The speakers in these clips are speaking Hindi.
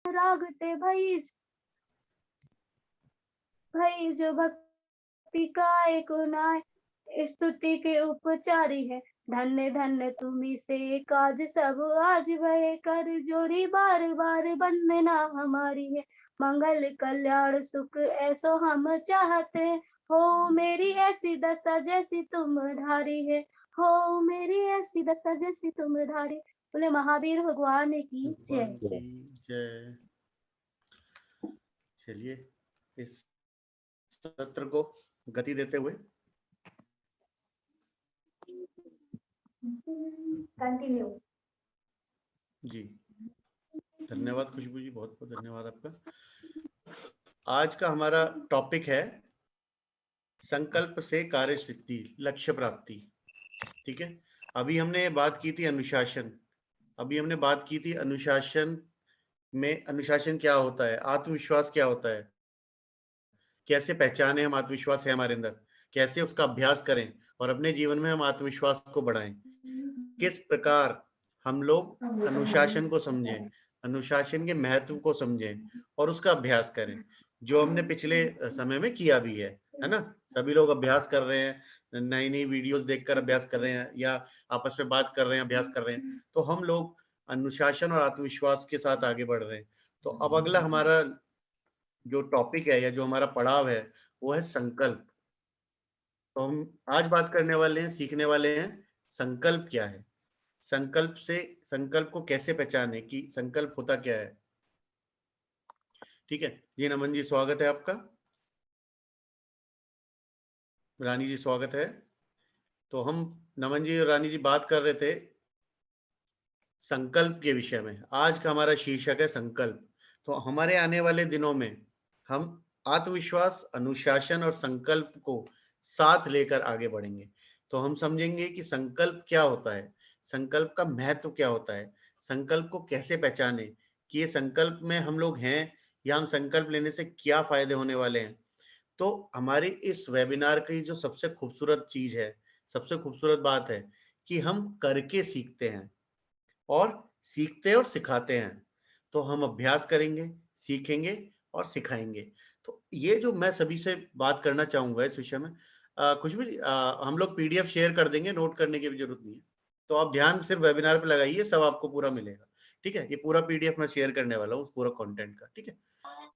रागते भई भई जो भक्ति का एक नाय स्तुति के उपचारी है। धन्य धन्य तुम्ही से काज सब आज भय कर जोरी बार बार वंदना हमारी है। मंगल कल्याण सुख ऐसो हम चाहते हैं। हो मेरी ऐसी दशा जैसी तुम धारी है। हो मेरी ऐसी दशा जैसी तुम धारी। बोले महावीर भगवान की जय। भगवान की जय। चलिए इस सत्र को गति देते हुए कंटिन्यू। जी, धन्यवाद खुशबू जी, बहुत बहुत धन्यवाद आपका। आज का हमारा टॉपिक है संकल्प से कार्य सिद्धि, लक्ष्य प्राप्ति। ठीक है, अभी हमने बात की थी अनुशासन। अभी हमने बात की थी अनुशासन में, अनुशासन क्या होता है, आत्मविश्वास क्या होता है, कैसे पहचाने हम आत्मविश्वास है हमारे अंदर, कैसे उसका अभ्यास करें और अपने जीवन में हम आत्मविश्वास को बढ़ाएं, किस प्रकार हम लोग अनुशासन को समझें, अनुशासन के महत्व को समझें और उसका अभ्यास करें, जो हमने पिछले समय में किया भी है ना। सभी लोग अभ्यास कर रहे हैं, नई नई वीडियोस देखकर अभ्यास कर रहे हैं या आपस में बात कर रहे हैं, अभ्यास कर रहे हैं। तो हम लोग अनुशासन और आत्मविश्वास के साथ आगे बढ़ रहे हैं। तो अब अगला हमारा जो टॉपिक है या जो हमारा पड़ाव है वो है संकल्प। तो हम आज बात करने वाले हैं, सीखने वाले हैं संकल्प क्या है, संकल्प से, संकल्प को कैसे पहचाने कि संकल्प होता क्या है। ठीक है जी, नमन जी स्वागत है आपका, रानी जी स्वागत है। तो हम नमन जी और रानी जी बात कर रहे थे संकल्प के विषय में। आज का हमारा शीर्षक है संकल्प। तो हमारे आने वाले दिनों में हम आत्मविश्वास, अनुशासन और संकल्प को साथ लेकर आगे बढ़ेंगे। तो हम समझेंगे कि संकल्प क्या होता है, संकल्प का महत्व क्या होता है, संकल्प को कैसे पहचाने कि ये संकल्प में हम लोग हैं या हम संकल्प लेने से क्या फायदे होने वाले हैं। तो हमारी इस वेबिनार की जो सबसे खूबसूरत चीज है, सबसे खूबसूरत बात है कि हम करके सीखते हैं और सीखते और सिखाते हैं। तो हम अभ्यास करेंगे, सीखेंगे और सिखाएंगे। तो ये जो मैं सभी से बात करना चाहूंगा इस विषय में, खुशबू जी, हम लोग पीडीएफ शेयर कर देंगे, नोट करने की भी जरूरत नहीं है। तो आप ध्यान सिर्फ वेबिनार पे लगाइए, सब आपको पूरा मिलेगा। ठीक है, ये पूरा पीडीएफ मैं शेयर करने वाला हूँ, पूरा कंटेंट का। ठीक है,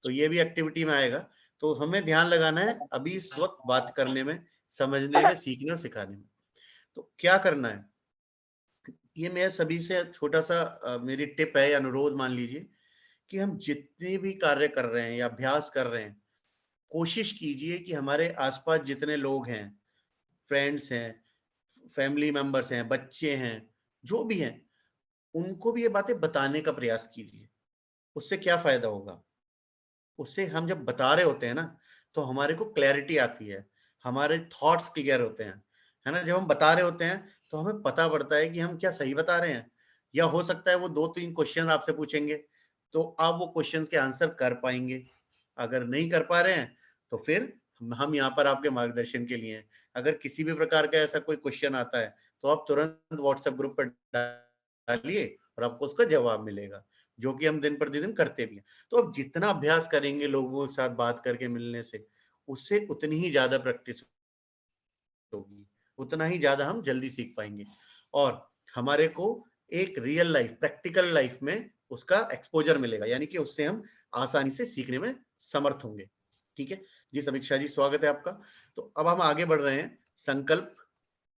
तो ये भी एक्टिविटी में आएगा। तो हमें ध्यान लगाना है अभी इस वक्त बात करने में, समझने में, सीखने और सिखाने में। तो क्या करना है, ये मैं सभी से छोटा सा मेरी टिप है या अनुरोध मान लीजिए कि हम जितने भी कार्य कर रहे हैं या अभ्यास कर रहे हैं, कोशिश कीजिए कि हमारे आसपास जितने लोग हैं, फ्रेंड्स हैं, फैमिली मेंबर्स हैं, बच्चे हैं, जो भी हैं, उनको भी ये बातें बताने का प्रयास कीजिए। उससे क्या फायदा होगा, उससे हम जब बता रहे होते हैं ना, तो हमारे को क्लैरिटी आती है, हमारे थॉट्स क्लियर होते हैं, है ना। जब हम बता रहे होते हैं तो हमें पता पड़ता है कि हम क्या सही बता रहे हैं, या हो सकता है वो 2-3 क्वेश्चन आपसे पूछेंगे तो आप वो क्वेश्चंस के आंसर कर पाएंगे। अगर नहीं कर पा रहे हैं तो फिर हम यहाँ पर आपके मार्गदर्शन के लिए हैं। अगर किसी भी प्रकार का ऐसा कोई क्वेश्चन आता है तो आप तुरंत व्हाट्सएप ग्रुप पर डालिए और आपको उसका जवाब मिलेगा, जो कि हम दिन प्रतिदिन करते भी हैं। तो अब जितना अभ्यास करेंगे लोगों के साथ बात करके मिलने से, उससे उतनी ही ज्यादा प्रैक्टिस होगी, उतना ही ज्यादा हम जल्दी सीख पाएंगे और हमारे को एक रियल लाइफ, प्रैक्टिकल लाइफ में उसका एक्सपोजर मिलेगा, यानी कि उससे हम आसानी से सीखने में समर्थ होंगे। ठीक है जी, समीक्षा जी स्वागत है आपका। तो अब हम आगे बढ़ रहे हैं संकल्प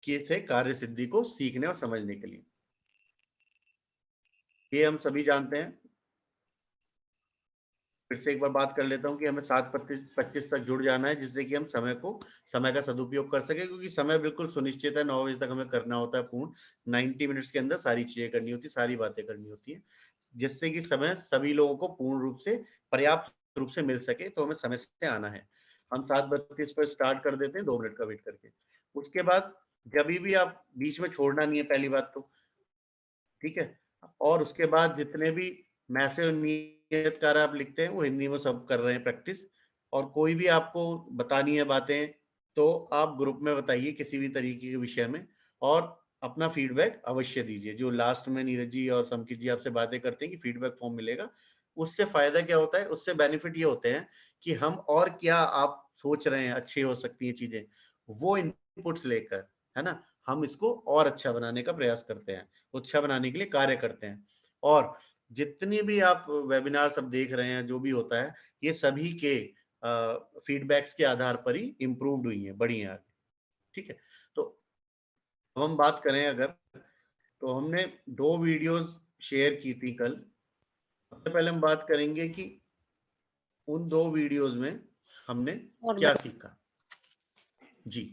किए थे कार्य सिद्धि को सीखने और समझने के लिए। ये हम सभी जानते हैं, फिर से एक बार बात कर लेता हूँ कि हमें 7:25 तक जुड़ जाना है, जिससे कि हम समय का सदुपयोग कर सके, क्योंकि समय बिल्कुल सुनिश्चित है, 9 बजे तक हमें करना होता है पूर्ण। 90 मिनट्स के अंदर सारी चीजें करनी होती है, सारी बातें करनी होती है, जिससे कि समय सभी लोगों को पूर्ण रूप से, पर्याप्त रूप से मिल सके। तो हमें समय से आना है। हम 7:32 पर स्टार्ट कर देते हैं, 2 मिनट का वेट करके। उसके बाद जब भी आप बीच में छोड़ना नहीं है, पहली बात तो, ठीक है। और उसके बाद जितने भी मैसेज नियत कार्य आप लिखते हैं वो हिंदी में सब कर रहे हैं प्रैक्टिस। और कोई भी आपको बतानी है बातें तो आप ग्रुप में बताइए किसी भी तरीके के विषय में, और अपना फीडबैक अवश्य दीजिए। जो लास्ट में नीरज जी और समकित जी आपसे बातें करते हैं कि फीडबैक फॉर्म मिलेगा, उससे फायदा क्या होता है, उससे बेनिफिट ये होते हैं कि हम और क्या आप सोच रहे हैं अच्छी हो सकती है चीजें, वो इनपुट्स लेकर, है ना, हम इसको और अच्छा बनाने का प्रयास करते हैं, अच्छा बनाने के लिए कार्य करते हैं। और जितनी भी आप वेबिनार सब देख रहे हैं, जो भी होता है, ये सभी के फीडबैक्स के आधार पर ही इम्प्रूव्ड हुई है, बढ़ी है आगे। ठीक है, तो अब हम बात करें अगर, तो हमने 2 वीडियोस शेयर की थी कल। सबसे पहले हम बात करेंगे कि उन 2 वीडियोस में हमने क्या सीखा। जी,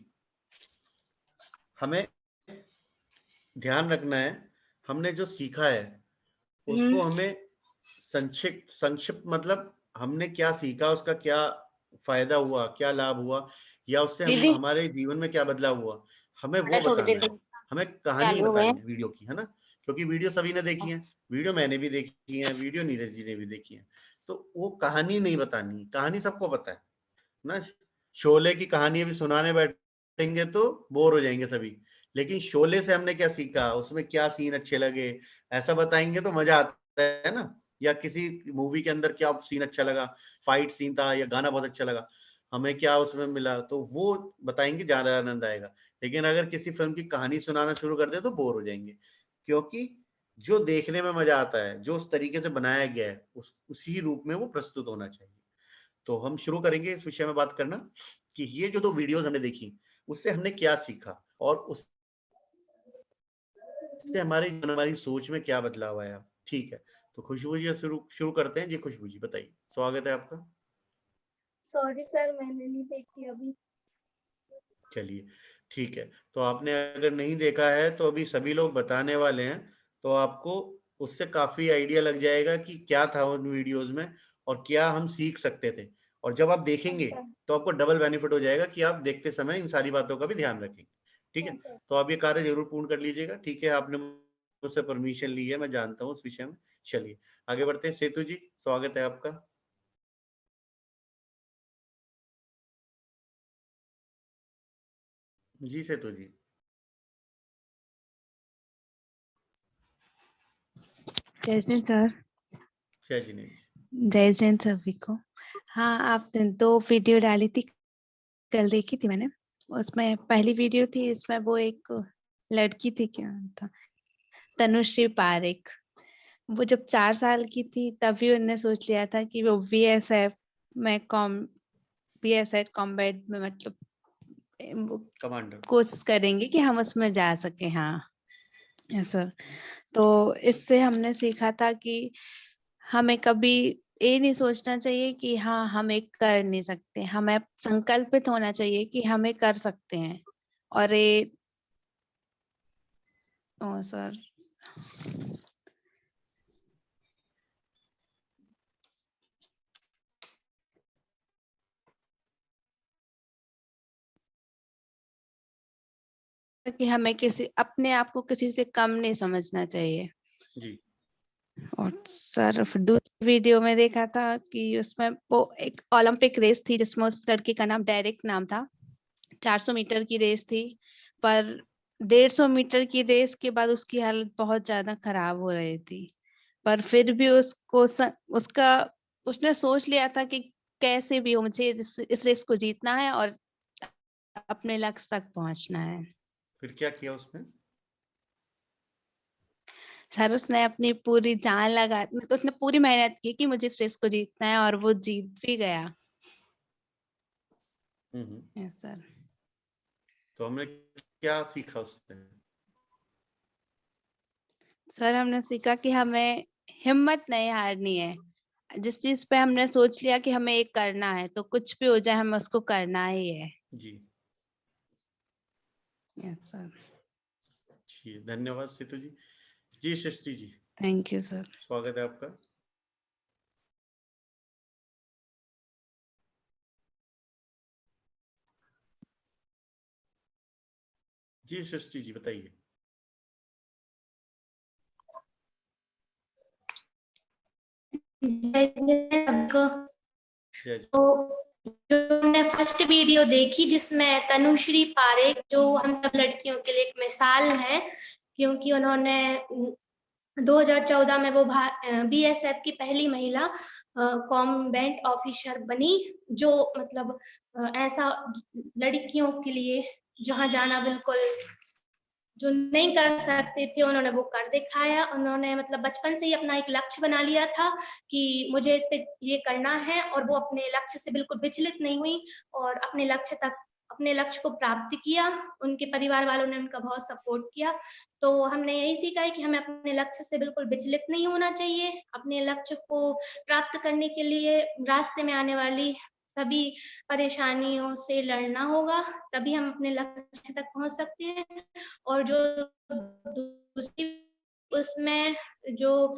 हमें ध्यान रखना है, हमने जो सीखा है उसको हमें संक्षिप्त मतलब हमने क्या सीखा, उसका क्या फायदा हुआ, क्या लाभ हुआ, या उससे हम हमारे जीवन में क्या बदलाव हुआ, हमें वो बताना है। हमें कहानी नहीं बतानी है वीडियो की, है ना, क्योंकि वीडियो सभी ने देखी है, वीडियो मैंने भी देखी है, वीडियो नीरज जी ने भी देखी है, तो वो कहानी नहीं बतानी, कहानी सबको पता है ना। शोले की कहानी अभी सुनाने बैठेंगे तो बोर हो जाएंगे सभी, लेकिन शोले से हमने क्या सीखा, उसमें क्या सीन अच्छे लगे, ऐसा बताएंगे तो मजा आता है ना। या किसी मूवी के अंदर क्या सीन अच्छा लगा, फाइट सीन था या गाना बहुत अच्छा लगा, हमें क्या उसमें मिला, तो वो बताएंगे, ज्यादा आनंद आएगा। लेकिन अगर किसी फिल्म की कहानी सुनाना शुरू कर दे तो बोर हो जाएंगे, क्योंकि जो देखने में मजा आता है, जो उस तरीके से बनाया गया है, उसी रूप में वो प्रस्तुत होना चाहिए। तो हम शुरू करेंगे इस विषय में बात करना कि ये जो 2 वीडियोस हमने देखी, उससे हमने क्या सीखा और उससे हमारी सोच में क्या बदलाव आया। ठीक है, तो खुशबू जी शुरू करते हैं। जी खुशबू जी बताइए, स्वागत है आपका। सॉरी सर, मैंने नहीं देखी अभी। चलिए ठीक है, तो आपने अगर नहीं देखा है तो अभी सभी लोग बताने वाले हैं, तो आपको उससे काफी आइडिया लग जाएगा कि क्या था उन वीडियोस में और क्या हम सीख सकते थे। और जब आप देखेंगे तो आपको डबल बेनिफिट हो जाएगा कि आप देखते समय इन सारी बातों का भी ध्यान रखेंगे। ठीक है, तो आप ये कार्य जरूर पूर्ण कर लीजिएगा। ठीक है, आपने मुझसे परमिशन ली है, मैं जानता हूँ उस विषय में। चलिए आगे बढ़ते हैं। सेतु जी स्वागत है आपका। जी सेतु जी। जय जैन सर। जय जिनेश। जय जैन सभी को। हाँ, आपने 2 वीडियो डाली थी, कल देखी थी मैंने। उसमें पहली वीडियो थी, इसमें वो एक लड़की थी, क्या नाम था, तनुश्री पारेख। वो जब 4 साल की थी तभी उन्होंने सोच लिया था कि वो बीएसएफ में बीएसएफ कॉम्बैट में मतलब वो कमांडर कोशिश करेंगे कि हम उसमें जा सके। हाँ सर, तो इससे हमने सीखा था कि हमें कभी ये नहीं सोचना चाहिए कि हाँ हम एक कर नहीं सकते, हमें संकल्पित होना चाहिए कि हमें कर सकते हैं। और ये ओ सर, कि हमें किसी अपने आप को किसी से कम नहीं समझना चाहिए जी। और सर फिर दूसरी वीडियो में देखा था कि उसमें वो एक ओलंपिक रेस थी जिसमें उस लड़के का नाम डायरेक्ट नाम था। 400 मीटर की रेस थी, पर 150 मीटर की रेस के बाद उसकी हालत बहुत ज्यादा खराब हो रही थी, पर फिर भी उसका उसने सोच लिया था कि कैसे भी हो मुझे इस रेस को जीतना है और अपने लक्ष्य तक पहुंचना है। फिर क्या किया उसमें? सर उसने अपनी पूरी जान लगा, तो उसने पूरी मेहनत की कि मुझे इस रेस को जीतना है और वो जीत भी गया। Yes sir. तो हमने क्या सीखा उससे? सर हमने सीखा कि हमें हिम्मत नहीं हारनी है। जिस चीज पे हमने सोच लिया कि हमें एक करना है तो कुछ भी हो जाए हमें उसको करना ही है। जी यस सर। जी, धन्यवाद सेतु जी। जी Srishti ji thank you sir. स्वागत है आपका। जी सृष्टि जी बताइए। जय जी। तो जो हमने फर्स्ट वीडियो देखी जिसमें तनुश्री पारेख जो हम सब लड़कियों के लिए एक मिसाल है, क्योंकि उन्होंने 2014 में वो बीएसएफ की पहली महिला कॉम्बैट ऑफिसर बनी, जो मतलब ऐसा लड़कियों के लिए जहाँ जाना बिल्कुल जो नहीं कर सकते थे, उन्होंने वो कर दिखाया। उन्होंने मतलब बचपन से ही अपना एक लक्ष्य बना लिया था कि मुझे इस पे ये करना है, और वो अपने लक्ष्य से बिल्कुल विचलित नहीं हुई और अपने लक्ष्य को प्राप्त किया। उनके परिवार वालों ने उनका बहुत सपोर्ट किया। तो हमने यही सीखा है कि हमें अपने लक्ष्य से बिल्कुल विचलित नहीं होना चाहिए। अपने लक्ष्य को प्राप्त करने के लिए रास्ते में आने वाली सभी परेशानियों से लड़ना होगा, तभी हम अपने लक्ष्य तक पहुँच सकते हैं। और जो दूसरी उसमें जो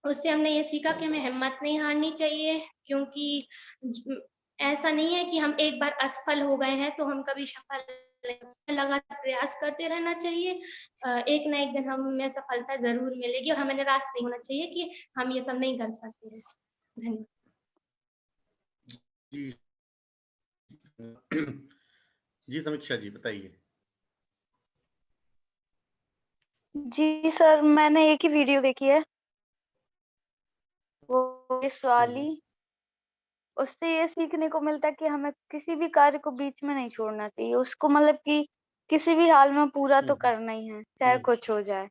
उससे हमने ये सीखा कि हमें हिम्मत नहीं हारनी चाहिए, क्योंकि ऐसा नहीं है कि हम एक बार असफल हो गए हैं तो हम कभी सफल नहीं। लगातार प्रयास करते रहना चाहिए। एक ना एक दिन हमें सफलता जरूर मिलेगी, और हमें निराश नहीं होना चाहिए कि हम ये सब नहीं कर सकते। धन्यवाद। जी जी समीक्षा जी बताइए। जी सर, मैंने एक ही वीडियो देखी है, वो इस वाली। उससे ये सीखने को मिलता है कि हमें किसी भी कार्य को बीच में नहीं छोड़ना चाहिए, उसको मतलब कि किसी भी हाल में पूरा तो करना ही है, चाहे कुछ हो जाए।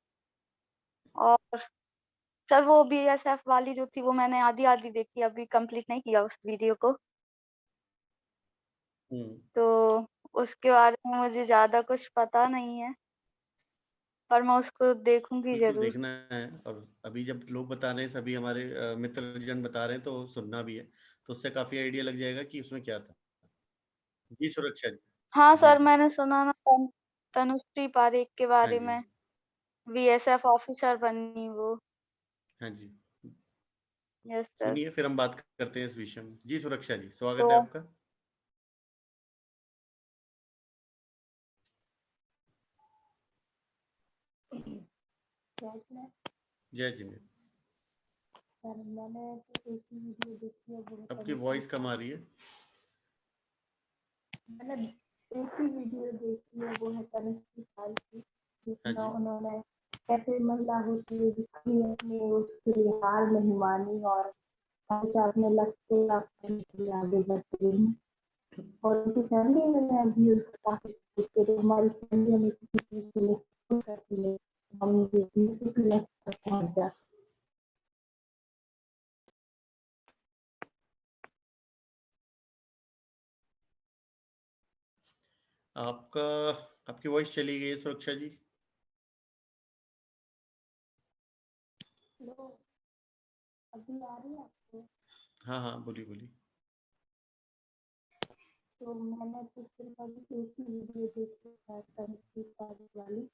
और सर वो बीएसएफ वाली जो थी वो मैंने आधी आधी देखी, अभी कंप्लीट नहीं किया उस वीडियो को। तो उसके बारे में मुझे ज्यादा कुछ पता नहीं है, पर मैं उसको देखूंगी बिल्कुल जरूर। देखना है। और अभी जब लोग बता रहे हैं, सभी हमारे मित्रजन बता रहे हैं, तो सुनना भी है, तो उससे काफी आइडिया लग जाएगा कि उसमें क्या था। जी सुरक्षा जी। हाँ जी सर, जी। मैंने सुना ना तनुश्री पारेख के हाँ बारे जी। में, बीएसएफ ऑफिसर बनी वो। हाँ जी। Yes sir. सुनिए, फिर हम बात करते हैं इस विषय में। जी सुरक्षा जी, स्वागत है तो आपका। जय जी। मैंने एक ही वीडियो देखी है, वो आपकी वॉइस कम आ रही है। मैंने एक ही वीडियो देखी है, वो है तनुश्री पाल की, जिसमें हाँ जी। उन्होंने कैसे महिला होती है जिसकी अपने उसके लिए हार नहीं मानी और हमेशा अपने लक्ष्य को प्राप्त करने के लिए आगे बढ़ती रही। और उनकी फैमिली में भी उसका काफी सपोर्ट किया। तो हमारी फैमिली हमें किसी चीज के लिए सपोर्ट करती है, हम ये किसी लक्ष्य तक पहुंच जाते। आपकी वॉइस चली गई है सुरक्षा जी। हेलो, अभी आ रही है आपको? हाँ हाँ, बोलिए बोलिए। तो मैंने कुछ दिन पहले एक ही वीडियो देखी है तनुश्री पाल वाली।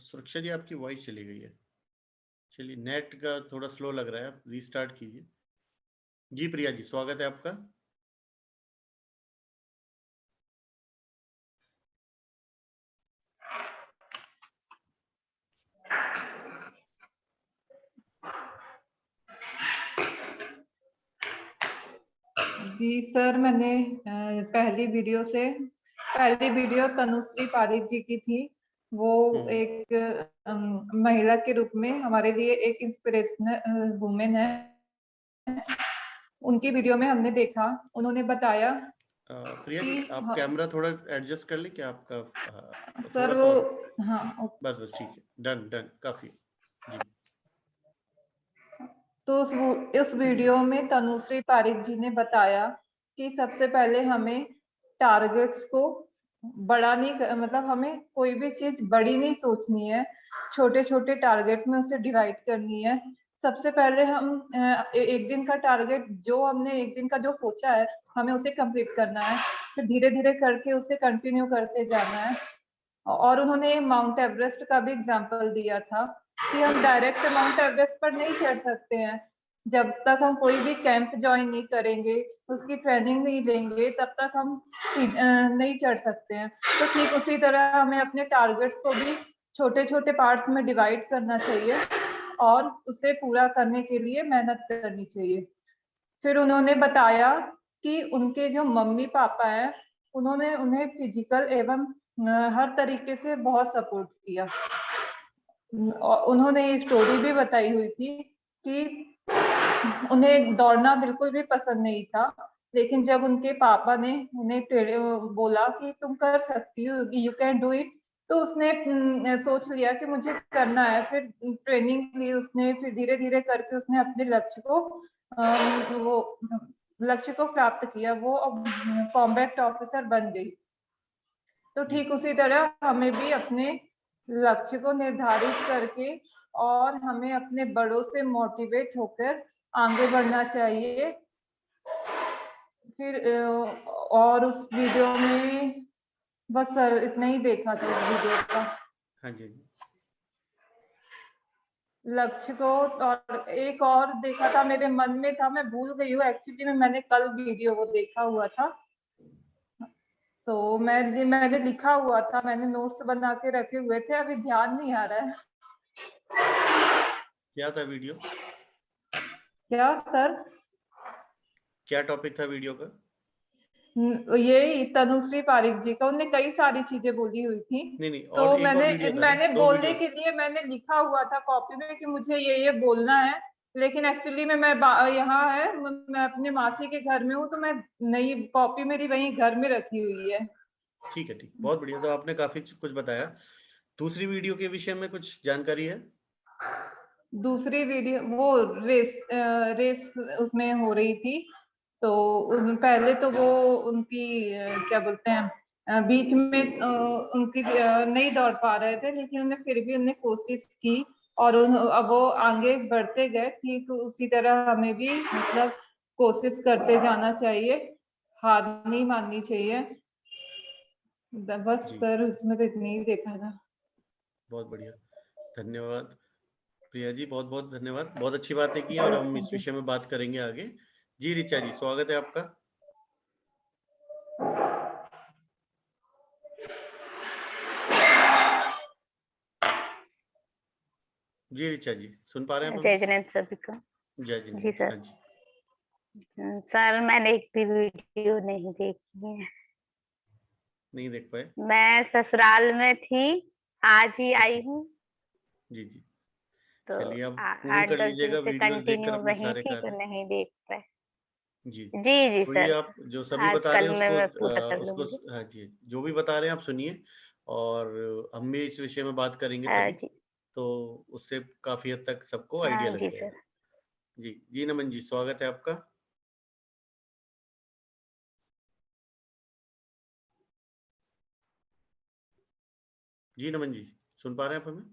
सुरक्षा जी, आपकी वॉइस चली गई है। चलिए, नेट का थोड़ा स्लो लग रहा है, आप रीस्टार्ट कीजिए। जी प्रिया जी, स्वागत है आपका। जी सर, मैंने पहली वीडियो तनुश्री पारेख जी की थी। वो एक महिला के रूप में हमारे लिए एक इंस्पिरेशनल वुमेन है। उनकी वीडियो में हमने देखा, उन्होंने बताया प्रिया जी, आप कैमरा थोड़ा एडजस्ट कर ले क्या आपका? सर थोड़ा सा वो और। हाँ, बस ठीक है, डन डन, काफी। जी। तो उस वीडियो में तनुश्री पारेख जी ने बताया कि सबसे पहले हमें टारगेट्स को बड़ा नहीं, मतलब हमें कोई भी चीज बड़ी नहीं सोचनी है, छोटे छोटे टारगेट में उसे डिवाइड करनी है। सबसे पहले हम एक दिन का टारगेट, जो हमने एक दिन का जो सोचा है, हमें उसे कंप्लीट करना है, फिर धीरे धीरे करके उसे कंटिन्यू करते जाना है। और उन्होंने माउंट एवरेस्ट का भी एग्जाम्पल दिया था कि हम डायरेक्ट माउंट एवरेस्ट पर नहीं चढ़ सकते हैं। जब तक हम कोई भी कैंप ज्वाइन नहीं करेंगे, उसकी ट्रेनिंग नहीं लेंगे, तब तक हम नहीं चढ़ सकते हैं। तो ठीक उसी तरह हमें अपने टारगेट्स को भी छोटे छोटे पार्ट्स में डिवाइड करना चाहिए और उसे पूरा करने के लिए मेहनत करनी चाहिए। फिर उन्होंने बताया कि उनके जो मम्मी पापा हैं उन्होंने उन्हें फिजिकल एवं हर तरीके से बहुत सपोर्ट किया। और उन्होंने ये स्टोरी भी बताई हुई थी कि उन्हें दौड़ना बिल्कुल भी पसंद नहीं था, लेकिन जब उनके पापा ने उन्हें बोला कि तुम कर सकती हो, यू कैन डू इट, तो उसने सोच लिया कि मुझे करना है। फिर ट्रेनिंग ली उसने, फिर धीरे धीरे करके उसने अपने लक्ष्य को प्राप्त किया। वो अब कॉम्बैट ऑफिसर बन गई। तो ठीक उसी तरह हमें भी अपने लक्ष्य को निर्धारित करके और हमें अपने बड़ों से मोटिवेट होकर आगे बढ़ना चाहिए। फिर और उस वीडियो में बस सर इतना ही देखा था उस वीडियो का। हाँ जी। लक्ष्य को और एक और देखा था, मेरे मन में था, मैं भूल गई हूँ एक्चुअली में, मैंने कल वीडियो को देखा हुआ था, तो मैंने लिखा हुआ था, मैंने नोट्स बना के रखे हुए थे, अभी ध्यान नहीं आ रहा है। क्या था वीडियो? क्या सर? क्या टॉपिक था वीडियो का? ये तनुश्री पारिक जी का, उन्होंने कई सारी चीजें बोली हुई थी। नहीं, तो और एक और वीडियो था ना, मैंने 2 बोलने वीडियो। के लिए मैंने लिखा हुआ था कॉपी में कि मुझे ये बोलना है, लेकिन एक्चुअली में मैं यहाँ है, मैं अपने मासी के घर में हूँ, तो मैं नई कॉपी मेरी वहीं घर में रखी हुई है। ठीक है, ठीक, बहुत बढ़िया। तो आपने काफी कुछ बताया। दूसरी वीडियो के विषय में कुछ जानकारी है? दूसरी वीडियो वो रेस उसमें हो रही थी, तो पहले तो वो उनकी क्या बोलते हैं, बीच में उनकी नहीं दौड़ पा रहे थे, लेकिन उन्हें फिर भी उन्हें कोशिश की और अब वो आगे बढ़ते गए। ठीक उसी तरह हमें भी मतलब कोशिश करते जाना चाहिए, हार नहीं माननी चाहिए। बस जी, सर उसमें तो इतनी ही देखा था। बहुत बढ़िया, धन्यवाद प्रिया जी, बहुत बहुत धन्यवाद। बहुत अच्छी बातें की और हम इस विषय में बात करेंगे आगे। जी ऋचा जी, स्वागत है आपका। जी ऋचा जी, सुन पा रहे हैं आप जय हमें? जिनेन्द्र सभी को। जय जी जिनेन्द्र। सर। हाँ जी। सर मैंने एक भी वीडियो नहीं देखी है, नहीं देख पाए? मैं ससुराल में थी, आज ही आई हूँ, जी जी, तो चलिए अब पूर्ण कर 8-10 दिन लीजिएगा, से वीडियोस देखकर कंटिन्यू अपने वहीं सारे थी, कार्य। तो नहीं देख पाए। जी, जी तो ये सर, आप जो सभी आज बता रहे कल हैं में उसको मैं पूरा कर उसको लूंगी। हाँ जी, जो भी बता रहे हैं आप सुनिए, और हम भी इस विषय में बात करेंगे हाँ सभी, जी। तो उससे काफी हद तक सबको हाँ आइडिया लग जी जाएगा। सर। जी जी, नमन जी, स्वागत है आपका। जी नमन जी, सुन पा रहे हैं आप हमें?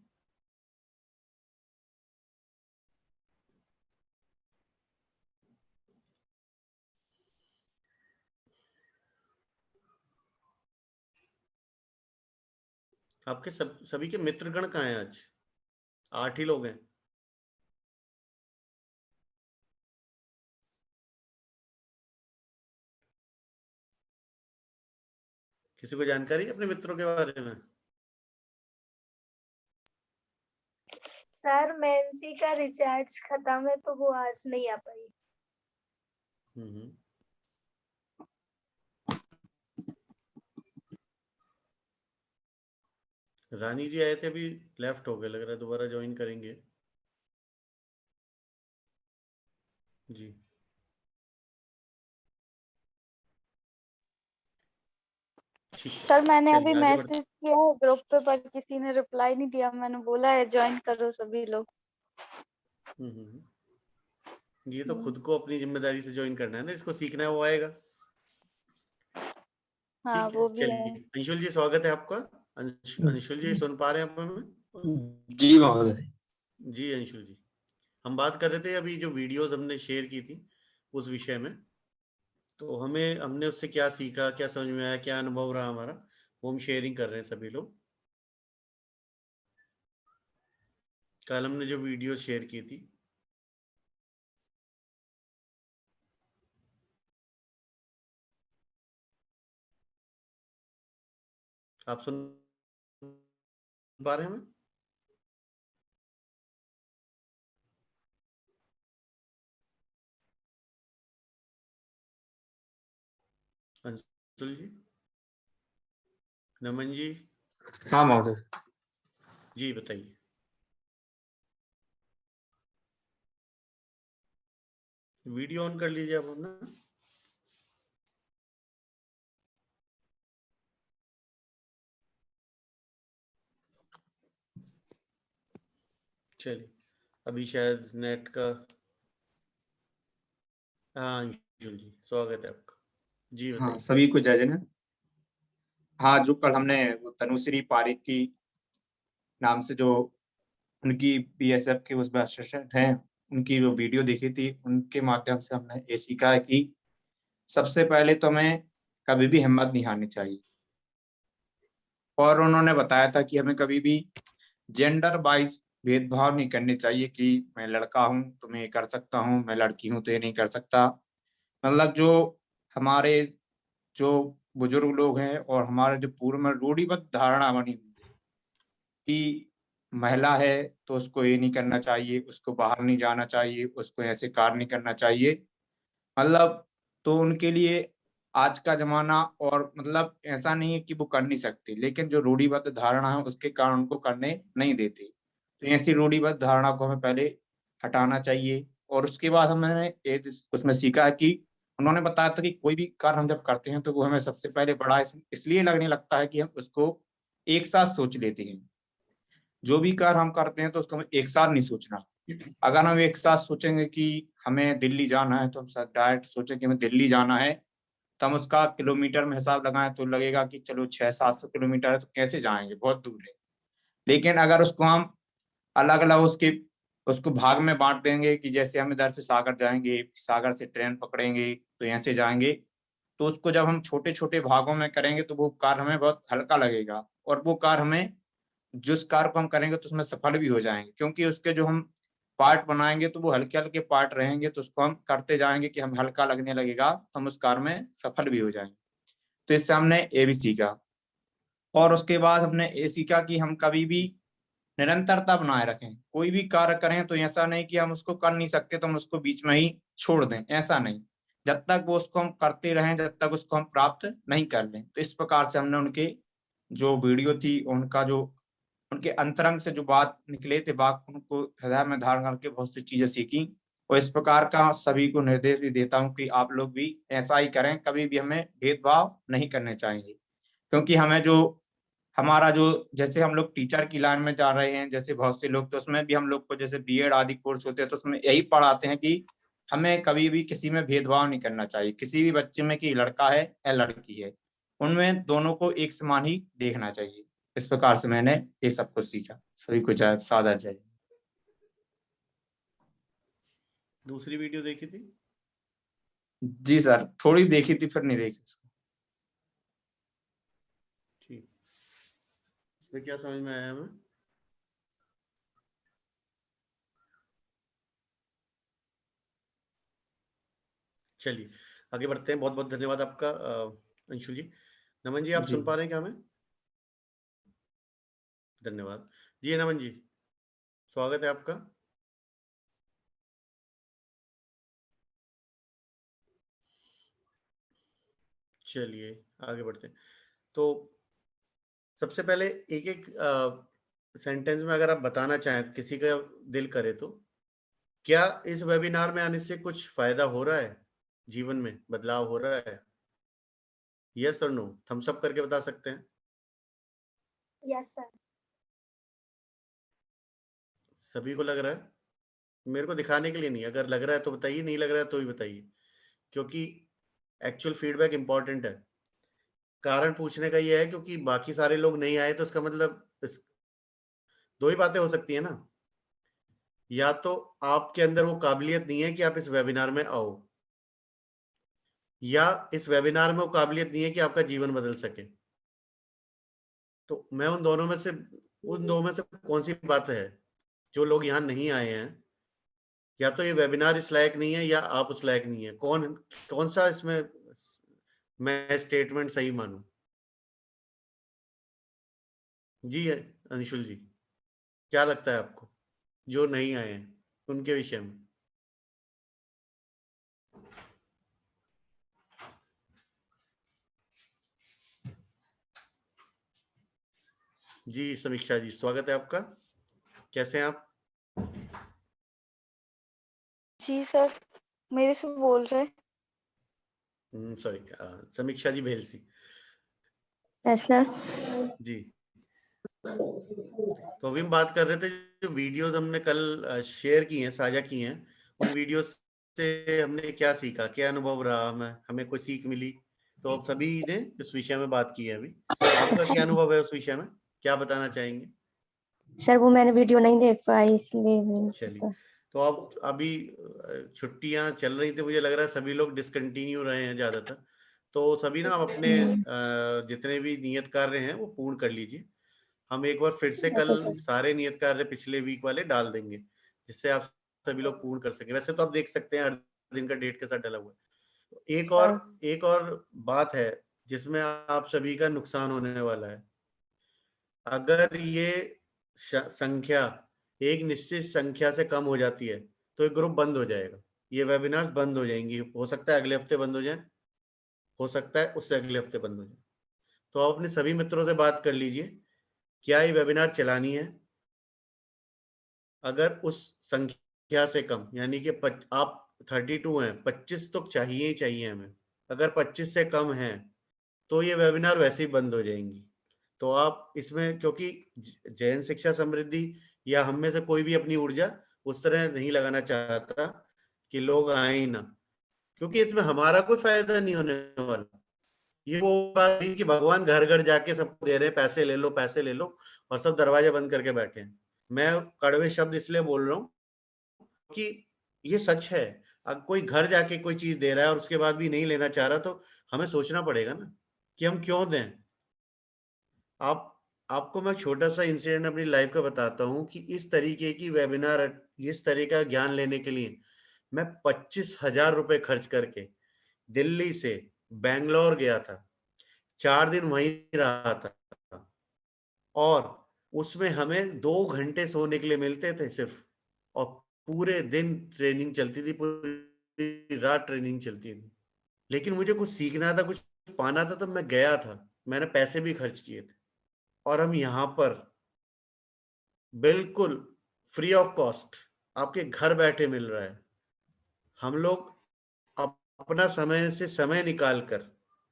आपके सभी के मित्रगण कहाँ हैं आज? 8 ही लोग हैं। किसी को जानकारी है अपने मित्रों के बारे में? सर मेंसी का रिचार्ज खत्म है तो वो आज नहीं आ पाई। हम्म। रानी जी आए थे, अभी लेफ्ट हो गए, लग रहा है दोबारा ज्वाइन करेंगे। जी ठीक है, सर मैंने अभी चलिए आगे बढ़ते। मैसेज किया है ग्रुप पे, पर किसी ने रिप्लाई नहीं दिया। मैंने बोला है ज्वाइन करो सभी लोग। ये तो खुद को अपनी जिम्मेदारी से ज्वाइन करना है ना, इसको सीखना है, वो आएगा। हाँ ठीक है, वो भी है। चलिए अंशुल जी, स्वागत है आपका। अंशुल जी, सुन पा रहे हैं आप हमें? जी महोदय। जी अंशुल जी, हम बात कर रहे थे अभी जो वीडियोस हमने शेयर की थी उस विषय में, तो हमने उससे क्या सीखा, क्या समझ में आया, क्या अनुभव रहा हमारा, वो हम शेयरिंग कर रहे हैं सभी लोग। कल हमने जो वीडियो शेयर की थी, आप सुन पा रहे हैं हमें? अतुल जी, नमन जी। हाँ महोदय। जी बताइए। वीडियो ऑन कर लीजिए आप अपना। चलिए, अभी शायद नेट का। हाँ अंशुल जी, स्वागत है आपका। जी हाँ, बताइए। सभी को जय जन। हाँ, जो कल हमने वो तनुश्री पारिक की नाम से जो उनकी बीएसएफ के उसमें असिस्टेंट हैं, उनकी जो वीडियो देखी थी, उनके माध्यम से हमने ये सीखा है कि सबसे पहले तो हमें कभी भी हिम्मत नहीं हारनी चाहिए। और उन्होंने बताया था कि हमें कभी भी जेंडर वाइज भेदभाव नहीं करने चाहिए कि मैं लड़का हूँ तो मैं ये कर सकता हूँ, मैं लड़की हूँ तो ये नहीं कर सकता। मतलब जो हमारे जो बुजुर्ग लोग हैं और हमारे जो पूर्व में रूढ़िबद्ध धारणा बनी हुई है कि महिला है तो उसको ये नहीं करना चाहिए, उसको बाहर नहीं जाना चाहिए, उसको ऐसे कार्य नहीं करना चाहिए। मतलब तो उनके लिए आज का ज़माना और मतलब ऐसा नहीं है कि वो कर नहीं सकते, लेकिन जो रूढ़िबद्ध धारणा है उसके कारण उनको करने नहीं देते। तो ऐसी रूढ़िबद्ध धारणा को हमें पहले हटाना चाहिए और उसके बाद हमने एक उसमें सीखा है कि उन्होंने बताया था कि कोई भी कार्य हम जब करते हैं तो वो हमें सबसे पहले बड़ा इसलिए लगने लगता है कि हम उसको एक साथ सोच लेते हैं। जो भी कार्य हम करते हैं तो उसको हमें एक साथ नहीं सोचना। अगर हम एक साथ सोचेंगे कि हमें दिल्ली जाना है तो हम डायरेक्ट सोचें कि हमें दिल्ली जाना है, तो हम उसका किलोमीटर में हिसाब लगाएं तो लगेगा कि चलो 600-700 किलोमीटर है तो कैसे जाएंगे, बहुत दूर है। लेकिन अगर उसको हम अलग अलग उसको भाग में बांट देंगे कि जैसे हम इधर से सागर जाएंगे, सागर से ट्रेन पकड़ेंगे तो यहाँ से जाएंगे, तो उसको जब हम छोटे छोटे भागों में करेंगे तो वो कार्य हमें बहुत हल्का लगेगा और वो कार्य हमें जिस कार्य को हम करेंगे तो उसमें सफल भी हो जाएंगे, क्योंकि उसके जो हम पार्ट बनाएंगे तो वो हल्के हल्के पार्ट रहेंगे, तो उसको हम करते जाएंगे कि हमें हल्का लगने लगेगा, तो हम उस कार्य में सफल भी हो जाएंगे। तो इससे हमने ये भी सीखा और उसके बाद हमने ये सीखा कि हम कभी भी निरंतरता बनाए रखें। कोई भी कार्य करें तो ऐसा नहीं कि हम उसको कर नहीं सकते तो हम उसको बीच में ही छोड़ दें, ऐसा नहीं। जब तक वो उसको हम करते रहें, जब तक उसको हम प्राप्त नहीं कर लें। तो इस प्रकार से हमने उनके जो वीडियो थी, उनका जो उनके अंतरंग से जो बात निकले थे, बात उनको हृदय में धारण करके बहुत सी चीजें सीखी। और इस प्रकार का सभी को निर्देश भी देता हूँ कि आप लोग भी ऐसा ही करें, कभी भी हमें भेदभाव नहीं करने चाहिए। क्योंकि हमें जो हमारा जो जैसे हम लोग टीचर की लाइन में जा रहे हैं, जैसे बहुत से लोग, तो उसमें भी हम लोग को जैसे बीएड आदि कोर्स होते हैं तो उसमें यही पढ़ाते हैं कि हमें कभी भी किसी में भेदभाव नहीं करना चाहिए, किसी भी बच्चे में कि लड़का है या लड़की है, उनमें दोनों को एक समान ही देखना चाहिए। इस प्रकार से मैंने ये सब कुछ सीखा। सभी को सादर जय। दूसरी वीडियो देखी थी? जी सर, थोड़ी देखी थी, फिर नहीं देखी इसको। ठीक, इसमें क्या समझ में आया हमें? चलिए आगे बढ़ते हैं। बहुत बहुत धन्यवाद आपका अंशुल जी। नमन जी, आप जी सुन पा रहे हैं क्या हमें? धन्यवाद जी। नमन जी, स्वागत है आपका। चलिए आगे बढ़ते हैं। तो सबसे पहले एक एक सेंटेंस में अगर आप बताना चाहें, किसी का दिल करे, तो क्या इस वेबिनार में आने से कुछ फायदा हो रहा है, जीवन में बदलाव हो रहा है? यस और नो, थम्स अप करके बता सकते हैं। Yes sir. सभी को लग रहा है? मेरे को दिखाने के लिए नहीं, अगर लग रहा है तो बताइए, नहीं लग रहा है तो भी बताइए, क्योंकि एक्चुअल फीडबैक इंपॉर्टेंट है। कारण पूछने का ये है क्योंकि बाकी सारे लोग नहीं आए, तो उसका मतलब दो ही बातें हो सकती है ना। या तो आपके अंदर वो काबिलियत नहीं है कि आप इस वेबिनार में आओ, या इस वेबिनार में वो काबिलियत नहीं है कि आपका जीवन बदल सके। तो मैं उन दो में से कौन सी बात है? जो लोग यहाँ नहीं आए हैं, या तो ये वेबिनार इस लायक नहीं है या आप उस लायक नहीं है। कौन सा इसमें मैं स्टेटमेंट सही मानूं? जी अंशुल जी, क्या लगता है आपको, जो नहीं आए हैं उनके विषय में? जी समीक्षा जी, स्वागत है आपका। कैसे हैं आप? जी सर, मेरे से बोल रहे सॉरी, समीक्षा जी भेलसी। हैं सर। जी, तो अभी हम बात कर रहे थे जो वीडियोस हमने कल शेयर की हैं, साझा की हैं, उन वीडियोस से हमने क्या सीखा, क्या अनुभव रहा, हमें कोई सीख मिली? तो अब सभी ने इस विषय में बात की है। अभी आपका क्या अनुभव है उस विषय में, क्या बताना चाहेंगे? सर वो मैंने वीडियो नहीं देख पाई इसलिए चलिए, तो अब अभी छुट्टियां चल रही थी, मुझे लग रहा है सभी लोग डिसकंटिन्यू रहे हैं ज्यादातर, तो सभी ना आप अपने जितने भी नियत कार्य हैं वो पूर्ण कर लीजिए। हम एक बार फिर से कल सारे नियत कार्य पिछले वीक वाले डाल देंगे, जिससे आप सभी लोग पूर्ण कर सके। वैसे तो आप देख सकते हैं हर दिन का डेट के साथ डाला हुआ है। एक और बात है जिसमें आप सभी का नुकसान होने वाला है। अगर ये संख्या एक निश्चित संख्या से कम हो जाती है तो ये ग्रुप बंद हो जाएगा, ये वेबिनार्स बंद हो जाएंगी। हो सकता है अगले हफ्ते बंद हो जाए, हो सकता है उससे अगले हफ्ते बंद हो जाए। तो आप अपने सभी मित्रों से बात कर लीजिए, क्या ये वेबिनार चलानी है। अगर उस संख्या से कम, यानी कि आप 32 हैं, 25 तो चाहिए ही चाहिए हमें, अगर 25 से कम है तो ये वेबिनार वैसे ही बंद हो जाएंगी। तो आप इसमें, क्योंकि जैन शिक्षा समृद्धि या हम में से कोई भी अपनी ऊर्जा उस तरह नहीं लगाना चाहता कि लोग आए ही ना, क्योंकि इसमें हमारा कोई फायदा नहीं होने वाला। ये वो बात है कि भगवान घर घर जाके सबको दे रहे हैं, पैसे ले लो पैसे ले लो, और सब दरवाजे बंद करके बैठे हैं। मैं कड़वे शब्द इसलिए बोल रहा हूँ कि ये सच है। अब कोई घर जाके कोई चीज दे रहा है और उसके बाद भी नहीं लेना चाह रहा, तो हमें सोचना पड़ेगा ना कि हम क्यों दें। आपको मैं छोटा सा इंसिडेंट अपनी लाइफ का बताता हूँ कि इस तरीके की वेबिनार, इस तरह का ज्ञान लेने के लिए मैं 25,000 रुपए खर्च करके दिल्ली से बैंगलोर गया था, 4 दिन वहीं रहा था, और उसमें हमें 2 घंटे सोने के लिए मिलते थे सिर्फ, और पूरे दिन ट्रेनिंग चलती थी, पूरी रात ट्रेनिंग चलती थी। लेकिन मुझे कुछ सीखना था, कुछ पाना था, तो मैं गया था, मैंने पैसे भी खर्च किए थे, और हम यहाँ पर बिल्कुल फ्री ऑफ कॉस्ट आपके घर बैठे मिल रहा है। हम लोग अपना समय से समय निकाल कर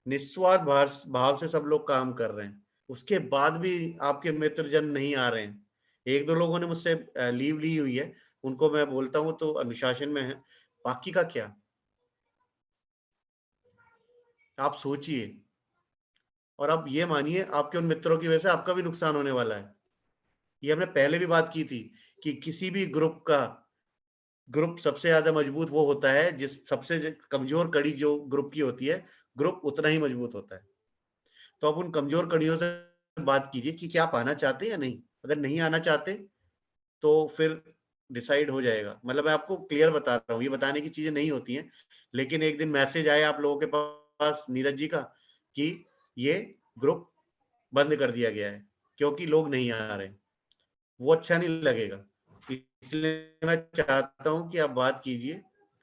निस्वार्थ भाव से सब लोग काम कर रहे हैं, उसके बाद भी आपके मित्रजन नहीं आ रहे हैं। एक दो लोगों ने मुझसे लीव ली हुई है, उनको मैं बोलता हूँ तो अनुशासन में है, बाकी का क्या? आप सोचिए, और आप ये मानिए आपके उन मित्रों की वजह से आपका भी नुकसान होने वाला है। ये हमने पहले भी बात की थी कि किसी भी ग्रुप सबसे ज्यादा मजबूत वो होता है जिस सबसे कमजोर कड़ी जो ग्रुप की होती है, ग्रुप उतना ही मजबूत होता है। तो आप उन कमजोर कड़ियों से बात कीजिए कि क्या आप आना चाहते हैं या नहीं। अगर नहीं आना चाहते तो फिर डिसाइड हो जाएगा। मतलब मैं आपको क्लियर बता रहा हूँ, ये बताने की चीजें नहीं होती हैं, लेकिन एक दिन मैसेज आया आप लोगों के पास नीरज जी का कि ये ग्रुप बंद कर दिया गया है क्योंकि लोग नहीं आ रहे, वो अच्छा नहीं लगेगा। इसलिए मैं चाहता हूं कि आप बात कीजिए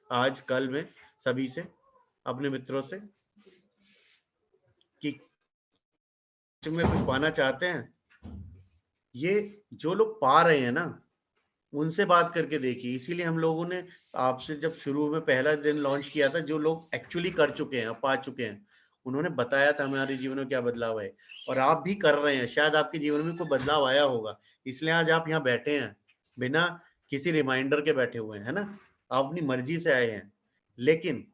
आज कल में सभी से, अपने मित्रों से, कि में कुछ पाना चाहते हैं। ये जो लोग पा रहे हैं ना, उनसे बात करके देखिए। इसीलिए हम लोगों ने आपसे जब शुरू में पहला दिन लॉन्च किया था, जो लोग एक्चुअली कर चुके हैं, पा चुके हैं, उन्होंने बताया था हमारे जीवन में क्या बदलाव है, और आप भी कर रहे हैं। शायद आपके जीवन में कोई बदलाव आया होगा, इसलिए आज आप यहाँ बैठे हैं, बिना किसी रिमाइंडर के बैठे हुए हैं, है ना। आप अपनी मर्जी से आए हैं, लेकिन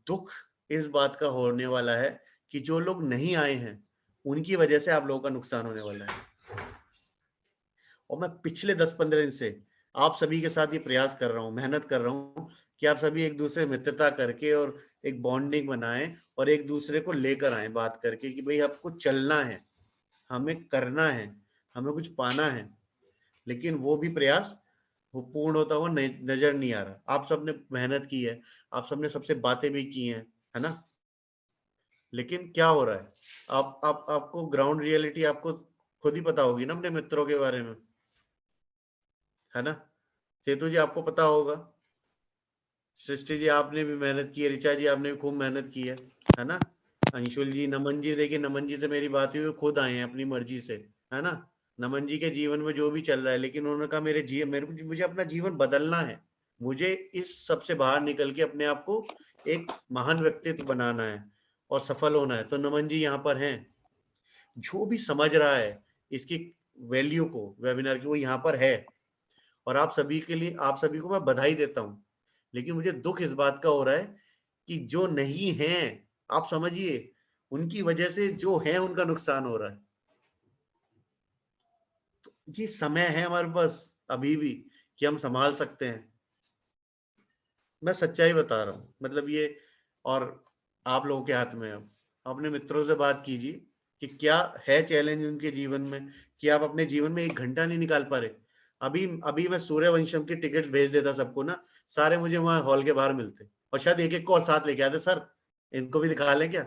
दुख इस बात का होने वाला है कि जो लोग नहीं आए हैं उनकी वजह से आप लोगों का नुकसान होने वाला है। और मैं पिछले 10-15 दिन से आप सभी के साथ ये प्रयास कर रहा हूँ, मेहनत कर रहा हूँ कि आप सभी एक दूसरे मित्रता करके और एक बॉन्डिंग बनाएं और एक दूसरे को लेकर आए बात करके कि भाई आपको चलना है, हमें करना है, हमें कुछ पाना है। लेकिन वो भी प्रयास वो पूर्ण होता हुआ नजर नहीं आ रहा। आप सबने मेहनत की है, आप सबने सबसे बातें भी की हैं, है ना, लेकिन क्या हो रहा है? आपको ग्राउंड रियलिटी आपको खुद ही पता होगी ना अपने मित्रों के बारे में, है ना। सेतु जी आपको पता होगा, सृष्टि जी आपने भी मेहनत की है, ऋचा जी आपने भी खूब मेहनत की है ना। अंशुल जी, नमन जी, देखिए नमन जी से मेरी बात हुई, खुद आए हैं अपनी मर्जी से, है ना। नमन जी के जीवन में जो भी चल रहा है, लेकिन उन्होंने कहा मुझे अपना जीवन बदलना है, मुझे इस सबसे बाहर निकल के अपने आप को एक महान व्यक्तित्व बनाना है और सफल होना है। तो नमन जी यहाँ पर हैं, जो भी समझ रहा है इसकी वैल्यू को, वेबिनार की, वो यहाँ पर है। और आप सभी को मैं बधाई देता हूँ। लेकिन मुझे दुख इस बात का हो रहा है कि जो नहीं है, आप समझिए, उनकी वजह से जो है उनका नुकसान हो रहा है। तो ये समय है हमारे पास अभी भी कि हम संभाल सकते हैं। मैं सच्चाई बता रहा हूँ, मतलब ये, और आप लोगों के हाथ में है। अपने मित्रों से बात कीजिए कि क्या है चैलेंज उनके जीवन में कि आप अपने जीवन में 1 घंटा नहीं निकाल पा रहे। अभी मैं सूर्यवंशम की टिकट्स भेज देता सबको ना, सारे मुझे वहां हॉल के बाहर मिलते और शायद एक को और साथ लेके आते, सर इनको भी दिखा लें क्या?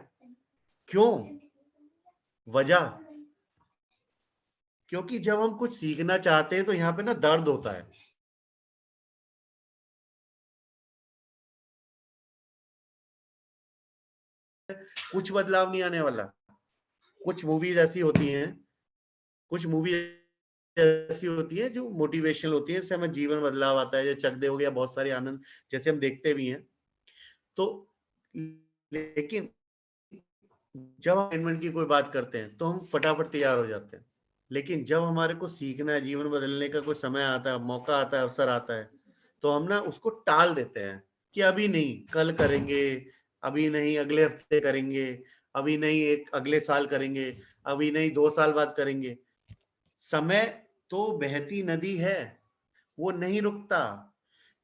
क्यों? वजह, क्योंकि जब हम कुछ सीखना चाहते हैं तो यहाँ पे ना दर्द होता है। कुछ बदलाव नहीं आने वाला। कुछ मूवीज ऐसी होती है जो मोटिवेशनल होती है, इससे हमें जीवन बदलाव आता है, जैसे चक दे हो गया, बहुत सारे आनंद जैसे हम देखते भी हैं। तो लेकिन जब अमेंडमेंट की कोई बात करते हैं तो हम फटाफट तैयार हो जाते हैं, लेकिन जब हमारे को सीखना है, जीवन बदलने का कोई समय आता है, मौका आता है, अवसर आता है, तो हम ना उसको टाल देते हैं कि अभी नहीं, कल करेंगे, अभी नहीं, अगले हफ्ते करेंगे, अभी नहीं, अगले साल करेंगे, अभी नहीं, 2 साल बाद करेंगे। समय तो बहती नदी है, वो नहीं रुकता।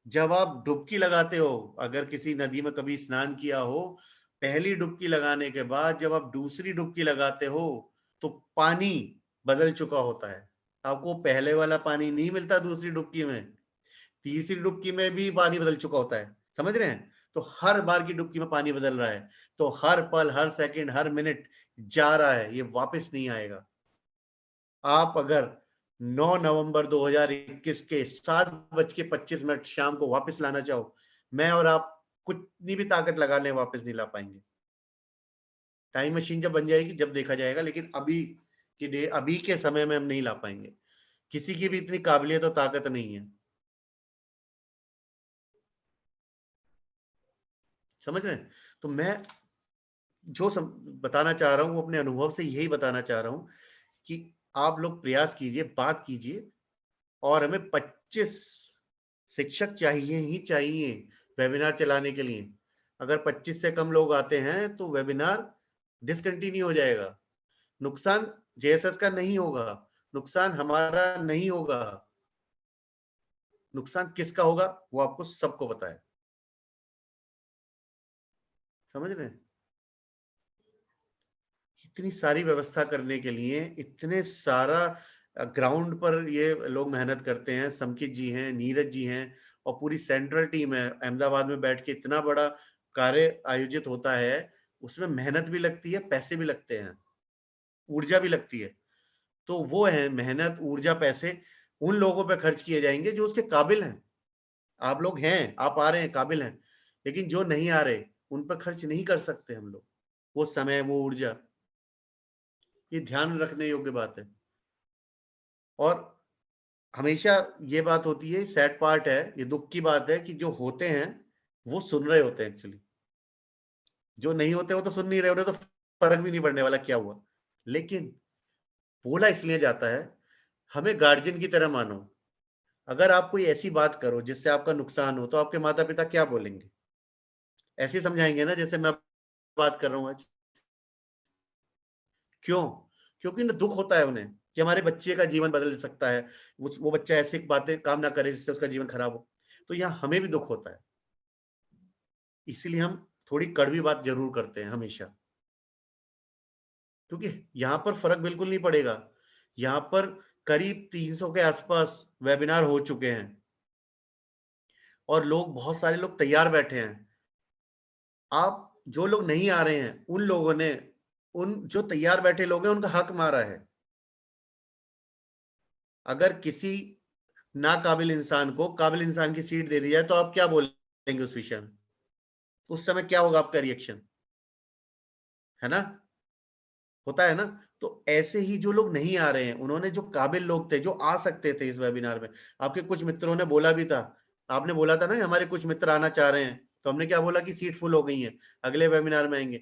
जब आप डुबकी लगाते हो, अगर किसी नदी में कभी स्नान किया हो, पहली डुबकी लगाने के बाद जब आप दूसरी डुबकी लगाते हो तो पानी बदल चुका होता है। आपको पहले वाला पानी नहीं मिलता दूसरी डुबकी में, तीसरी डुबकी में भी पानी बदल चुका होता है। समझ रहे हैं? तो हर बार की डुबकी में पानी बदल रहा है, तो हर पल, हर सेकंड, हर मिनट जा रहा है, ये वापस नहीं आएगा। आप अगर 9 नवंबर 2021 के 7:25 शाम को वापस लाना चाहो, मैं और आप कितनी भी ताकत लगाने वापस नहीं ला पाएंगे। टाइम मशीन जब बन जाएगी जब देखा जाएगा, लेकिन अभी के समय में हम नहीं ला पाएंगे। किसी की भी इतनी काबिलियत और ताकत नहीं है। समझ रहे हैं? तो मैं जो बताना चाह रहा हूं वो अपने अनुभव से यही बताना चाह रहा हूं कि आप लोग प्रयास कीजिए, बात कीजिए, और हमें 25 शिक्षक चाहिए ही चाहिए वेबिनार चलाने के लिए। अगर 25 से कम लोग आते हैं तो वेबिनार डिसकंटिन्यू हो जाएगा। नुकसान जेएसएस का नहीं होगा, नुकसान हमारा नहीं होगा, नुकसान किसका होगा वो आपको सबको पता है। समझ रहे हैं? इतनी सारी व्यवस्था करने के लिए इतने सारा ग्राउंड पर ये लोग मेहनत करते हैं। समकित जी हैं, नीरज जी हैं, और पूरी सेंट्रल टीम है। अहमदाबाद में बैठ के इतना बड़ा कार्य आयोजित होता है, उसमें मेहनत भी लगती है, पैसे भी लगते हैं, ऊर्जा भी लगती है। तो वो है, मेहनत, ऊर्जा, पैसे उन लोगों पे खर्च किए जाएंगे जो उसके काबिल हैं। आप लोग हैं, आप आ रहे हैं, काबिल हैं, लेकिन जो नहीं आ रहे उन पर खर्च नहीं कर सकते हम लोग वो समय, वो ऊर्जा। ये ध्यान रखने योग्य बात है। और हमेशा ये बात होती है, सैड पार्ट है, ये दुख की बात है कि जो होते हैं वो सुन रहे होते हैं एक्चुअली, जो नहीं होते वो तो सुन नहीं रहे होते, तो फर्क भी नहीं पड़ने वाला क्या हुआ। लेकिन बोला इसलिए जाता है, हमें गार्जियन की तरह मानो। अगर आप कोई ऐसी बात करो जिससे आपका नुकसान हो तो आपके माता पिता क्या बोलेंगे? ऐसे समझाएंगे ना जैसे मैं बात कर रहा हूं आज। क्यों? क्योंकि ना दुख होता है उन्हें कि हमारे बच्चे का जीवन बदल सकता है, वो बच्चा ऐसी बातें काम ना करे जिससे उसका जीवन खराब हो। तो यहाँ हमें भी दुख होता है, इसीलिए हम थोड़ी कड़वी बात जरूर करते हैं हमेशा, क्योंकि यहाँ पर फर्क बिल्कुल नहीं पड़ेगा। यहाँ पर करीब 300 के आसपास वेबिनार हो चुके हैं और बहुत सारे लोग तैयार बैठे हैं। आप जो लोग नहीं आ रहे हैं उन लोगों ने, उन जो तैयार बैठे लोग हैं, उनका हक मारा है। अगर किसी नाकाबिल इंसान को काबिल इंसान की सीट दे दी जाए तो आप क्या बोलेंगे उस विषय में? उस समय क्या होगा आपका रिएक्शन? है ना? होता है ना। तो ऐसे ही जो लोग नहीं आ रहे हैं, उन्होंने जो काबिल लोग थे जो आ सकते थे इस वेबिनार में, आपके कुछ मित्रों ने बोला भी था, आपने बोला था ना हमारे कुछ मित्र आना चाह रहे हैं, तो हमने क्या बोला कि सीट फुल हो गई है, अगले वेबिनार में आएंगे।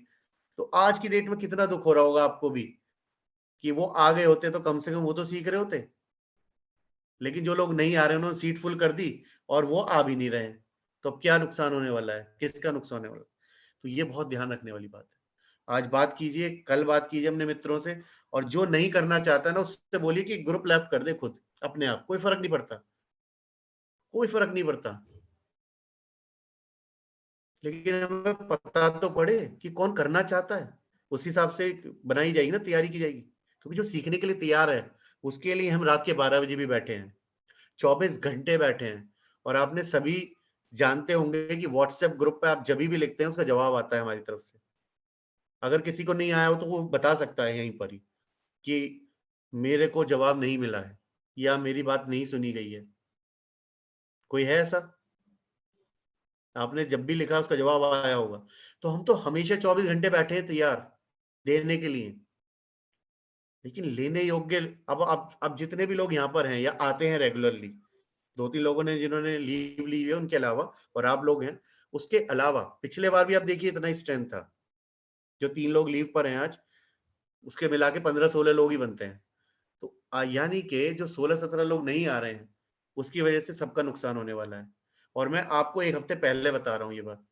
तो आज की डेट में कितना दुख हो रहा होगा आपको भी कि वो आ गए होते तो कम से कम वो तो सीख रहे होते। लेकिन जो लोग नहीं आ रहे उन्होंने सीट फुल कर दी और वो आ भी नहीं रहे हैं, तो अब क्या नुकसान होने वाला है, किसका नुकसान होने वाला है? तो ये बहुत ध्यान रखने वाली बात है। आज बात कीजिए, कल बात कीजिए अपने मित्रों से, और जो नहीं करना चाहता है ना उससे बोलिए कि ग्रुप लेफ्ट कर दे खुद अपने आप, कोई फर्क नहीं पड़ता, कोई फर्क नहीं पड़ता। लेकिन हमें पता तो पड़े कि कौन करना चाहता है, उस हिसाब से बनाई जाएगी ना, तैयारी की जाएगी। क्योंकि जो सीखने के लिए तैयार है उसके लिए हम रात के 12 बजे भी बैठे हैं, 24 घंटे बैठे हैं। और आपने सभी जानते होंगे कि व्हाट्सएप ग्रुप पे आप जब भी लिखते हैं उसका जवाब आता है हमारी तरफ से। अगर किसी को नहीं आया हो तो वो बता सकता है यहीं पर ही कि मेरे को जवाब नहीं मिला है या मेरी बात नहीं सुनी गई है। कोई है ऐसा? आपने जब भी लिखा उसका जवाब आया होगा। तो हम तो हमेशा 24 घंटे बैठे हैं तैयार देने के लिए। लेकिन लेने योग्य, अब जितने भी लोग यहाँ पर हैं या आते हैं रेगुलरली, 2-3 लोगों ने जिन्होंने लीव ली है उनके अलावा, और आप लोग हैं, उसके अलावा पिछले बार भी आप देखिए इतना ही स्ट्रेंथ था। जो 3 लोग लीव पर हैं आज, उसके मिला के 15-16 लोग ही बनते हैं। तो यानी कि जो 16-17 लोग नहीं आ रहे हैं, उसकी वजह से सबका नुकसान होने वाला है। और मैं आपको 1 हफ्ते पहले बता रहा हूँ ये बात,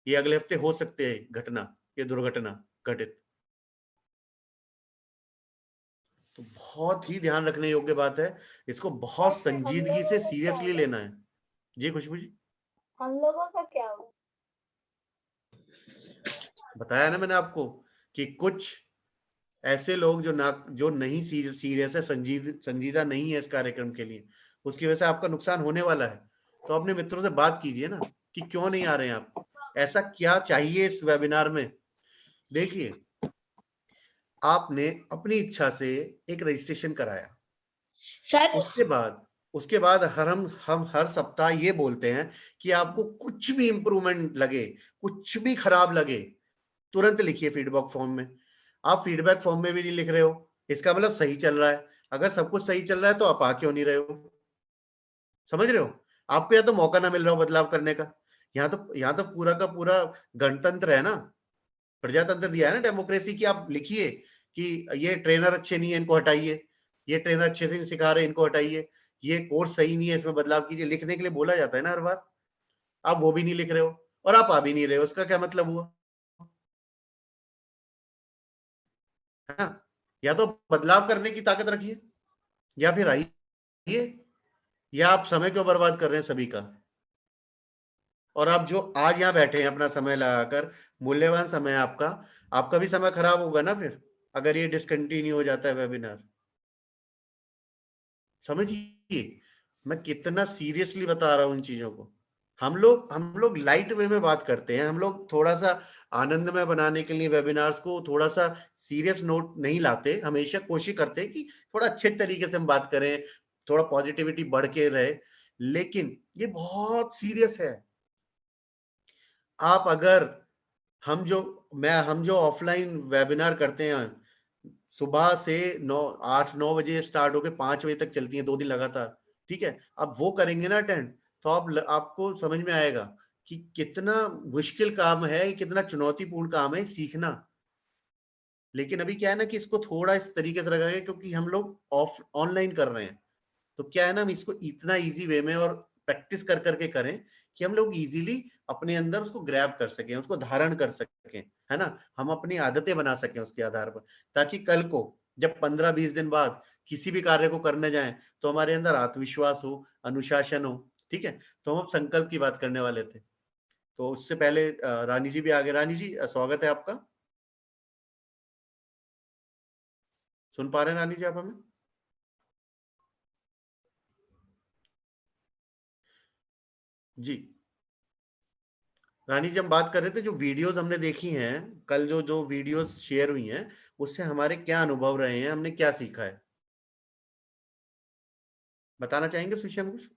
ये अगले हफ्ते हो सकते है घटना, ये दुर्घटना घटित। तो बहुत ही ध्यान रखने योग्य बात है, इसको बहुत ऐसे हम संजीदगी लोगों से का क्या सीरियसली होगा? लेना है। जी खुशबू जी, हम लोगों का क्या होगा? बताया ना मैंने आपको कि कुछ ऐसे लोग जो नहीं सीरियस है, संजीदा नहीं है इस कार्यक्रम के लिए, उसकी वजह से आपका नुकसान होने वाला है। तो अपने मित्रों से बात कीजिए ना कि क्यों नहीं आ रहे हैं आप, ऐसा क्या चाहिए इस वेबिनार में। देखिए, आपने अपनी इच्छा से एक रजिस्ट्रेशन कराया, सर उसके बाद हम हर सप्ताह ये बोलते हैं कि आपको कुछ भी इंप्रूवमेंट लगे, कुछ भी खराब लगे, तुरंत लिखिए फीडबैक फॉर्म में। आप फीडबैक फॉर्म में भी नहीं लिख रहे हो, इसका मतलब सही चल रहा है। अगर सब कुछ सही चल रहा है तो आप आ क्यों नहीं रहे हो? समझ रहे हो? आपको या तो मौका ना मिल रहा हो बदलाव करने का, यहाँ तो पूरा का पूरा गणतंत्र है ना, प्रजातंत्र दिया है ना, डेमोक्रेसी की। आप लिखिए कि ये ट्रेनर अच्छे नहीं है, इनको हटाइए, ये ट्रेनर अच्छे से नहीं सिखा रहे, इनको हटाइए, ये कोर्स सही नहीं है, इसमें बदलाव कीजिए। लिखने के लिए बोला जाता है ना हर बार। आप वो भी नहीं लिख रहे हो और आप आ भी नहीं रहे हो, इसका क्या मतलब हुआ? है ना? या तो बदलाव करने की ताकत रखिए या फिर आइए, या आप समय क्यों बर्बाद कर रहे हैं सभी का? और आप जो आज यहाँ बैठे हैं अपना समय लगाकर, मूल्यवान समय है आपका, आपका भी समय खराब होगा ना फिर, अगर ये डिसकंटिन्यू हो जाता है वेबिनार। समझिए मैं कितना सीरियसली बता रहा हूं इन चीजों को। हम लोग लाइट वे में बात करते हैं, हम लोग थोड़ा सा आनंदमय बनाने के लिए वेबिनार्स को थोड़ा सा सीरियस नोट नहीं लाते, हमेशा कोशिश करते हैं कि थोड़ा अच्छे तरीके से हम बात करें, थोड़ा पॉजिटिविटी बढ़ के रहे। लेकिन ये बहुत सीरियस है। आप अगर हम जो ऑफलाइन वेबिनार करते हैं, सुबह से 8-9 बजे स्टार्ट होके 5 बजे तक चलती है, 2 दिन लगातार, ठीक है? आप वो करेंगे ना अटेंड, तो आपको समझ में आएगा कि कितना मुश्किल काम है, कितना चुनौतीपूर्ण काम है सीखना। लेकिन अभी क्या है ना कि इसको थोड़ा इस तरीके से रखा गया क्योंकि हम लोग ऑनलाइन कर रहे हैं। तो क्या है ना, हम इसको इतना इजी वे में और प्रैक्टिस कर करके करें कि हम लोग इजीली अपने अंदर उसको ग्रैब कर सकें, उसको धारण कर सकें, है ना? हम अपनी आदतें बना सकें उसके आधार पर, ताकि कल को जब 15-20 दिन बाद किसी भी कार्य को करने जाएं तो हमारे अंदर आत्मविश्वास हो, अनुशासन हो। ठीक है? तो हम अब संकल्प की बात करने वाले थे। तो उससे पहले रानी जी भी आगे। रानी जी, स्वागत है आपका। सुन पा रहे हैं रानी जी आप हमें? जी रानी जी, हम बात कर रहे थे जो वीडियोस हमने देखी हैं कल, जो जो वीडियोस शेयर हुई हैं, उससे हमारे क्या अनुभव रहे हैं, हमने क्या सीखा है, बताना चाहेंगे इस विषय में कुछ?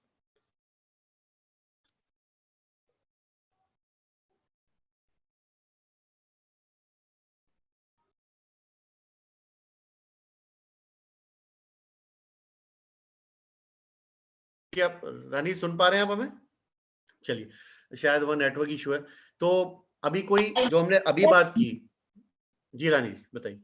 जी आप रानी सुन पा रहे हैं आप हमें? चलिए, शायद वो नेटवर्क इशू है। तो अभी कोई जो हमने अभी बात की, जी रानी बताइए।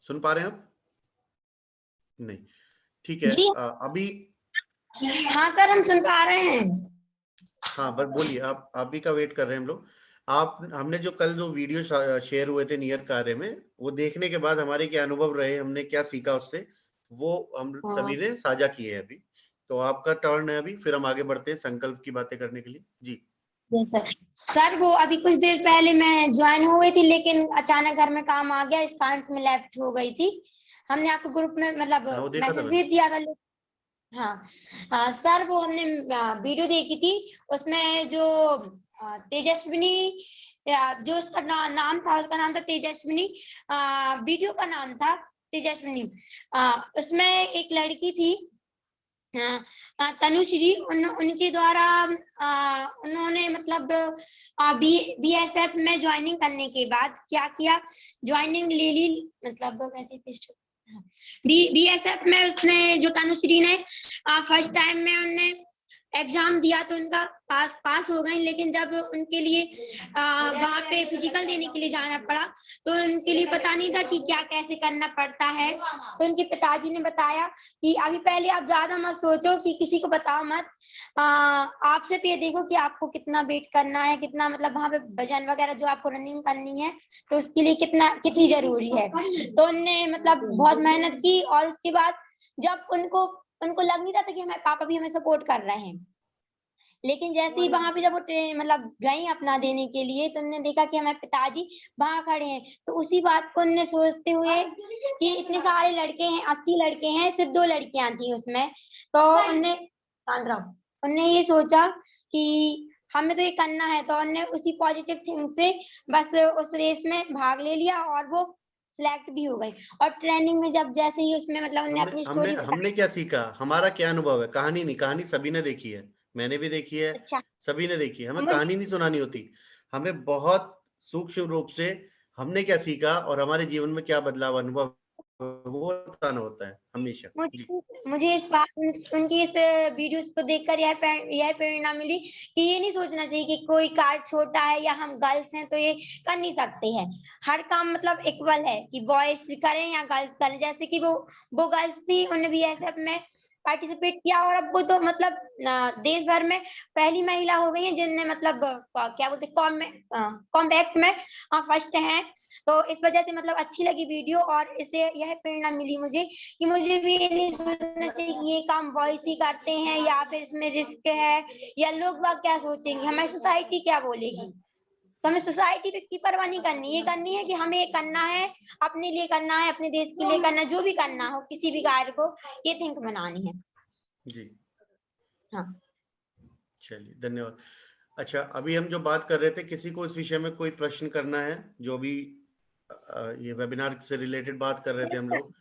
सुन पा रहे हैं आप? नहीं, ठीक है। जी अभी हाँ सर, हम सुन पा रहे हैं। हाँ बस बोलिए, आप भी का वेट कर रहे हैं हम लोग। आप हमने जो कल जो वीडियो शेयर हुए थे नियत कार्य में, वो देखने के बाद हमारे क्या अनुभव रहे, हमने क्या सीखा उससे, वो हम सभी ने साझा किए हैं अभी। तो आपका टर्न है अभी, फिर हम आगे बढ़ते हैं संकल्प की बातें करने के लिए। जी सर सर वो अभी कुछ देर पहले मैं ज्वाइन हो गई थी, लेकिन अचानक घर में काम आ गया, इस कारण से मैं लेफ्ट हो गई थी। हमने आपके ग्रुप में मतलब हाँ, वो देखा था मैसेज मैंने। भी दिया था। हाँ सर, वो हमने वीडियो देखी थी, उसमें जो तेजस्विनी जो उसका नाम था, उसका नाम था तेजस्विनी, वीडियो का नाम था तेजस्विनी। उसमें एक लड़की थी तनुश्री, उनके द्वारा उन्होंने मतलब बीएसएफ में ज्वाइनिंग करने के बाद क्या किया, ज्वाइनिंग ले ली, मतलब कैसे बीएसएफ में उसने जो तनुश्री ने फर्स्ट टाइम में उनने एग्जाम दिया तो उनका पास हो गई, लेकिन जब उनके लिए वहां पे फिजिकल देने के लिए जाना पड़ा तो उनके लिए पता नहीं था कि क्या कैसे करना पड़ता है। तो उनके पिताजी ने बताया कि अभी पहले आप ज्यादा मत सोचो, कि किसी को बताओ मत, आप सिर्फ ये देखो कि आपको कितना वेट करना है, कितना मतलब वहां पे वजन वगैरह जो आपको रनिंग करनी है तो उसके लिए कितनी जरूरी है। तो उनने मतलब बहुत मेहनत की, और उसके बाद जब उनको लग नहीं रहा था कि हमारे पापा भी हमें सपोर्ट कर रहे हैं, लेकिन जैसे ही वहां पे जब वो मतलब गई अपना देने के लिए, तो उन्होंने देखा कि हमारे पिताजी वहां खड़े हैं। तो उसी बात को उन्होंने सोचते हुए कि इतने सारे लड़के हैं, 80 लड़के हैं, सिर्फ 2 लड़कियां थी उसमें, तो उनने ये सोचा कि हमें तो ये करना है, तो उन्होंने उसी पॉजिटिव थिंग से बस उस रेस में भाग ले लिया और वो सिलेक्ट भी हो गई। और ट्रेनिंग में जब जैसे ही उसमें मतलब उन्होंने अपनी हमने स्टोरी हमने क्या सीखा, हमारा क्या अनुभव है, कहानी नहीं, कहानी सभी ने देखी है, मैंने भी देखी है, अच्छा सभी ने देखी है। हमें मुझे कहानी नहीं सुनानी होती, हमें बहुत सूक्ष्म रूप से हमने क्या सीखा और हमारे जीवन में क्या बदलाव अनुभव वो बताना होता है हमेशा। जी मुझे इस बात उनकी इस वीडियोस को देखकर यह प्रेरणा मिली कि ये नहीं सोचना चाहिए कि कोई कार्ड छोटा है या हम गर्ल्स हैं तो ये कर नहीं सकते हैं। हर काम मतलब इक्वल है, कि बॉयज करें या गर्ल्स करें। जैसे कि वो गर्ल्स थी, उन्होंने बीएसएफ में पार्टिसिपेट किया, और अब वो तो मतलब देश भर में पहली महिला हो गई है जिनने मतलब क्या बोलते कॉम्बैक्ट में फर्स्ट हैं। तो इस वजह से मतलब अच्छी लगी वीडियो, और इससे यह प्रेरणा मिली मुझे कि मुझे भी ये नहीं सोचना चाहिए कि ये काम बॉयज ही करते हैं या फिर इसमें रिस्क है, या लोग बाग क्या सोचेंगे, हमारी सोसाइटी क्या बोलेगी। तो हमें सोसाइटी की परवाह नहीं करनी, ये करनी है कि हमें ये करना है, अपने लिए करना है, अपने देश के लिए करना है, जो भी करना हो किसी भी कार्य को, ये थिंक बनानी है। जी हाँ चलिए धन्यवाद। अच्छा, अभी हम जो बात कर रहे थे, किसी को इस विषय में कोई प्रश्न करना है, जो भी ये वेबिनार से रिलेटेड बात कर रहे थे हम लोग,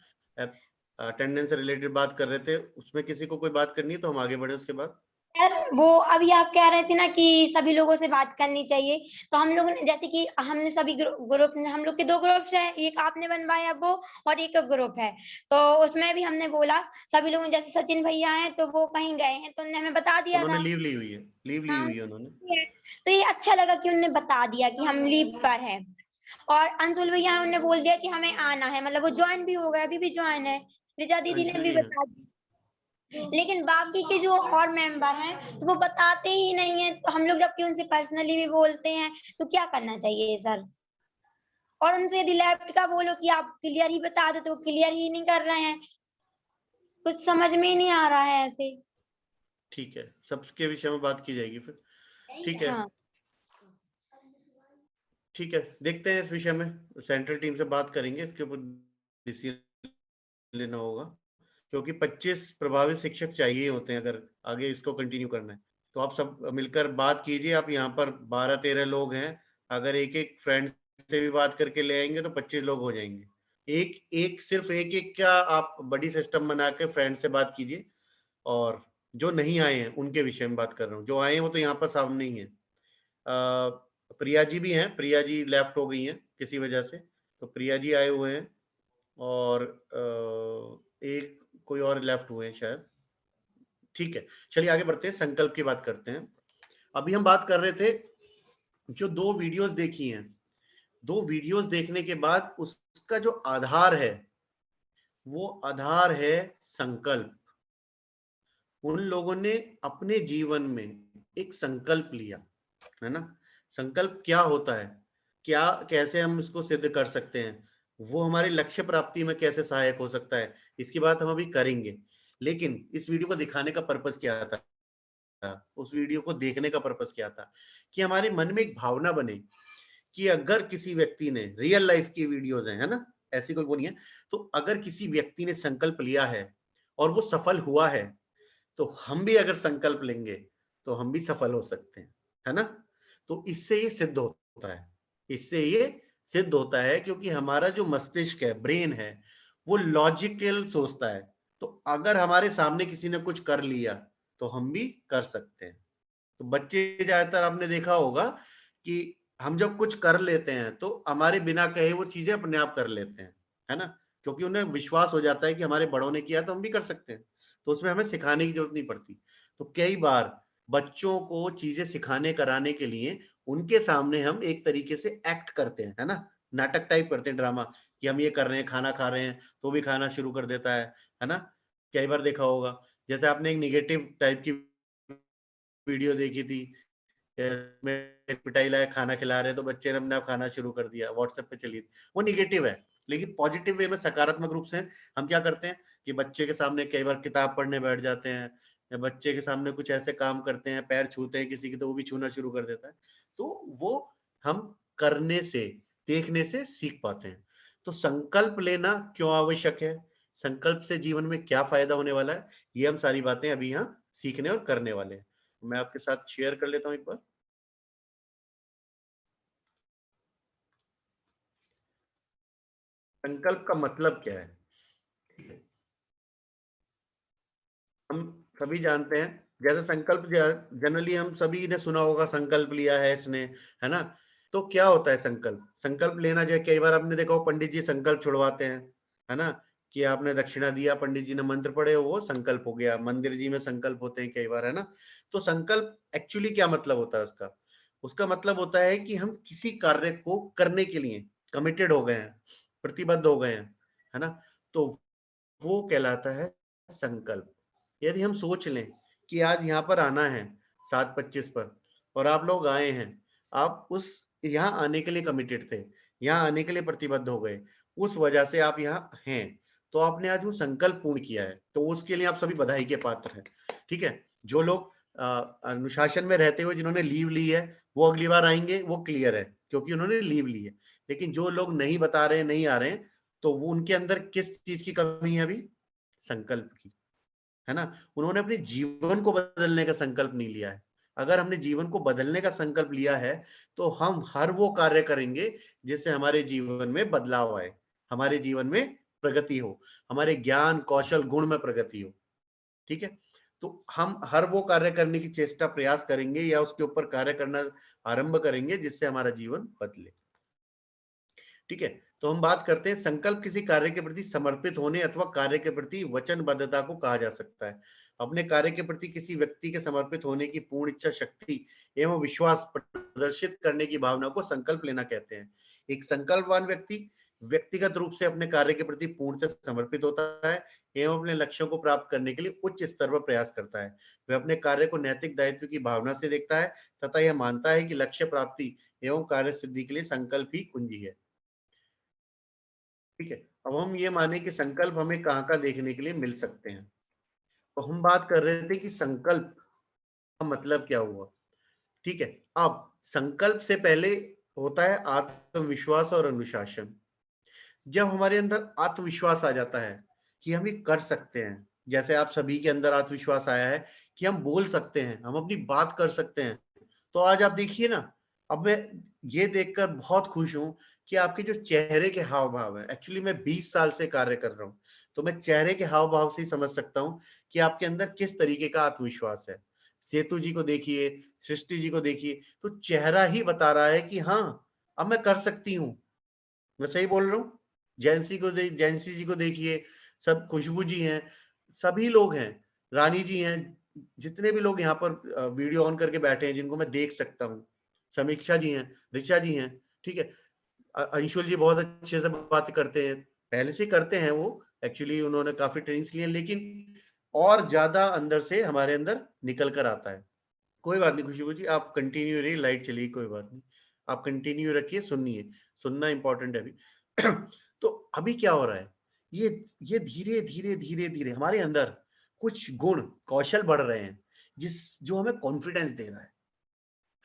अटेंडेंस से रिलेटेड बात कर रहे थे, उसमें किसी को कोई बात करनी है तो हम आगे बढ़े उसके बाद। सर वो अभी आप कह रहे थे ना कि सभी लोगों से बात करनी चाहिए, तो हम लोगों ने जैसे कि हमने सभी ग्रुप, हम लोग के 2 ग्रुप्स हैं, एक आपने बनवाया वो और एक ग्रुप है, तो उसमें भी हमने बोला सभी लोगों, जैसे सचिन भैया हैं तो वो कहीं गए हैं तो उन्होंने हमें बता दिया उन्होंने था। लीव ली हुई है, हाँ उन्होंने। तो ये अच्छा लगा कि उन्होंने बता दिया कि हम लीव पर हैं। और अंशुल भैया उन्होंने बोल दिया कि हमें आना है, मतलब वो ज्वाइन भी हो गए, अभी भी ज्वाइन है। रिचा दीदी ने अंशुल भी जी हैं। बता दिया, लेकिन बाकी के जो और मेंबर हैं तो वो बताते ही नहीं है, तो हम लोग जबकि उनसे पर्सनली भी बोलते हैं, तो क्या करना चाहिए सर। और उनसे यदि लेफ्ट का बोलो कि आप क्लियर ही बता दो, तो क्लियर ही नहीं कर रहे हैं, कुछ समझ में ही नहीं आ रहा है ऐसे। ठीक है, सबके विषय में बात की जाएगी फिर। ठीक है हाँ ठीक है, देखते हैं इस विषय में, सेंट्रल टीम से बात करेंगे, इसके ऊपर डिसीजन लेना होगा, क्योंकि 25 प्रभावित शिक्षक चाहिए होते हैं अगर आगे इसको कंटिन्यू करना है। तो आप सब मिलकर बात कीजिए, आप यहाँ पर 12-13 लोग हैं, अगर एक एक फ्रेंड से भी बात करके ले आएंगे तो 25 लोग हो जाएंगे। सिर्फ एक क्या आप बड़ी सिस्टम बना के फ्रेंड से बात कीजिए, और जो नहीं आए हैं उनके विषय में बात कर रहा हूँ। जो आए हैं वो तो यहाँ पर सामने ही है। प्रिया जी भी हैं, प्रिया जी लेफ्ट हो गई हैं किसी वजह से, तो प्रिया जी आए हुए हैं और एक कोई और लेफ्ट हुए हैं शायद। ठीक है, चलिए आगे बढ़ते हैं, संकल्प की बात करते हैं। अभी हम बात कर रहे थे, जो 2 वीडियोस देखी हैं, 2 वीडियोस देखने के बाद उसका जो आधार है वो आधार है संकल्प। उन लोगों ने अपने जीवन में एक संकल्प लिया, है ना। संकल्प क्या होता है, क्या कैसे हम इसको सिद्ध कर सकते हैं, वो हमारे लक्ष्य प्राप्ति में कैसे सहायक हो सकता है, इसकी बात हम अभी करेंगे। लेकिन इस वीडियो को दिखाने का पर्पस क्या था, उस वीडियो को देखने का पर्पस क्या था, कि हमारे मन में एक भावना बने कि अगर किसी व्यक्ति ने, रियल लाइफ की वीडियोस है ना, ऐसी कोई वो नहीं है, तो अगर किसी व्यक्ति ने संकल्प लिया है और वो सफल हुआ है, तो हम भी अगर संकल्प लेंगे तो हम भी सफल हो सकते हैं, है ना। तो इससे ये सिद्ध होता है, इससे ये सिद्ध होता है, क्योंकि हमारा जो मस्तिष्क है, ब्रेन है, वो लॉजिकल सोचता है। तो अगर हमारे सामने किसी ने कुछ कर लिया तो हम भी कर सकते हैं। तो बच्चे ज्यादातर आपने देखा होगा कि हम जब कुछ कर लेते हैं तो हमारे बिना कहे वो चीजें अपने आप कर लेते हैं, है ना, क्योंकि उन्हें विश्वास हो जाता है कि हमारे बड़ों ने किया तो हम भी कर सकते हैं। तो उसमें हमें सिखाने की जरूरत नहीं पड़ती। तो कई बार बच्चों को चीजें सिखाने कराने के लिए उनके सामने हम एक तरीके से एक्ट करते हैं, है ना, नाटक टाइप करते हैं, ड्रामा, कि हम ये कर रहे हैं, खाना खा रहे हैं तो भी खाना शुरू कर देता है ना। कई बार देखा होगा, जैसे आपने एक निगेटिव टाइप की वीडियो देखी थी, पिटाई लाया, खाना खिला रहे तो बच्चे ने अपने आप खाना शुरू कर दिया, व्हाट्सएप पे चली, वो निगेटिव है। लेकिन पॉजिटिव वे में, सकारात्मक रूप से हम क्या करते हैं कि बच्चे के सामने कई बार किताब पढ़ने बैठ जाते हैं, या बच्चे के सामने कुछ ऐसे काम करते हैं, पैर छूते हैं किसी की तो वो भी छूना शुरू कर देता है। तो वो हम करने से, देखने से सीख पाते हैं। तो संकल्प लेना क्यों आवश्यक है, संकल्प से जीवन में क्या फायदा होने वाला है, ये हम सारी बातें अभी यहाँ सीखने और करने वाले हैं। मैं आपके साथ शेयर कर लेता हूं एक बार। संकल्प का मतलब क्या है, हम सभी जानते हैं। जैसे संकल्प जनरली हम सभी ने सुना होगा, संकल्प लिया है इसने, है ना। तो क्या होता है संकल्प, संकल्प लेना, जो कई बार आपने देखा हो पंडित जी संकल्प छुड़वाते हैं, है ना, कि आपने दक्षिणा दिया, पंडित जी ने मंत्र पढ़े, वो संकल्प हो गया। मंदिर जी में संकल्प होते हैं कई बार, है ना। तो संकल्प एक्चुअली क्या मतलब होता है उसका, उसका मतलब होता है कि हम किसी कार्य को करने के लिए कमिटेड हो गए हैं, प्रतिबद्ध हो गए हैं, है ना। तो वो कहलाता है संकल्प। यदि हम सोच लें कि आज यहाँ पर आना है 7:25 पर, और आप लोग आए हैं, आप उस यहाँ आने के लिए कमिटेड थे, यहाँ आने के लिए प्रतिबद्ध हो गए, उस वजह से आप यहाँ हैं, तो आपने आज वो संकल्प पूर्ण किया है, तो उसके लिए आप सभी बधाई के पात्र हैं। ठीक है, जो लोग अनुशासन में रहते हुए जिन्होंने लीव ली है, वो अगली बार आएंगे, वो क्लियर है, क्योंकि उन्होंने लीव ली है। लेकिन जो लोग नहीं बता रहे, नहीं आ रहे हैं, तो वो उनके अंदर किस चीज की कमी है अभी, संकल्प की, है ना। उन्होंने अपने जीवन को बदलने का संकल्प नहीं लिया है। अगर हमने जीवन को बदलने का संकल्प लिया है, तो हम हर वो कार्य करेंगे जिससे हमारे जीवन में बदलाव आए, हमारे जीवन में प्रगति हो, हमारे ज्ञान कौशल गुण में प्रगति हो। ठीक है, तो हम हर वो कार्य करने की चेष्टा, प्रयास करेंगे, या उसके ऊपर कार्य करना आरंभ करेंगे जिससे हमारा जीवन बदले। ठीक है, तो हम बात करते हैं, संकल्प किसी कार्य के प्रति समर्पित होने अथवा कार्य के प्रति वचनबद्धता को कहा जा सकता है। अपने कार्य के प्रति किसी व्यक्ति के समर्पित होने की पूर्ण इच्छा शक्ति एवं विश्वास प्रदर्शित करने की भावना को संकल्प लेना कहते हैं। एक संकल्पवान व्यक्ति व्यक्तिगत रूप से अपने कार्य के प्रति पूर्णतः समर्पित होता है एवं अपने लक्ष्यों को प्राप्त करने के लिए उच्च स्तर पर प्रयास करता है। वह अपने कार्य को नैतिक दायित्व की भावना से देखता है तथा यह मानता है कि लक्ष्य प्राप्ति एवं कार्य सिद्धि के लिए संकल्प ही कुंजी है। ठीक है, अब हम ये माने कि संकल्प हमें कहाँ का देखने के लिए मिल सकते हैं। तो हम बात कर रहे थे कि संकल्प का मतलब क्या हुआ। ठीक है, अब संकल्प से पहले होता है आत्मविश्वास और अनुशासन। जब हमारे अंदर आत्मविश्वास आ जाता है कि हम ये कर सकते हैं, जैसे आप सभी के अंदर आत्मविश्वास आया है कि हम बोल सकते हैं, हम अपनी बात कर सकते हैं, तो आज आप देखिए ना, अब मैं ये देखकर बहुत खुश हूं कि आपके जो चेहरे के हाव भाव है, एक्चुअली मैं 20 साल से कार्य कर रहा हूं, तो मैं चेहरे के हाव भाव से ही समझ सकता हूं कि आपके अंदर किस तरीके का आत्मविश्वास है। सेतु जी को देखिए, सृष्टि जी को देखिए, तो चेहरा ही बता रहा है कि हाँ, अब मैं कर सकती हूँ। मैं सही बोल रहा हूँ? जैंसी जी को देखिए, सब खुशबू जी हैं, सभी लोग हैं, रानी जी हैं, जितने भी लोग यहाँ पर वीडियो ऑन करके बैठे हैं जिनको मैं देख सकता हूँ, समीक्षा जी हैं, ऋचा जी हैं, ठीक है। अंशुल जी बहुत अच्छे से बात करते हैं, पहले से करते हैं वो, एक्चुअली उन्होंने काफी ट्रेनिंग्स लिए, लेकिन और ज्यादा अंदर से हमारे अंदर निकल कर आता है। कोई बात नहीं खुशबू जी, आप कंटिन्यू रहिए, लाइट चलिए, कोई बात नहीं, आप कंटिन्यू रखिए, सुनिए, सुनना इंपॉर्टेंट है अभी। तो अभी क्या हो रहा है, ये धीरे धीरे धीरे धीरे हमारे अंदर कुछ गुण कौशल बढ़ रहे हैं, जो हमें कॉन्फिडेंस दे रहा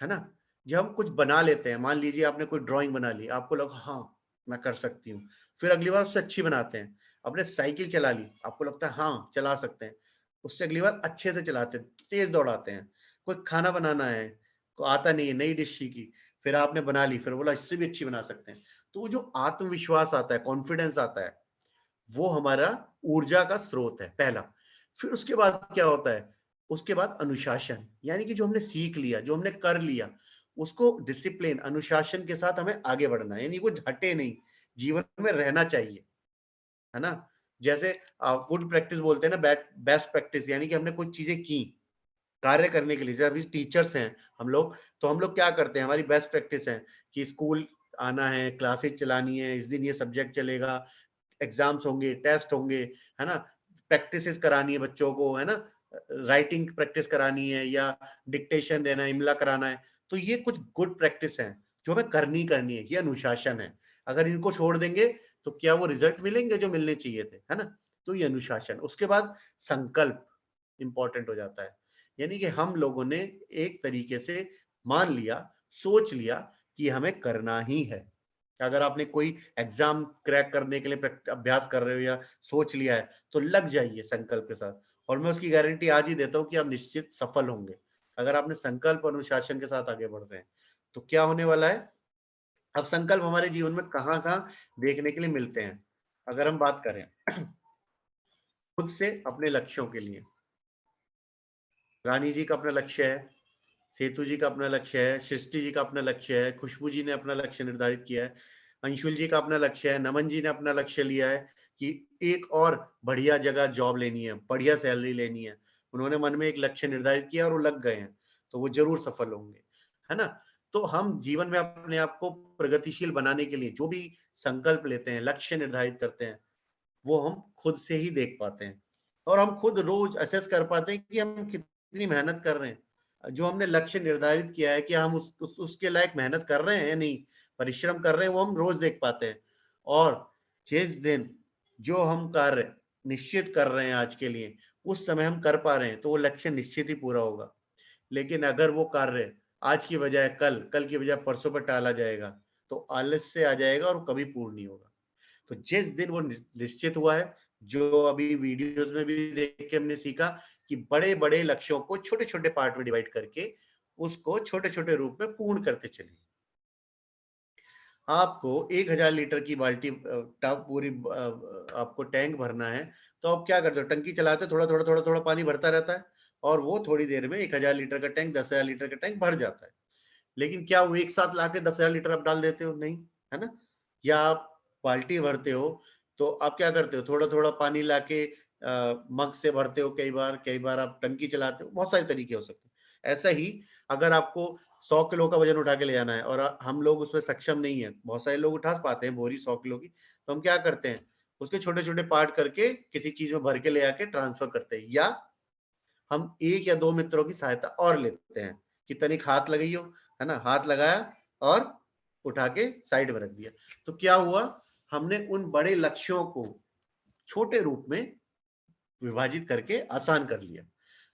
है ना। जब हम कुछ बना लेते हैं, मान लीजिए आपने कोई ड्राइंग बना ली, आपको लगा हाँ मैं कर सकती हूँ, फिर अगली बार उससे अच्छी बनाते हैं। आपने साइकिल चला ली, आपको लगता है हाँ चला सकते हैं, उससे अगली बार अच्छे से चलाते हैं, तेज दौड़ाते हैं। कोई खाना बनाना है, को आता नहीं है, नई डिश सीखी, फिर आपने बना ली, फिर बोला इससे भी अच्छी बना सकते हैं। तो वो जो आत्मविश्वास आता है, कॉन्फिडेंस आता है, वो हमारा ऊर्जा का स्रोत है पहला। फिर उसके बाद क्या होता है, उसके बाद अनुशासन, यानी कि जो हमने सीख लिया, जो हमने कर लिया, उसको डिसिप्लिन अनुशासन के साथ हमें आगे बढ़ना है, यानी वो हटे नहीं, जीवन में रहना चाहिए, है ना। जैसे गुड प्रैक्टिस बोलते हैं ना, बेस्ट प्रैक्टिस, यानी कि हमने कुछ चीजें की कार्य करने के लिए। जब अभी टीचर्स हैं हम लोग, तो हम लोग क्या करते हैं, हमारी बेस्ट प्रैक्टिस है कि स्कूल आना है, क्लासेस चलानी है, इस दिन ये सब्जेक्ट चलेगा, एग्जाम्स होंगे, टेस्ट होंगे, है ना, प्रैक्टिसेस करानी है बच्चों को, है ना, राइटिंग प्रैक्टिस करानी है या डिक्टेशन देना है, इमला कराना है। तो ये कुछ गुड प्रैक्टिस है जो हमें करनी है, ये अनुशासन है। अगर इनको छोड़ देंगे तो क्या वो रिजल्ट मिलेंगे जो मिलने चाहिए थे, है ना। तो ये अनुशासन। उसके बाद संकल्प इंपॉर्टेंट हो जाता है, यानी कि हम लोगों ने एक तरीके से मान लिया, सोच लिया कि हमें करना ही है। अगर आपने कोई एग्जाम क्रैक करने के लिए अभ्यास कर रहे हो या सोच लिया है, तो लग जाइए संकल्प के साथ, और मैं उसकी गारंटी आज ही देता हूं कि आप निश्चित सफल होंगे। अगर आपने संकल्प और अनुशासन के साथ आगे बढ़ रहे हैं, तो क्या होने वाला है। अब संकल्प हमारे जीवन में कहाँ कहाँ देखने के लिए मिलते हैं, अगर हम बात करें खुद से अपने लक्ष्यों के लिए, रानी जी का अपना लक्ष्य है, सेतु जी का अपना लक्ष्य है, सृष्टि जी का अपना लक्ष्य है, खुशबू जी ने अपना लक्ष्य निर्धारित किया है, अंशुल जी का अपना लक्ष्य है, नमन जी ने अपना लक्ष्य लिया है कि एक और बढ़िया जगह जॉब लेनी है, बढ़िया सैलरी लेनी है। उन्होंने मन में एक लक्ष्य निर्धारित किया और वो लग गए हैं, तो वो जरूर सफल होंगे, है ना। तो हम जीवन में अपने आप को प्रगतिशील बनाने के लिए जो भी संकल्प लेते हैं, लक्ष्य निर्धारित करते हैं, वो हम खुद से ही देख पाते हैं, और हम खुद रोज असेस कर पाते हैं कि हम कितनी मेहनत कर रहे हैं। जो हमने लक्ष्य निर्धारित किया है कि हम उसके लायक मेहनत कर रहे हैं या नहीं, परिश्रम कर रहे हैं, वो हम रोज देख पाते हैं। और जिस दिन जो हम कार्य निश्चित कर रहे हैं आज के लिए, उस समय हम कर पा रहे हैं, तो वो लक्ष्य निश्चित ही पूरा होगा। लेकिन अगर वो कार्य आज की बजाय कल, कल की बजाय परसों पर टाला जाएगा, तो आलस्य आ जाएगा और कभी पूर्ण नहीं होगा। तो जिस दिन वो निश्चित हुआ है, जो अभी वीडियोस में भी देख के हमने सीखा कि बड़े बड़े लक्ष्यों को छोटे छोटे पार्ट में डिवाइड करके उसको छोटे छोटे रूप में पूर्ण करते चलिए। आपको 1000 लीटर की बाल्टी टब पूरी आपको टैंक भरना है, तो आप क्या करते हो, टंकी चलाते हो, थोड़ा थोड़ा थोड़ा थोड़ा पानी भरता रहता है, और वो थोड़ी देर में 1000 लीटर का टैंक 10,000 लीटर का टैंक भर जाता है। लेकिन क्या वो एक साथ लाके 10,000 लीटर आप डाल देते हो, नहीं, है ना। या आप बाल्टी भरते हो, तो आप क्या करते हो, थोड़ा थोड़ा पानी लाके मग से भरते हो, कई बार आप टंकी चलाते हो, बहुत सारे तरीके हो सकते हैं। ऐसा ही अगर आपको 100 किलो का वजन उठा के ले जाना है और हम लोग उसमें सक्षम नहीं है, बहुत सारे लोग उठा पाते हैं बोरी 100 किलो की, तो हम क्या करते हैं, उसके छोटे छोटे पार्ट करके किसी चीज में भर के ले आके ट्रांसफर करते हैं, या हम एक या दो मित्रों की सहायता और लेते हैं कि तनिक हाथ लगाइयो, है ना, हाथ लगाया और उठा के साइड में रख दिया। तो क्या हुआ, हमने उन बड़े लक्ष्यों को छोटे रूप में विभाजित करके आसान कर लिया।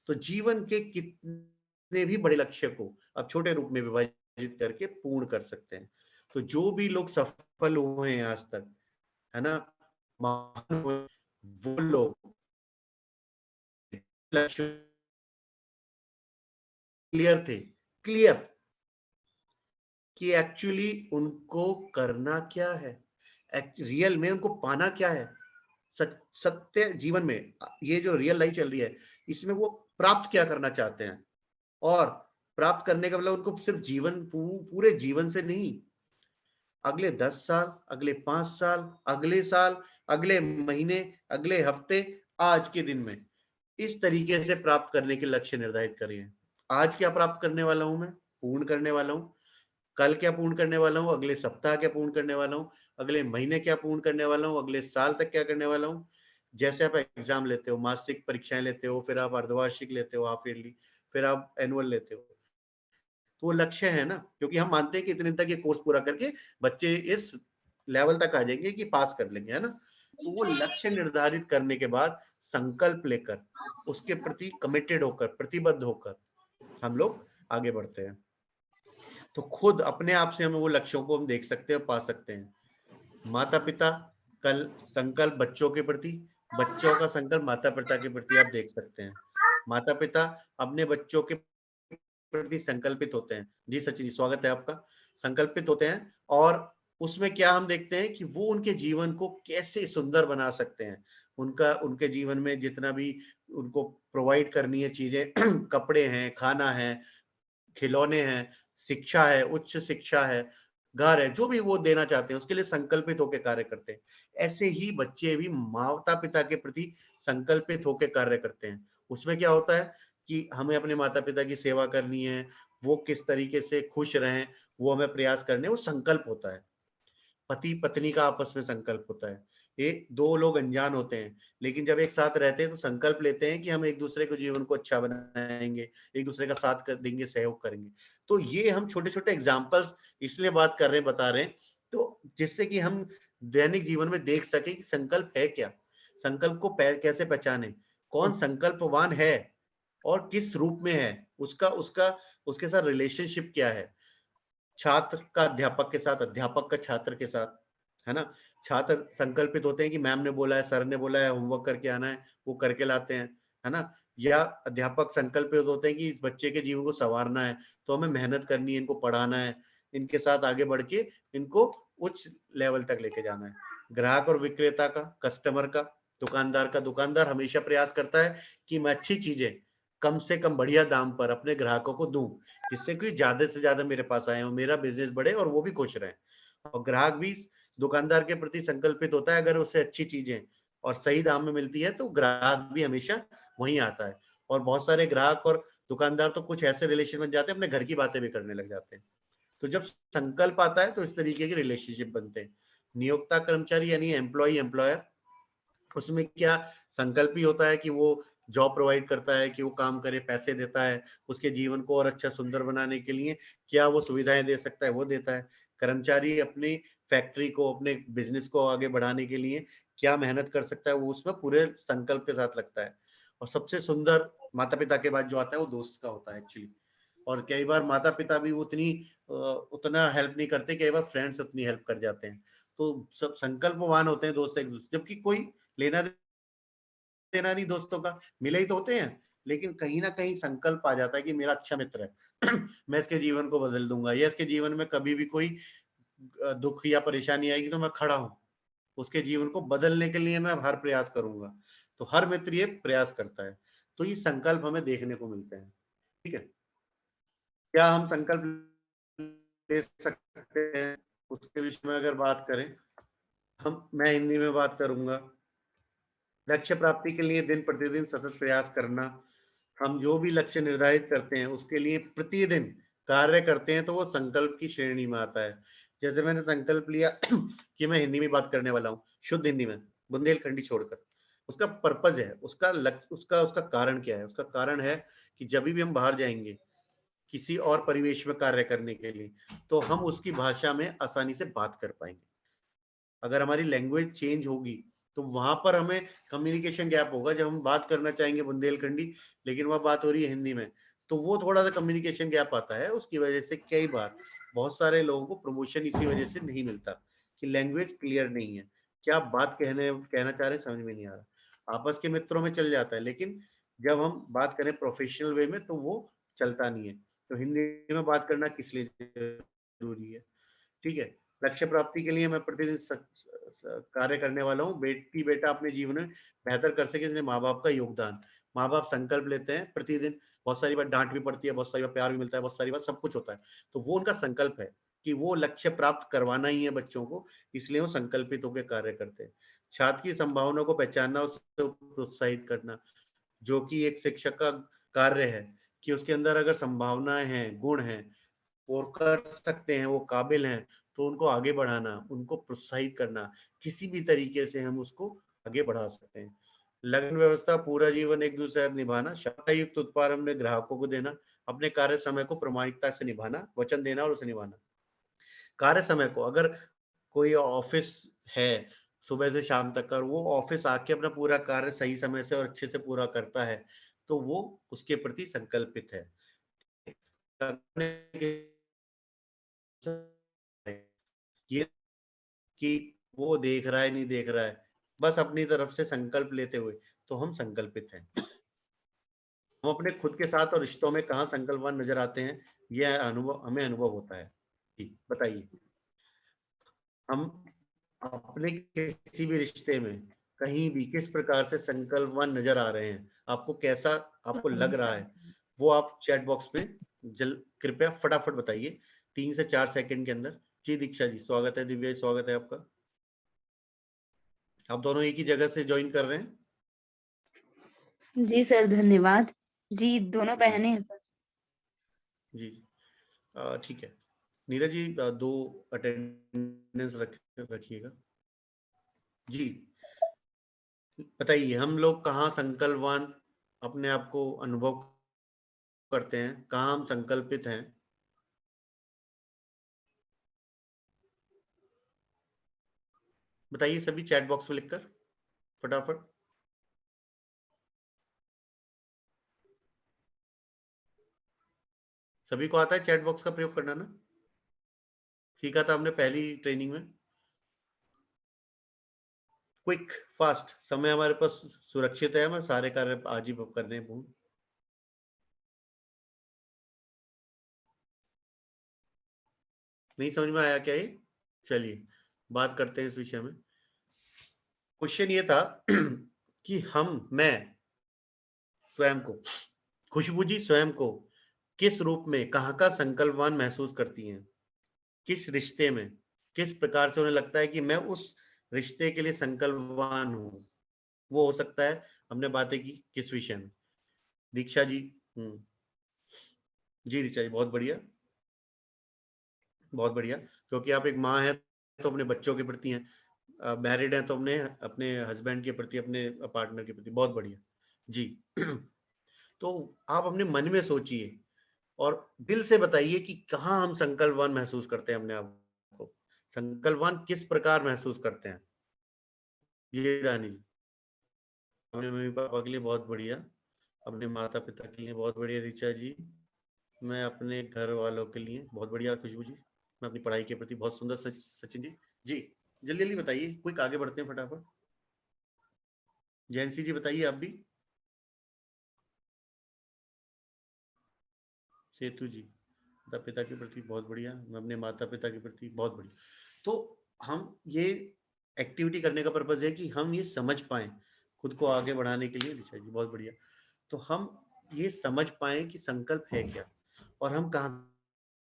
तो जीवन के कितने भी बड़े लक्ष्य को अब छोटे रूप में विभाजित करके पूर्ण कर सकते हैं। तो जो भी लोग सफल हुए हैं आज तक, है ना, महान हुए, वो लोग लक्ष्य क्लियर थे, क्लियर कि एक्चुअली उनको करना क्या है, रियल में उनको पाना क्या है, सत्य जीवन में ये जो रियल लाइफ चल रही है इसमें वो प्राप्त क्या करना चाहते हैं। और प्राप्त करने का मतलब उनको सिर्फ जीवन पूरे जीवन से नहीं, अगले 10 साल, अगले 5 साल, अगले साल, अगले महीने, अगले हफ्ते, आज के दिन में इस तरीके से प्राप्त करने के लक्ष्य निर्धारित करिए। आज क्या प्राप्त करने वाला हूं मैं, पूर्ण करने वाला हूं। कल क्या पूर्ण करने वाला हूं, अगले सप्ताह क्या पूर्ण करने वाला हूं, अगले महीने क्या पूर्ण करने वाला हूं, अगले साल तक क्या करने वाला हूं। जैसे आप एग्जाम लेते हो, मासिक परीक्षाएं लेते हो, फिर आप अर्धवार्षिक लेते हो, हाफ ईयरली, फिर आप एनुअल लेते हो, तो वो लक्ष्य है ना, क्योंकि हम मानते हैं कि इतने तक ये कोर्स पूरा करके बच्चे इस लेवल तक आ जाएंगे कि पास कर लेंगे, है ना। तो वो लक्ष्य निर्धारित करने के बाद संकल्प लेकर उसके प्रति कमिटेड होकर, प्रतिबद्ध होकर हम लोग आगे बढ़ते हैं। तो खुद अपने आप से हम वो लक्ष्यों को हम देख सकते हैं, पा सकते हैं। माता पिता कल संकल्प बच्चों के प्रति, बच्चों का संकल्प माता पिता के प्रति आप देख सकते हैं। माता पिता अपने बच्चों के प्रति संकल्पित होते हैं। जी सचिन जी, स्वागत है आपका। संकल्पित होते हैं और उसमें क्या हम देखते हैं कि वो उनके जीवन को कैसे सुंदर बना सकते हैं। उनके जीवन में जितना भी उनको प्रोवाइड करनी है चीजें कपड़े हैं, खाना है, खिलौने हैं, शिक्षा है, उच्च शिक्षा है, घर है, जो भी वो देना चाहते हैं उसके लिए संकल्पित होकर कार्य करते हैं। ऐसे ही बच्चे भी माता पिता के प्रति संकल्पित होकर कार्य करते हैं। उसमें क्या होता है कि हमें अपने माता पिता की सेवा करनी है, वो किस तरीके से खुश रहें वो हमें प्रयास करने, वो संकल्प होता है। पति पत्नी का आपस में संकल्प होता है। ये दो लोग अनजान होते हैं, लेकिन जब एक साथ रहते हैं तो संकल्प लेते हैं कि हम एक दूसरे के जीवन को अच्छा बनाएंगे, एक दूसरे का साथ कर देंगे, सहयोग करेंगे। तो ये हम छोटे छोटे एग्जाम्पल्स इसलिए बात कर रहे हैं, बता रहे हैं, तो जिससे कि हम दैनिक जीवन में देख सके कि संकल्प है क्या, संकल्प को कैसे पहचाने, कौन संकल्पवान है और किस रूप में है, उसका उसका उसके साथ रिलेशनशिप क्या है। छात्र का अध्यापक के साथ, अध्यापक का छात्र के साथ, है ना। छात्र संकल्पित होते हैं कि मैम ने बोला है, सर ने बोला है, होमवर्क करके आना है, वो करके लाते हैं, है ना। या अध्यापक संकल्पित होते हैं कि इस बच्चे के जीवन को संवारना है, तो हमें मेहनत करनी है, इनको पढ़ाना है, इनके साथ आगे बढ़ के इनको उच्च लेवल तक लेके जाना है। ग्राहक और विक्रेता का, कस्टमर का, दुकानदार हमेशा प्रयास करता है कि मैं अच्छी चीजें कम से कम बढ़िया दाम पर अपने ग्राहकों को दूं, जिससे कि ज्यादा से ज्यादा मेरे पास आए हो, मेरा बिजनेस बढ़े और वो भी खुश रहे। और ग्राहक भी दुकानदार के प्रति संकल्पित होता है, अगर उसे अच्छी चीजें और सही दाम में मिलती है तो ग्राहक भी हमेशा वहीं आता है। और बहुत सारे ग्राहक और दुकानदार तो कुछ ऐसे रिलेशन बन जाते हैं, अपने घर की बातें भी करने लग जाते हैं। तो जब संकल्प आता है तो इस तरीके के रिलेशनशिप बनते हैं। नियोक्ता कर्मचारी यानी एम्प्लॉय एम्प्लॉयर, उसमें क्या संकल्प ही होता है कि वो जॉब प्रोवाइड करता है, कि वो काम करे, पैसे देता है, उसके जीवन को और अच्छा सुंदर बनाने के लिए क्या वो सुविधाएं दे सकता है, वो देता है। कर्मचारी अपनी फैक्ट्री को, अपने बिजनेस को आगे बढ़ाने के लिए क्या मेहनत कर सकता है, वो उसमें पूरे संकल्प के साथ लगता है। और सबसे सुंदर माता पिता के बाद जो आता है वो दोस्त का होता है एक्चुअली। और कई बार माता पिता भी उतना हेल्प नहीं करते, कई बार फ्रेंड्स उतनी हेल्प कर जाते हैं। तो सब संकल्पवान होते हैं दोस्त एक दूसरे, जबकि कोई लेना देना नहीं दोस्तों का, मिले ही तो होते हैं, लेकिन कहीं ना कहीं संकल्प आ जाता है कि मेरा अच्छा मित्र है मैं इसके जीवन को बदल दूंगा, या इसके जीवन में कभी भी कोई दुख या परेशानी आएगी तो मैं खड़ा हूं, उसके जीवन को बदलने के लिए मैं हर प्रयास करूंगा। तो हर मित्र ये प्रयास करता है। तो ये संकल्प हमें देखने को मिलते हैं। ठीक है, क्या हम संकल्प ले सकते हैं उसके विषय में अगर बात करें, मैं हिंदी में बात करूंगा। लक्ष्य प्राप्ति के लिए दिन प्रतिदिन सतत प्रयास करना। हम जो भी लक्ष्य निर्धारित करते हैं उसके लिए प्रतिदिन कार्य करते हैं तो वो संकल्प की श्रेणी में आता है। जैसे मैंने संकल्प लिया कि मैं हिंदी में बात करने वाला हूँ, शुद्ध हिंदी में, बुंदेलखंडी छोड़कर। उसका पर्पज है, उसका लक्ष्य, उसका कारण क्या है? उसका कारण है कि जब भी हम बाहर जाएंगे किसी और परिवेश में कार्य करने के लिए, तो हम उसकी भाषा में आसानी से बात कर पाएंगे। अगर हमारी लैंग्वेज चेंज होगी तो वहां पर हमें कम्युनिकेशन गैप होगा। जब हम बात करना चाहेंगे बुंदेलखंडी, लेकिन वह बात हो रही है हिंदी में, तो वो थोड़ा सा कम्युनिकेशन गैप आता है। उसकी वजह से कई बार बहुत सारे लोगों को प्रमोशन इसी वजह से नहीं मिलता कि लैंग्वेज क्लियर नहीं है। क्या बात कहना चाह रहे हैं समझ में नहीं आ रहा। आपस के मित्रों में चल जाता है, लेकिन जब हम बात करें प्रोफेशनल वे में तो वो चलता नहीं है। तो हिंदी में बात करना किस लिए जरूरी है। ठीक है, लक्ष्य प्राप्ति के लिए मैं प्रतिदिन कार्य करने वाला हूँ। बेटी बेटा अपने जीवन में बेहतर कर सके, इसलिए माँ बाप का योगदान। माँ बाप संकल्प लेते हैं प्रतिदिन, बहुत सारी बार डांट भी पड़ती है, बहुत सारी बार प्यार भी मिलता है, बहुत सारी बार सब कुछ होता है, तो वो उनका संकल्प है कि वो लक्ष्य प्राप्त करवाना ही है बच्चों को, इसलिए वो संकल्पित होकर कार्य करते हैं। छात्र की संभावनाओं को पहचानना, उसको प्रोत्साहित करना, जो कि एक शिक्षक का कार्य है कि उसके अंदर अगर संभावनाएं हैं, गुण हैं और कर सकते हैं, वो काबिल हैं, तो उनको आगे बढ़ाना, उनको प्रोत्साहित करना, किसी भी तरीके से हम उसको आगे बढ़ा सकते हैं। लगन व्यवस्था, पूरा जीवन एक दूसरे के साथ निभाना, क्षमता युक्त उत्पाद अपने ग्राहकों को देना, अपने कार्य समय को प्रामाणिकता से निभाना, वचन देना और उसे निभाना। कार्य समय को, अगर कोई ऑफिस है सुबह से शाम तक और वो ऑफिस आके अपना पूरा कार्य सही समय से और अच्छे से पूरा करता है, तो वो उसके प्रति संकल्पित है। ये कि वो देख रहा है नहीं देख रहा है, बस अपनी तरफ से संकल्प लेते हुए, तो हम संकल्पित हैं। हम अपने खुद के साथ और रिश्तों में कहाँ संकल्पवान नजर आते हैं, यह अनुभव हमें अनुभव होता है। जी बताइए, हम अपने किसी भी रिश्ते में कहीं भी किस प्रकार से संकल्पवान नजर आ रहे हैं, आपको कैसा आपको लग रहा है, वो आप चैट बॉक्स में कृपया फटाफट बताइए 3 से 4 सेकंड के अंदर। जी दीक्षा जी स्वागत है, दिव्या जी स्वागत है आपका। आप दोनों एक ही जगह से ज्वाइन कर रहे हैं? जी सर धन्यवाद। जी दोनों बहनें हैं सर। जी ठीक है, नीरज जी 2 अटेंडेंस रखिएगा। जी बताइए, हम लोग कहाँ संकल्पवान अपने आप को अनुभव करते हैं, कहाँ हम संकल्पित हैं? बताइए सभी चैट बॉक्स में लिखकर फटाफट। सभी को आता है चैट बॉक्स का प्रयोग करना ना? सीखा था हमने पहली ट्रेनिंग में। क्विक फास्ट, समय हमारे पास सुरक्षित है, हमें सारे कार्य आज ही करने हैं। नहीं समझ में आया क्या ये? चलिए बात करते हैं इस विषय में। क्वेश्चन ये था कि मैं स्वयं को, खुशबू जी स्वयं को किस रूप में कहाँ का संकल्पवान महसूस करती हैं, किस रिश्ते में, किस प्रकार से उन्हें लगता है कि मैं उस रिश्ते के लिए संकल्पवान हूँ। वो हो सकता है, हमने बातें की किस विषय में? दीक्षा जी जी दीक्षा जी बहुत बढ़िया, बहुत बढ़िया, क्योंकि आप एक माँ है तो अपने बच्चों के प्रति हैं, मैरिड हैं तो अपने हस्बैंड के प्रति, अपने पार्टनर के प्रति। बहुत बढ़िया जी तो आप अपने मन में सोचिए और दिल से बताइए कि कहाँ हम संकल्पवान महसूस करते हैं अपने आप को, संकल्पवान किस प्रकार महसूस करते हैं। ये रानी जी अपने मम्मी पापा के लिए बहुत बढ़िया, अपने माता पिता के लिए बहुत बढ़िया। ऋचा जी मैं अपने घर वालों के लिए बहुत बढ़िया। खुशबू जी मैं अपनी पढ़ाई के प्रति बहुत सुंदर। सचिन जी जी जल्दी जल्दी बताइए, क्विक आगे बढ़ते हैं फटाफट। जैनसी जी बताइए आप भी। सेतु जी माता पिता के प्रति बहुत बढ़िया, मैं अपने माता पिता के प्रति बहुत बढ़िया। तो हम ये एक्टिविटी करने का पर्पज है कि हम ये समझ पाए खुद को आगे बढ़ाने के लिए। ऋचा जी बहुत बढ़िया। तो हम ये समझ पाए कि संकल्प है क्या और हम कहाँ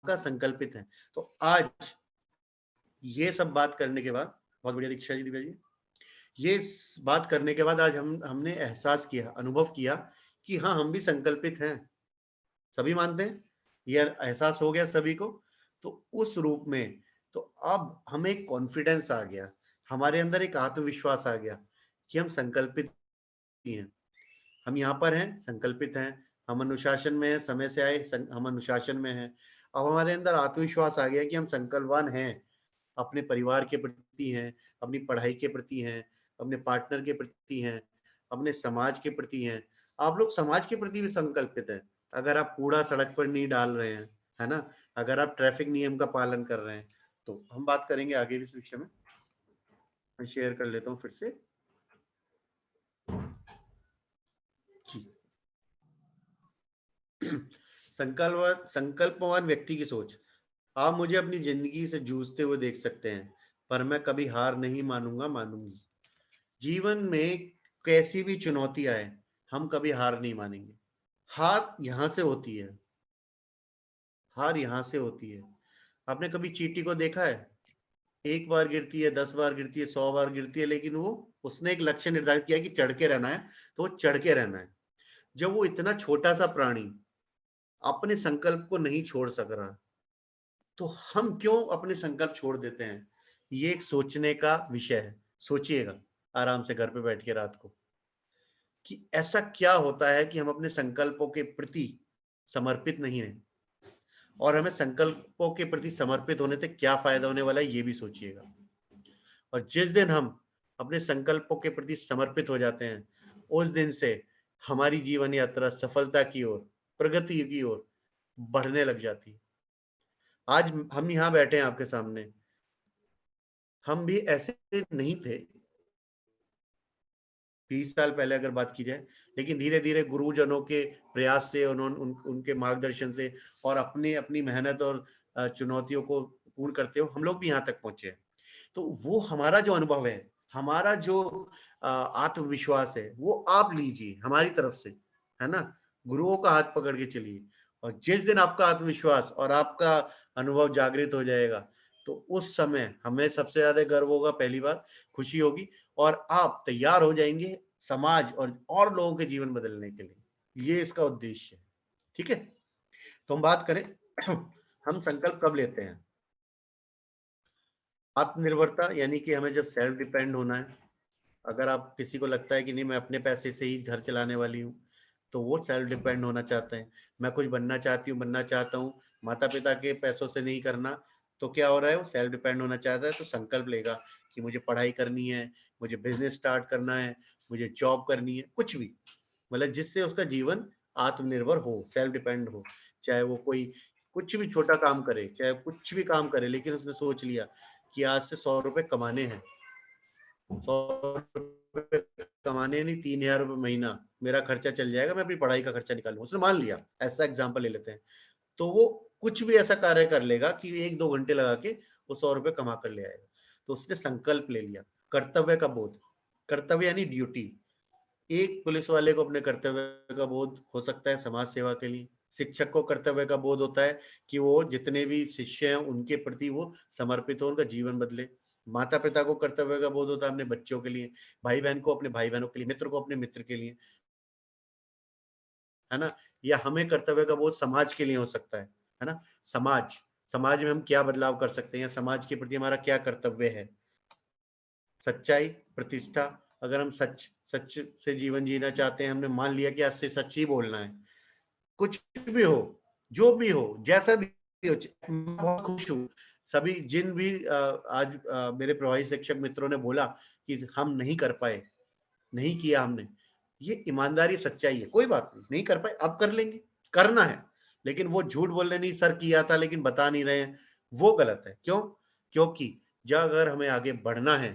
का संकल्पित हैं। तो आज ये सब बात करने के बाद, बहुत बढ़िया दीक्षा जी, दिव्या जी, ये बात करने के बाद आज हमने एहसास किया, अनुभव किया कि हाँ हम भी संकल्पित हैं। सभी मानते हैं, ये एहसास हो गया सभी को। तो उस रूप में तो अब हमें एक कॉन्फिडेंस आ गया, हमारे अंदर एक आत्मविश्वास आ गया कि हम संकल्पित हैं, हम यहाँ पर हैं, संकल्पित हैं, हम अनुशासन में हैं, समय से आए हम अनुशासन में हैं। अब हमारे अंदर आत्मविश्वास आ गया कि हम संकल्पवान हैं, अपने परिवार के प्रति हैं, अपनी पढ़ाई के प्रति हैं, अपने पार्टनर के प्रति हैं, अपने समाज के प्रति हैं। आप लोग समाज के प्रति भी संकल्पित हैं। अगर आप कूड़ा सड़क पर नहीं डाल रहे हैं, है ना, अगर आप ट्रैफिक नियम का पालन कर रहे हैं, तो हम बात करेंगे आगे भी इस विषय में। मैं शेयर कर लेता हूँ फिर से। संकल्पवान व्यक्ति की सोच, आप मुझे अपनी जिंदगी से जूझते हुए देख सकते हैं, पर मैं कभी हार नहीं मानूंगा, मानूंगी। जीवन में कैसी भी चुनौती आए, हम कभी हार नहीं मानेंगे। हार यहां से होती है, हार यहां से होती है। आपने कभी चींटी को देखा है? एक बार गिरती है, 10 बार गिरती है, 100 बार गिरती है, लेकिन वो उसने एक लक्ष्य निर्धारित किया कि चढ़ के रहना है, तो वो चढ़ के रहना है। जब वो इतना छोटा सा प्राणी अपने संकल्प को नहीं छोड़ सक रहा, तो हम क्यों अपने संकल्प छोड़ देते हैं? ये एक सोचने का विषय है। सोचिएगा आराम से घर पे बैठ के रात को, कि ऐसा क्या होता है कि हम अपने संकल्पों के प्रति समर्पित नहीं हैं, और हमें संकल्पों के प्रति समर्पित होने से क्या फायदा होने वाला है, ये भी सोचिएगा। और जिस दिन हम अपने संकल्पों के प्रति समर्पित हो जाते हैं, उस दिन से हमारी जीवन यात्रा सफलता की ओर, प्रगति की ओर बढ़ने लग जाती है। आज हम यहाँ बैठे हैं आपके सामने, हम भी ऐसे नहीं थे 20 साल पहले अगर बात की जाए, लेकिन धीरे धीरे गुरुजनों के प्रयास से, उनके मार्गदर्शन से और अपनी अपनी मेहनत और चुनौतियों को पूर्ण करते हुए हम लोग भी यहाँ तक पहुंचे हैं। तो वो हमारा जो अनुभव है, हमारा जो आत्मविश्वास है, वो आप लीजिए हमारी तरफ से, है ना। गुरुओं का हाथ पकड़ के चलिए, और जिस दिन आपका आत्मविश्वास और आपका अनुभव जागृत हो जाएगा, तो उस समय हमें सबसे ज्यादा गर्व होगा, पहली बात खुशी होगी, और आप तैयार हो जाएंगे समाज और लोगों के जीवन बदलने के लिए। ये इसका उद्देश्य है, ठीक है। तो हम बात करें हम संकल्प कब लेते हैं? आत्मनिर्भरता, यानी कि हमें जब सेल्फ डिपेंड होना है। अगर आप किसी को लगता है कि नहीं मैं अपने पैसे से ही घर चलाने वाली हूँ, तो वो सेल्फ डिपेंड होना चाहते हैं। मैं कुछ बनना चाहता हूँ, माता पिता के पैसों से नहीं करना, तो क्या हो रहा है, वो सेल्फ डिपेंड होना चाहता है। तो संकल्प लेगा कि मुझे पढ़ाई करनी है, मुझे बिजनेस स्टार्ट करना है, मुझे जॉब करनी है, कुछ भी, मतलब जिससे उसका जीवन आत्मनिर्भर हो, सेल्फ डिपेंड हो। चाहे वो कोई कुछ भी छोटा काम करे, चाहे कुछ भी काम करे, लेकिन उसने सोच लिया कि आज से 100 रुपए कमाने हैं, 100 रुपए कमाने नहीं, 3,000 रुपए महीना मेरा खर्चा चल जाएगा, मैं अपनी पढ़ाई का खर्चा निकाल लूं। उसने मान लिया, ऐसा एग्जांपल ले लेते हैं। तो वो कुछ भी ऐसा कार्य कर लेगा कि 1-2 घंटे लगा के वो 100 रुपए कमा कर ले आएगा। तो उसने संकल्प ले लिया। कर्तव्य का बोध, कर्तव्य यानी ड्यूटी। एक पुलिस वाले को अपने कर्तव्य का बोध हो सकता है समाज सेवा के लिए। शिक्षक को कर्तव्य का बोध होता है कि वो जितने भी शिष्य हैं उनके प्रति वो समर्पित हो, उनका जीवन बदले। माता पिता को कर्तव्य का बोध होता है अपने बच्चों के लिए, भाई बहन को अपने भाई बहनों के लिए, मित्र को अपने मित्र के लिए, है ना। या हमें कर्तव्य का बोध समाज के लिए हो सकता है ना। समाज, समाज में हम क्या बदलाव कर सकते हैं, समाज के प्रति हमारा क्या कर्तव्य है। सच्चाई, प्रतिष्ठा, अगर हम सच से जीवन जीना चाहते हैं, हमने मान लिया कि आज से सच ही बोलना है, कुछ भी हो, जो भी हो, जैसा भी हो। मैं बहुत खुश हूँ, सभी जिन भी आज मेरे प्रभावी शिक्षक मित्रों ने बोला कि हम नहीं कर पाए, नहीं किया हमने, ये ईमानदारी सच्चाई है। कोई बात नहीं कर पाए, अब कर लेंगे, करना है। लेकिन वो झूठ बोलने नहीं, सर किया था लेकिन बता नहीं रहे हैं, वो गलत है। क्यों? क्योंकि जब अगर हमें आगे बढ़ना है,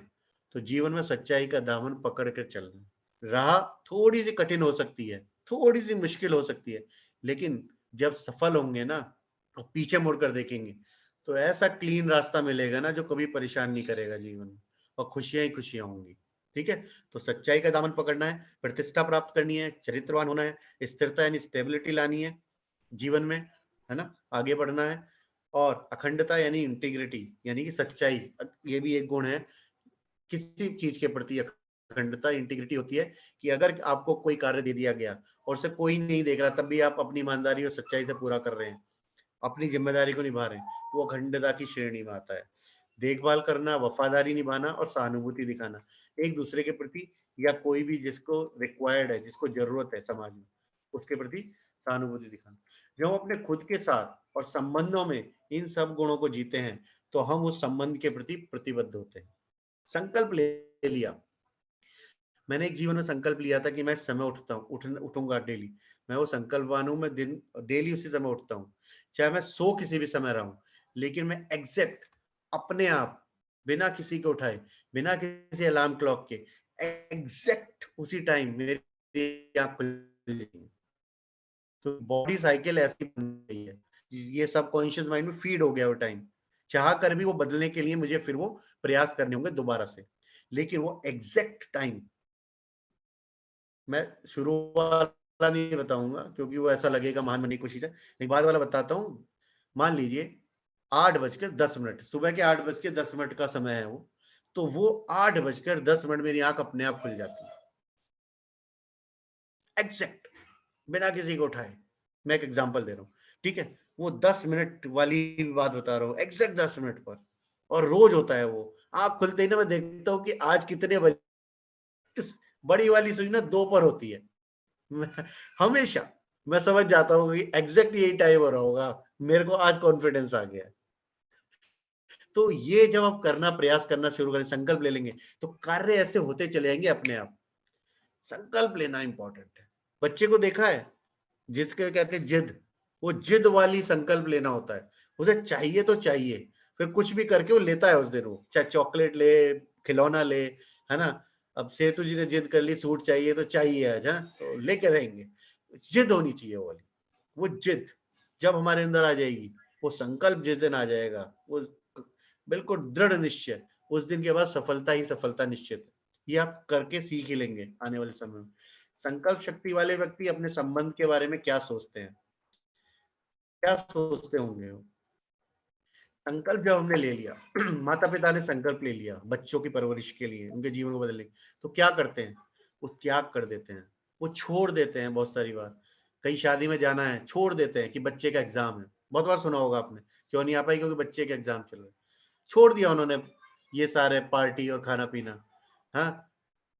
तो जीवन में सच्चाई का दामन पकड़ कर चलना है। राह थोड़ी सी कठिन हो सकती है, थोड़ी सी मुश्किल हो सकती है, लेकिन जब सफल होंगे ना, तो पीछे मुड़कर देखेंगे, तो ऐसा क्लीन रास्ता मिलेगा ना, जो कभी परेशान नहीं करेगा जीवन में, और खुशियां ही खुशियां होंगी। ठीक है। तो सच्चाई का दामन पकड़ना है, प्रतिष्ठा प्राप्त करनी है, चरित्रवान होना है, स्थिरता यानी स्टेबिलिटी लानी है जीवन में, है ना, आगे बढ़ना है। और अखंडता यानी इंटीग्रिटी, यानी कि सच्चाई, ये भी एक गुण है। किसी चीज के प्रति अखंडता, इंटीग्रिटी होती है कि अगर आपको कोई कार्य दे दिया गया और उसे कोई नहीं देख रहा, तब भी आप अपनी ईमानदारी और सच्चाई से पूरा कर रहे हैं, अपनी जिम्मेदारी को निभा रहे हैं, वो अखंडता की श्रेणी में आता है। देखभाल करना, वफादारी निभाना और सहानुभूति दिखाना एक दूसरे के प्रति, या कोई भी जिसको रिक्वायर्ड है, जिसको जरूरत है समाज में, उसके प्रति सहानुभूति दिखाना। जब हम अपने खुद के साथ और संबंधों में इन सब गुणों को जीते हैं, तो हम उस संबंध के प्रति प्रतिबद्ध होते हैं। संकल्प ले लिया, मैंने एक जीवन में संकल्प लिया था कि मैं समय उठूंगा डेली। मैं वो संकल्पवान हूं, मैं दिन डेली उसी समय उठता हूँ, चाहे मैं सो किसी भी समय रहा हूं, लेकिन मैं एग्जैक्ट अपने आप, बिना किसी को उठाए, बिना किसी अलार्म क्लॉक के, एग्जैक्ट उसी टाइम मेरी आंख खुल जाती है। तो बॉडी साइकिल ऐसी बन गई है ये सबकॉन्शियस माइंड में फीड हो गया वो टाइम, चाह कर भी वो बदलने के लिए मुझे फिर वो प्रयास करने होंगे दोबारा से, लेकिन वो एग्जैक्ट टाइम मैं शुरू वाला नहीं बताऊंगा क्योंकि वो ऐसा लगेगा महान बनने की कोशिश है, लेकिन बाद वाला बताता हूँ। मान लीजिए 8:10, सुबह के 8:10 का समय है वो, तो वो 8:10 मेरी आंख अपने आप खुल जाती है, एग्जैक्ट, बिना किसी को उठाए। मैं एक एग्जांपल दे रहा हूँ, ठीक है, वो 10 मिनट वाली बात बता रहा हूँ, एग्जैक्ट 10 मिनट पर, और रोज होता है वो। आंख खुलते ही ना मैं देखता हूँ कि आज कितने बजे, बड़ी वाली सुई ना 2 पर होती है। हमेशा मैं समझ जाता हूँ कि एग्जैक्ट यही टाइम हो रहा होगा, मेरे को आज कॉन्फिडेंस आ गया है। तो ये जब आप करना प्रयास करना शुरू करें, संकल्प ले लेंगे, तो कार्य ऐसे होते चले जाएंगे अपने आप। संकल्प लेना इंपॉर्टेंट है। बच्चे को देखा है जिसके कहते हैं जिद, वो जिद वाली संकल्प लेना होता है, उसे चाहिए तो चाहिए, फिर कुछ भी करके वो लेता है उस दिन, वो चाहे चॉकलेट ले, खिलौना ले, है ना। अब सेतु जी ने जिद कर ली सूट चाहिए तो चाहिए आज, है तो लेके रहेंगे। जिद होनी चाहिए वो वाली, वो जिद जब हमारे अंदर आ जाएगी, वो संकल्प जिस दिन आ जाएगा, वो बिल्कुल दृढ़ निश्चय, उस दिन के बाद सफलता ही सफलता निश्चित है। ये आप करके सीख ही लेंगे आने वाले समय में। संकल्प शक्ति वाले व्यक्ति अपने संबंध के बारे में क्या सोचते हैं, क्या सोचते होंगे वो? संकल्प जब हमने ले लिया, माता पिता ने संकल्प ले लिया बच्चों की परवरिश के लिए, उनके जीवन को बदलने, तो क्या करते हैं, वो त्याग कर देते हैं, वो छोड़ देते हैं। बहुत सारी बार कहीं शादी में जाना है, छोड़ देते हैं कि बच्चे का एग्जाम है, बहुत बार सुना होगा आपने, क्यों नहीं आ पाई, क्योंकि बच्चे के एग्जाम चल रहे, छोड़ दिया उन्होंने ये सारे पार्टी और खाना पीना। हाँ,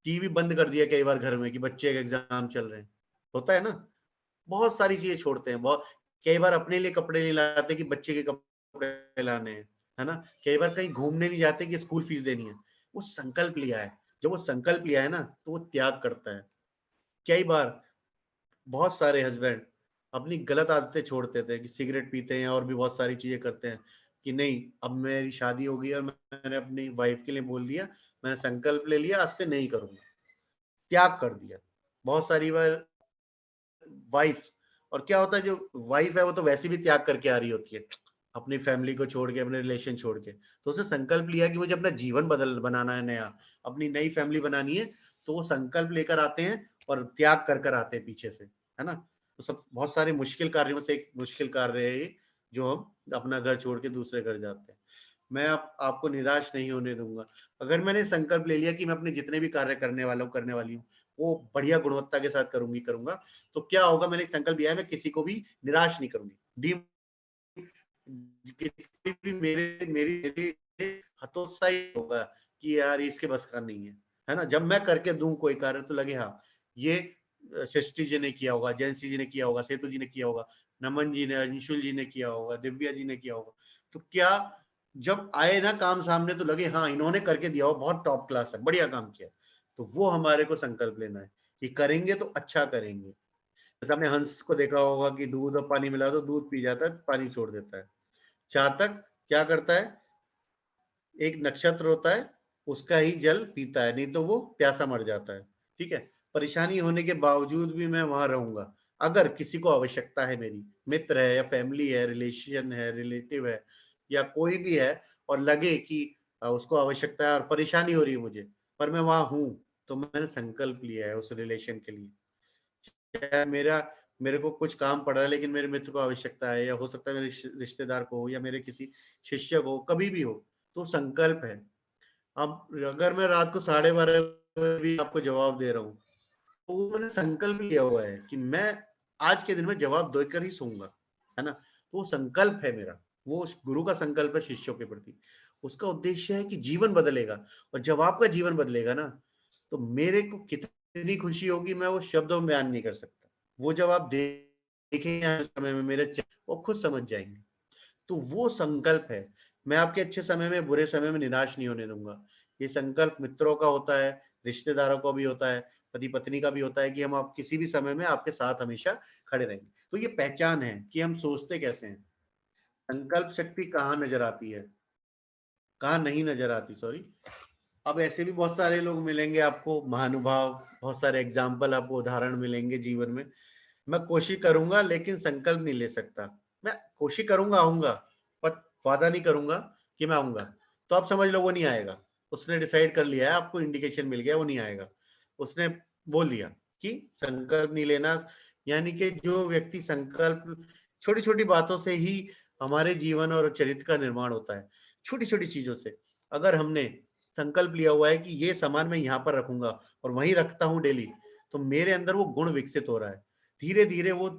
टीवी बंद कर दिया कई बार घर में कि बच्चे के एग्जाम चल रहे हैं, होता है ना। बहुत सारी चीजें छोड़ते हैं, बहुत कई बार अपने लिए कपड़े नहीं लाते कि बच्चे के कपड़े लाने हैं, है ना। कई बार कहीं घूमने नहीं जाते कि स्कूल फीस देनी है। वो संकल्प लिया है, जब वो संकल्प लिया है ना, तो वो त्याग करता है। कई बार बहुत सारे हस्बैंड अपनी गलत आदतें छोड़ते थे कि सिगरेट पीते हैं और भी बहुत सारी चीजें करते हैं कि नहीं अब मेरी शादी हो गई और मैंने अपनी वाइफ के लिए बोल दिया, मैंने संकल्प ले लिया आज से नहीं करूंगा, त्याग कर दिया। बहुत सारी बार वाइफ, और क्या होता है जो वाइफ है वो तो वैसे भी त्याग करके आ रही होती है, अपनी फैमिली को छोड़ के, अपने रिलेशन छोड़ के, तो उसने संकल्प लिया कि मुझे अपना जीवन बनाना है, नया अपनी नई फैमिली बनानी है, तो वो संकल्प लेकर आते हैं और त्याग कर कर आते हैं पीछे से, है ना। तो सब बहुत सारे मुश्किल कार्यों में से एक मुश्किल कार्य है ये, जो हम अपना घर छोड़ के दूसरे घर जाते हैं। मैं आपको निराश नहीं होने दूंगा। अगर मैंने संकल्प ले लिया कि मैं अपने जितने भी कार्य करने वाला हूँ, करने वाली हूँ, वो बढ़िया गुणवत्ता के साथ करूंगा, तो क्या होगा, मैंने एक संकल्प लिया है, मैं किसी को भी निराश नहीं करूंगी, किसी भी मेरे मेरी मेरी हतोत्साही होगा कि यार इसके बस का नहीं है ना। जब मैं करके दूं कोई कार्य तो लगे हाँ ये सृष्टि जी ने किया होगा, जयंती जी ने किया होगा, सेतु जी ने किया होगा, नमन जी ने, अंशुल जी ने किया होगा, दिव्या जी ने किया होगा, तो क्या जब आए ना काम सामने तो लगे हाँ इन्होंने करके दिया हो, बहुत टॉप क्लास है, बढ़िया काम किया। तो वो हमारे को संकल्प लेना है कि करेंगे तो अच्छा करेंगे। जैसे आपने हंस को देखा होगा कि दूध और पानी मिला तो दूध पी जाता है, पानी छोड़ देता है। चातक क्या करता है, एक नक्षत्र होता है उसका ही जल पीता है, नहीं तो वो प्यासा मर जाता है। ठीक है, परेशानी होने के बावजूद भी मैं वहां रहूंगा। अगर किसी को आवश्यकता है, मेरी मित्र है या फैमिली है, रिलेशन है, रिलेटिव है या कोई भी है, और लगे कि उसको आवश्यकता है और परेशानी हो रही है मुझे, पर मैं वहां हूं, तो मैंने संकल्प लिया है उस रिलेशन के लिए। मेरे को कुछ काम पड़ रहा है लेकिन मेरे मित्र को आवश्यकता है, या हो सकता है मेरे रिश्तेदार को हो या मेरे किसी शिष्य को, कभी भी हो, तो संकल्प है। अब अगर मैं रात को 12:30 भी आपको जवाब दे रहा हूँ, तो वो मैंने संकल्प लिया हुआ है कि मैं आज के दिन में जवाब देकर ही सोऊंगा, है ना। तो वो संकल्प है मेरा, वो गुरु का संकल्प है शिष्यों के प्रति। उसका उद्देश्य है कि जीवन बदलेगा, और जब आपका जीवन बदलेगा ना, तो मेरे को कितनी खुशी होगी मैं वो शब्दों में बयान नहीं कर सकता। वो जब आप देखेंगे समय में मेरे वो खुद समझ जाएंगे। तो वो संकल्प है, मैं आपके अच्छे समय में बुरे समय में निराश नहीं होने दूंगा। ये संकल्प मित्रों का होता है, रिश्तेदारों का भी होता है, पति पत्नी का भी होता है कि हम आप किसी भी समय में आपके साथ हमेशा खड़े रहेंगे। तो ये पहचान है कि हम सोचते कैसे हैं। संकल्प शक्ति कहाँ नजर आती है, कहाँ नहीं नजर आती, सॉरी। अब ऐसे भी बहुत सारे लोग मिलेंगे आपको, महानुभाव, बहुत सारे एग्जाम्पल आपको, उदाहरण मिलेंगे जीवन में। मैं कोशिश करूंगा लेकिन संकल्प नहीं ले सकता, मैं कोशिश करूंगा आऊंगा, पर वादा नहीं करूंगा कि मैं आऊंगा। तो आप समझ लो वो नहीं आएगा। उसने डिसाइड कर लिया है, आपको इंडिकेशन मिल गया, वो नहीं आएगा। उसने बोल दिया कि संकल्प नहीं लेना। यानी कि जो व्यक्ति संकल्प, छोटी छोटी बातों से ही हमारे जीवन और चरित्र का निर्माण होता है, छोटी छोटी चीजों से। अगर हमने संकल्प लिया हुआ है कि ये सामान मैं यहाँ पर रखूंगा और वहीं रखता हूँ डेली, तो मेरे अंदर वो गुण विकसित हो रहा है। धीरे धीरे वो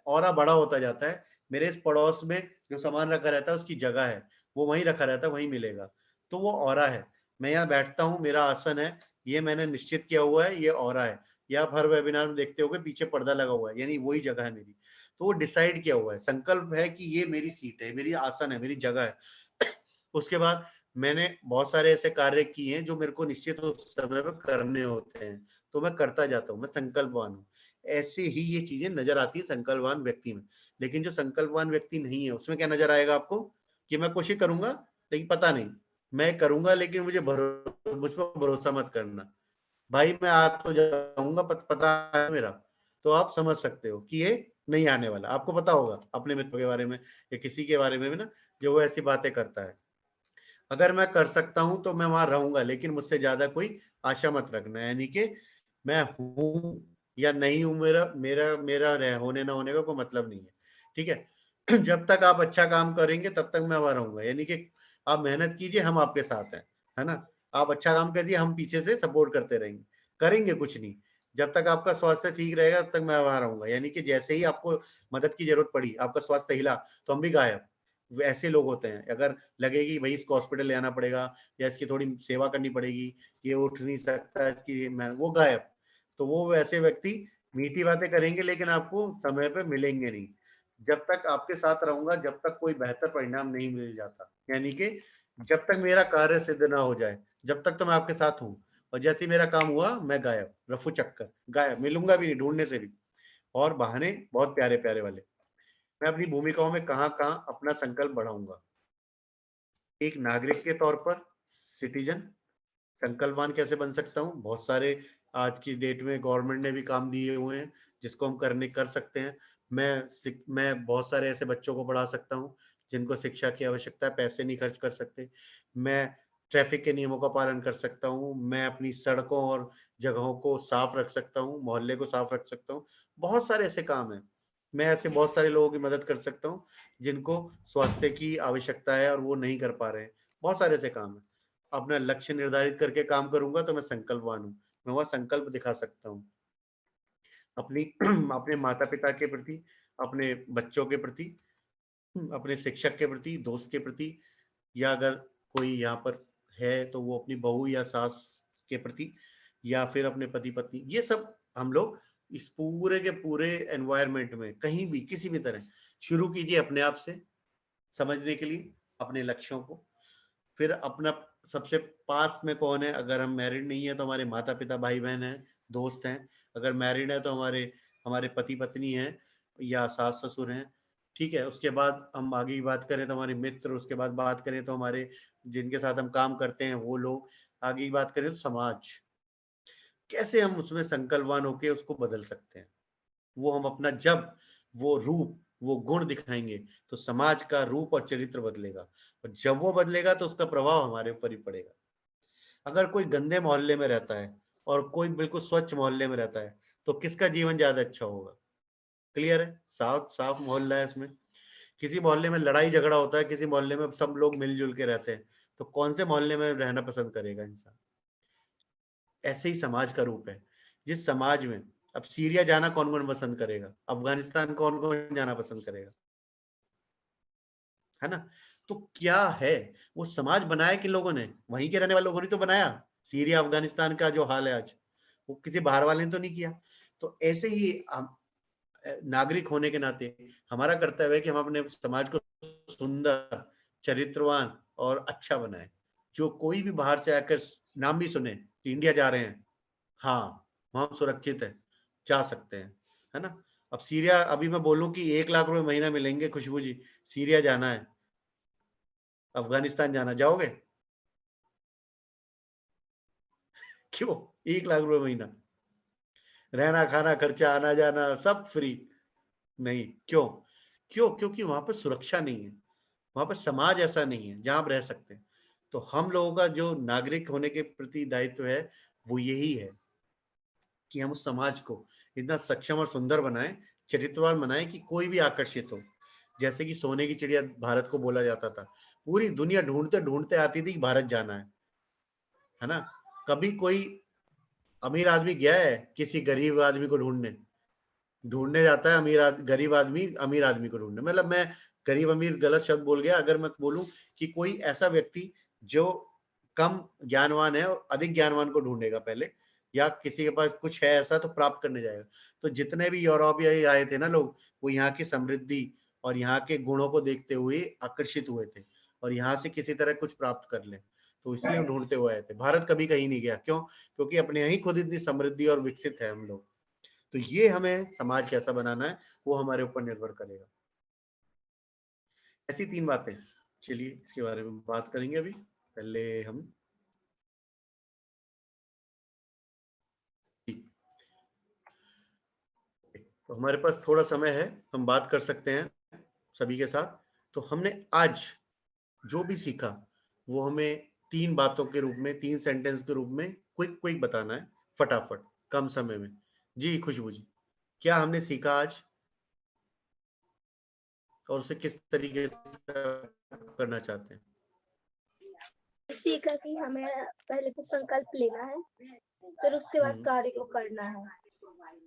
ऑरा बड़ा होता जाता है। मेरे इस पड़ोस में जो सामान रखा रहता है उसकी जगह है, वो वहीं रखा रहता है, वहीं मिलेगा। तो वो ऑरा है। मैं यहाँ बैठता हूँ, मेरा आसन है, ये मैंने निश्चित किया हुआ है, ये ऑरा है। या आप हर वेबिनार में देखते होगे पीछे पर्दा लगा हुआ है, यानी वही जगह है मेरी। तो वो डिसाइड किया हुआ है, संकल्प है कि ये मेरी सीट है, मेरी आसन है, मेरी जगह है। उसके बाद मैंने बहुत सारे ऐसे कार्य किए हैं जो मेरे को निश्चित उस समय पर करने होते हैं, तो मैं करता जाता हूँ, मैं संकल्पवान हूँ। ऐसे ही ये चीजें नजर आती है संकल्पवान व्यक्ति में। लेकिन जो संकल्पवान व्यक्ति नहीं है उसमें क्या नजर आएगा आपको? कि मैं कोशिश करूंगा लेकिन पता नहीं, मैं करूंगा लेकिन मुझे मुझ पर भरोसा मत करना। भाई मैं आ तो जाऊंगा, पता है मेरा। तो आप समझ सकते हो कि ये नहीं आने वाला। आपको पता होगा अपने मित्र के बारे में या किसी के बारे में भी ना, जो वो ऐसी बातें करता है। अगर मैं कर सकता हूं तो मैं वहां रहूंगा, लेकिन मुझसे ज्यादा कोई आशा मत रखना। यानी कि मैं हूं या नहीं हूं, मेरा मेरा मेरा होने ना होने का कोई मतलब नहीं है। ठीक है। जब तक आप अच्छा काम करेंगे तब तक मैं वहां रहूंगा। यानी कि आप मेहनत कीजिए, हम आपके साथ हैं, है ना। आप अच्छा काम कर दिए, हम पीछे से सपोर्ट करते रहेंगे, करेंगे कुछ नहीं। जब तक आपका स्वास्थ्य ठीक रहेगा तब तक मैं वहां रहूंगा। यानी कि जैसे ही आपको मदद की जरूरत पड़ी, आपका स्वास्थ्य हिला, तो हम भी गायब। ऐसे लोग होते हैं। अगर लगे कि भाई इसको हॉस्पिटल ले आना पड़ेगा या इसकी थोड़ी सेवा करनी पड़ेगी, ये उठ नहीं सकता, इसकी वो गायब। तो वो वैसे व्यक्ति मीठी बातें करेंगे लेकिन आपको समय पे मिलेंगे नहीं। जब तक आपके साथ रहूंगा, जब तक कोई बेहतर परिणाम नहीं मिल जाता, यानी कि जब तक मेरा कार्य सिद्ध ना हो जाए, जब तक तो मैं आपके साथ हूँ। और जैसे ही मेरा काम हुआ मैं गायब, रफू चक्कर गायब, मिलूंगा भी नहीं ढूंढने से भी। और बहाने बहुत प्यारे प्यारे वाले। मैं अपनी भूमिकाओं में कहां कहां अपना संकल्प बढ़ाऊंगा। एक नागरिक के तौर पर, सिटीजन, संकल्पवान कैसे बन सकता हूँ? बहुत सारे आज की डेट में गवर्नमेंट ने भी काम दिए हुए हैं जिसको हम कर सकते हैं। मैं बहुत सारे ऐसे बच्चों को पढ़ा सकता हूँ जिनको शिक्षा की आवश्यकता है, पैसे नहीं खर्च कर सकते। मैं ट्रैफिक के नियमों का पालन कर सकता हूँ। मैं अपनी सड़कों और जगहों को साफ रख सकता हूँ, मोहल्ले को साफ रख सकता हूँ। बहुत सारे ऐसे काम हैं। मैं ऐसे बहुत सारे लोगों की मदद कर सकता हूँ जिनको स्वास्थ्य की आवश्यकता है और वो नहीं कर पा रहे हैं। बहुत सारे ऐसे काम है। अपना लक्ष्य निर्धारित करके काम करूंगा तो मैं संकल्पवान हूँ, मैं वह संकल्प दिखा सकता हूँ अपनी अपने माता पिता के प्रति, अपने बच्चों के प्रति, अपने शिक्षक के प्रति, दोस्त के प्रति, या अगर कोई यहाँ पर है तो वो अपनी बहू या सास के प्रति, या फिर अपने पति पत्नी। ये सब हम लोग इस पूरे के पूरे एनवायरनमेंट में कहीं भी किसी भी तरह शुरू कीजिए अपने आप से समझने के लिए अपने लक्ष्यों को। फिर अपना सबसे पास में कौन है? अगर हम मैरिड नहीं है तो हमारे माता पिता, भाई बहन हैं, दोस्त हैं। अगर मैरिड है तो हमारे हमारे पति पत्नी हैं या सास ससुर हैं। ठीक है। उसके बाद हम आगे की बात करें तो हमारे मित्र, उसके बाद बात करें तो हमारे जिनके साथ हम काम करते हैं वो लोग, आगे की बात करें तो समाज। कैसे हम उसमें संकल्पवान होकर उसको बदल सकते हैं? वो हम अपना जब वो रूप, वो गुण दिखाएंगे तो समाज का रूप और चरित्र बदलेगा। और जब वो बदलेगा तो उसका प्रभाव हमारे ऊपर ही पड़ेगा। अगर कोई गंदे मोहल्ले में रहता है और कोई बिल्कुल स्वच्छ मोहल्ले में रहता है तो किसका जीवन ज्यादा अच्छा होगा? क्लियर है? साफ साफ मोहल्ला है इसमें। किसी मोहल्ले में लड़ाई झगड़ा होता है, किसी मोहल्ले में सब लोग मिलजुल के रहते हैं, तो कौन से मोहल्ले में रहना पसंद करेगा इंसान? ऐसे ही समाज का रूप है। जिस समाज में, अब सीरिया जाना कौन कौन पसंद करेगा? अफगानिस्तान कौन कौन जाना पसंद करेगा? है ना। तो क्या है, वो समाज बनाया किन लोगों ने? वहीं के रहने वाले लोगों ने तो बनाया। सीरिया अफगानिस्तान का जो हाल है आज, वो किसी बाहर वाले ने तो नहीं किया। तो ऐसे ही हम नागरिक होने के नाते हमारा कर्तव्य है कि हम अपने समाज को सुंदर, चरित्रवान और अच्छा बनाए। जो कोई भी बाहर से आकर नाम भी सुने कि इंडिया जा रहे हैं, हाँ वहां सुरक्षित है, जा सकते हैं, है ना। अब सीरिया, अभी मैं बोलूं कि 1 लाख रुपए महीना मिलेंगे, खुशबू जी सीरिया जाना है, अफगानिस्तान जाना, जाओगे? क्यों? 1 लाख रुपए महीना, रहना खाना खर्चा आना जाना सब फ्री? नहीं। क्यों? क्यों? क्योंकि वहां पर सुरक्षा नहीं है, वहां पर समाज ऐसा नहीं है जहां आप रह सकते हैं। तो हम लोगों का जो नागरिक होने के प्रति दायित्व है वो यही है कि हम उस समाज को इतना सक्षम और सुंदर बनाएं, चरित्रवान बनाएं कि कोई भी आकर्षित हो। जैसे कि सोने की चिड़िया भारत को बोला जाता था, पूरी दुनिया ढूंढते ढूंढते आती थी कि भारत जाना है ना। कभी कोई अमीर आदमी गया है किसी गरीब आदमी को ढूंढने? ढूंढने जाता है गरीब आदमी अमीर आदमी को ढूंढने। मतलब मैं गरीब अमीर गलत शब्द बोल गया। अगर मैं बोलूं कि कोई ऐसा व्यक्ति जो कम ज्ञानवान है और अधिक ज्ञानवान को ढूंढेगा पहले, या किसी के पास कुछ है ऐसा तो प्राप्त करने जाएगा। तो जितने भी यूरोपीय आए थे ना लोग, वो यहाँ की समृद्धि और यहाँ के गुणों को देखते हुए आकर्षित हुए थे और यहाँ से किसी तरह कुछ प्राप्त कर ले, तो इसलिए ढूंढते हुए आए थे। भारत कभी कहीं नहीं गया। क्यों? क्योंकि अपने यहाँ ही खुद इतनी समृद्धि और विकसित है हम लोग। तो ये हमें समाज कैसा बनाना है वो हमारे ऊपर निर्भर करेगा। ऐसी 3 बातें, चलिए इसके बारे में बात करेंगे। अभी पहले हम तो हमारे पास थोड़ा समय है, हम बात कर सकते हैं सभी के साथ। तो हमने आज जो भी सीखा वो हमें 3 बातों के रूप में, 3 सेंटेंस के रूप में क्विक बताना है, फटाफट, कम समय में। जी खुशबू जी, क्या हमने सीखा आज और उसे किस तरीके से करना चाहते हैं? सीखा कि हमें पहले तो संकल्प लेना है, फिर उसके बाद कार्य को करना है।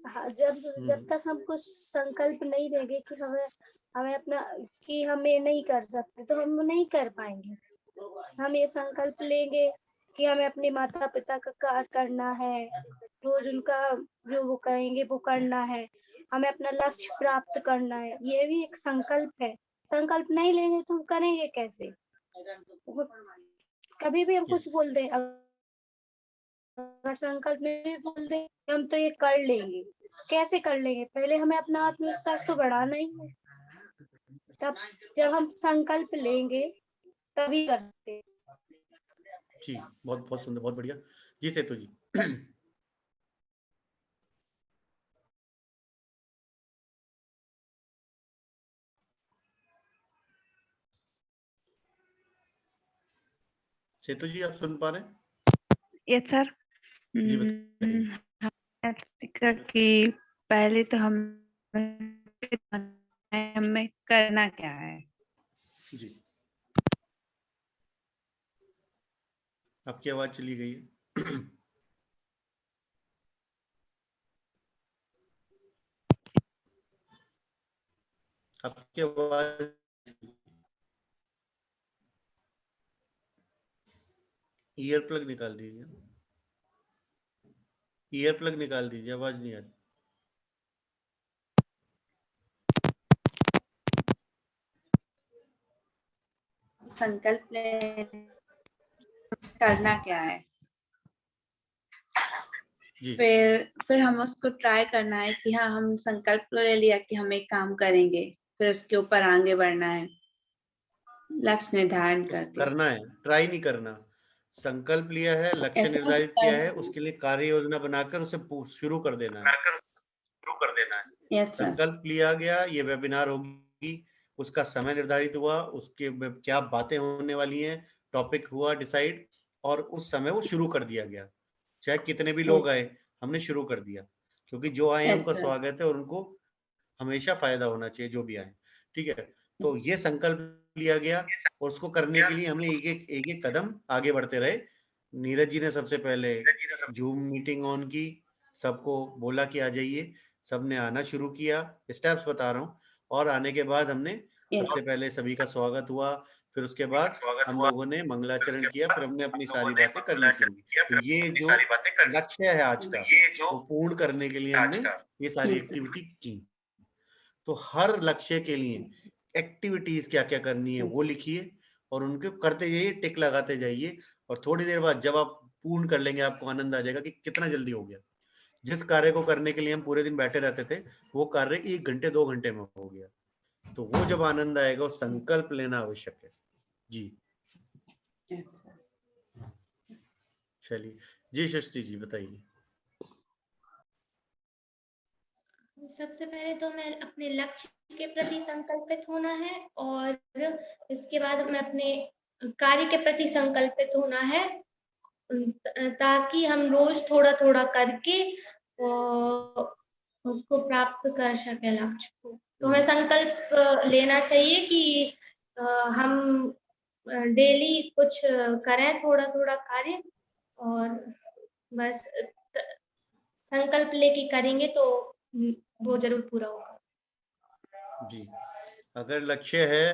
हाँ, जब तक हम कुछ संकल्प नहीं लेंगे कि हमें अपना कि हम ये नहीं कर सकते, तो हम नहीं कर पाएंगे। हम ये संकल्प लेंगे कि हमें अपने माता पिता का कार्य करना है, रोज उनका जो वो कहेंगे वो करना है, हमें अपना लक्ष्य प्राप्त करना है, ये भी एक संकल्प है। संकल्प नहीं लेंगे तो हम करेंगे कैसे? कभी भी हम कुछ बोल दें, अगर संकल्प में भी बोल दें हम तो ये कर लेंगे, कैसे कर लेंगे? पहले हमें अपना आत्मविश्वास तो बढ़ाना ही है। तब जब हम संकल्प लेंगे तभी करते। जी बहुत बहुत सुंदर, बहुत बढ़िया। जी सेतु जी। सेतु जी आप सुन पा रहे हैं? Yes sir. जी बताइए। हमने सीखा कि पहले तो हमें करना क्या है। जी आपकी आवाज चली गई है। आपकी आवाज, ईयर प्लग निकाल दीजिए, ईयर प्लग निकाल दीजिए, आवाज नहीं आ रही। संकल्प करना क्या है, जी फिर हम उसको ट्राई करना है कि हाँ हम संकल्प ले लिया कि हम एक काम करेंगे, फिर उसके ऊपर आगे बढ़ना है, लक्ष्य निर्धारण करके। करना है, ट्राई नहीं करना। संकल्प लिया है, लक्ष्य ऐसा निर्धारित किया है, उसके लिए कार्य योजना बनाकर उसे शुरू कर देना है। Yes sir. संकल्प लिया गया, ये वेबिनार होगी, उसका समय निर्धारित हुआ, उसके में क्या बातें होने वाली हैं, टॉपिक हुआ डिसाइड, और उस समय वो शुरू कर दिया गया। चाहे कितने भी लोग आए, हमने शुरू कर दिया, क्योंकि जो आए हैं उनका स्वागत है और उनको हमेशा फायदा होना चाहिए, जो भी आए। ठीक है, तो ये संकल्प लिया गया और उसको करने के लिए हमने एक एक कदम आगे बढ़ते रहे। नीरज जी ने सबसे पहले जूम मीटिंग ऑन की, सबको बोला कि आ जाइए, सबने आना शुरू किया, स्टेप्स बता रहा हूँ। और आने के बाद हमने सबसे पहले सभी का स्वागत हुआ, फिर उसके बाद हम लोगों ने मंगलाचरण किया, फिर हमने अपनी सारी बातें करनी शुरू की। तो ये जो लक्ष्य है आज का, वो पूर्ण करने के लिए हमने ये सारी एक्टिविटी की। तो हर लक्ष्य के लिए एक्टिविटीज क्या क्या करनी है वो लिखिए और उनको करते जाइए, टिक लगाते जाइए, और थोड़ी देर बाद जब आप पूर्ण कर लेंगे आपको आनंद आ जाएगा कि कितना जल्दी हो गया। जिस कार्य को करने के लिए हम पूरे दिन बैठे रहते थे, वो कार्य 1 घंटे 2 घंटे में हो गया। तो वो जब आनंद आएगा, वो संकल्प लेना आवश्यक है। जी चलिए, जी सृष्टि जी बताइए। सबसे पहले तो मैं अपने लक्ष्य के प्रति संकल्पित होना है और इसके बाद मैं अपने कार्य के प्रति संकल्पित होना है, ताकि हम रोज थोड़ा थोड़ा करके उसको प्राप्त कर सके लक्ष्य को। तो हमें संकल्प लेना चाहिए कि हम डेली कुछ करें, थोड़ा थोड़ा कार्य, और बस संकल्प लेके करेंगे तो वो जरूर पूरा होगा। जी, अगर लक्ष्य है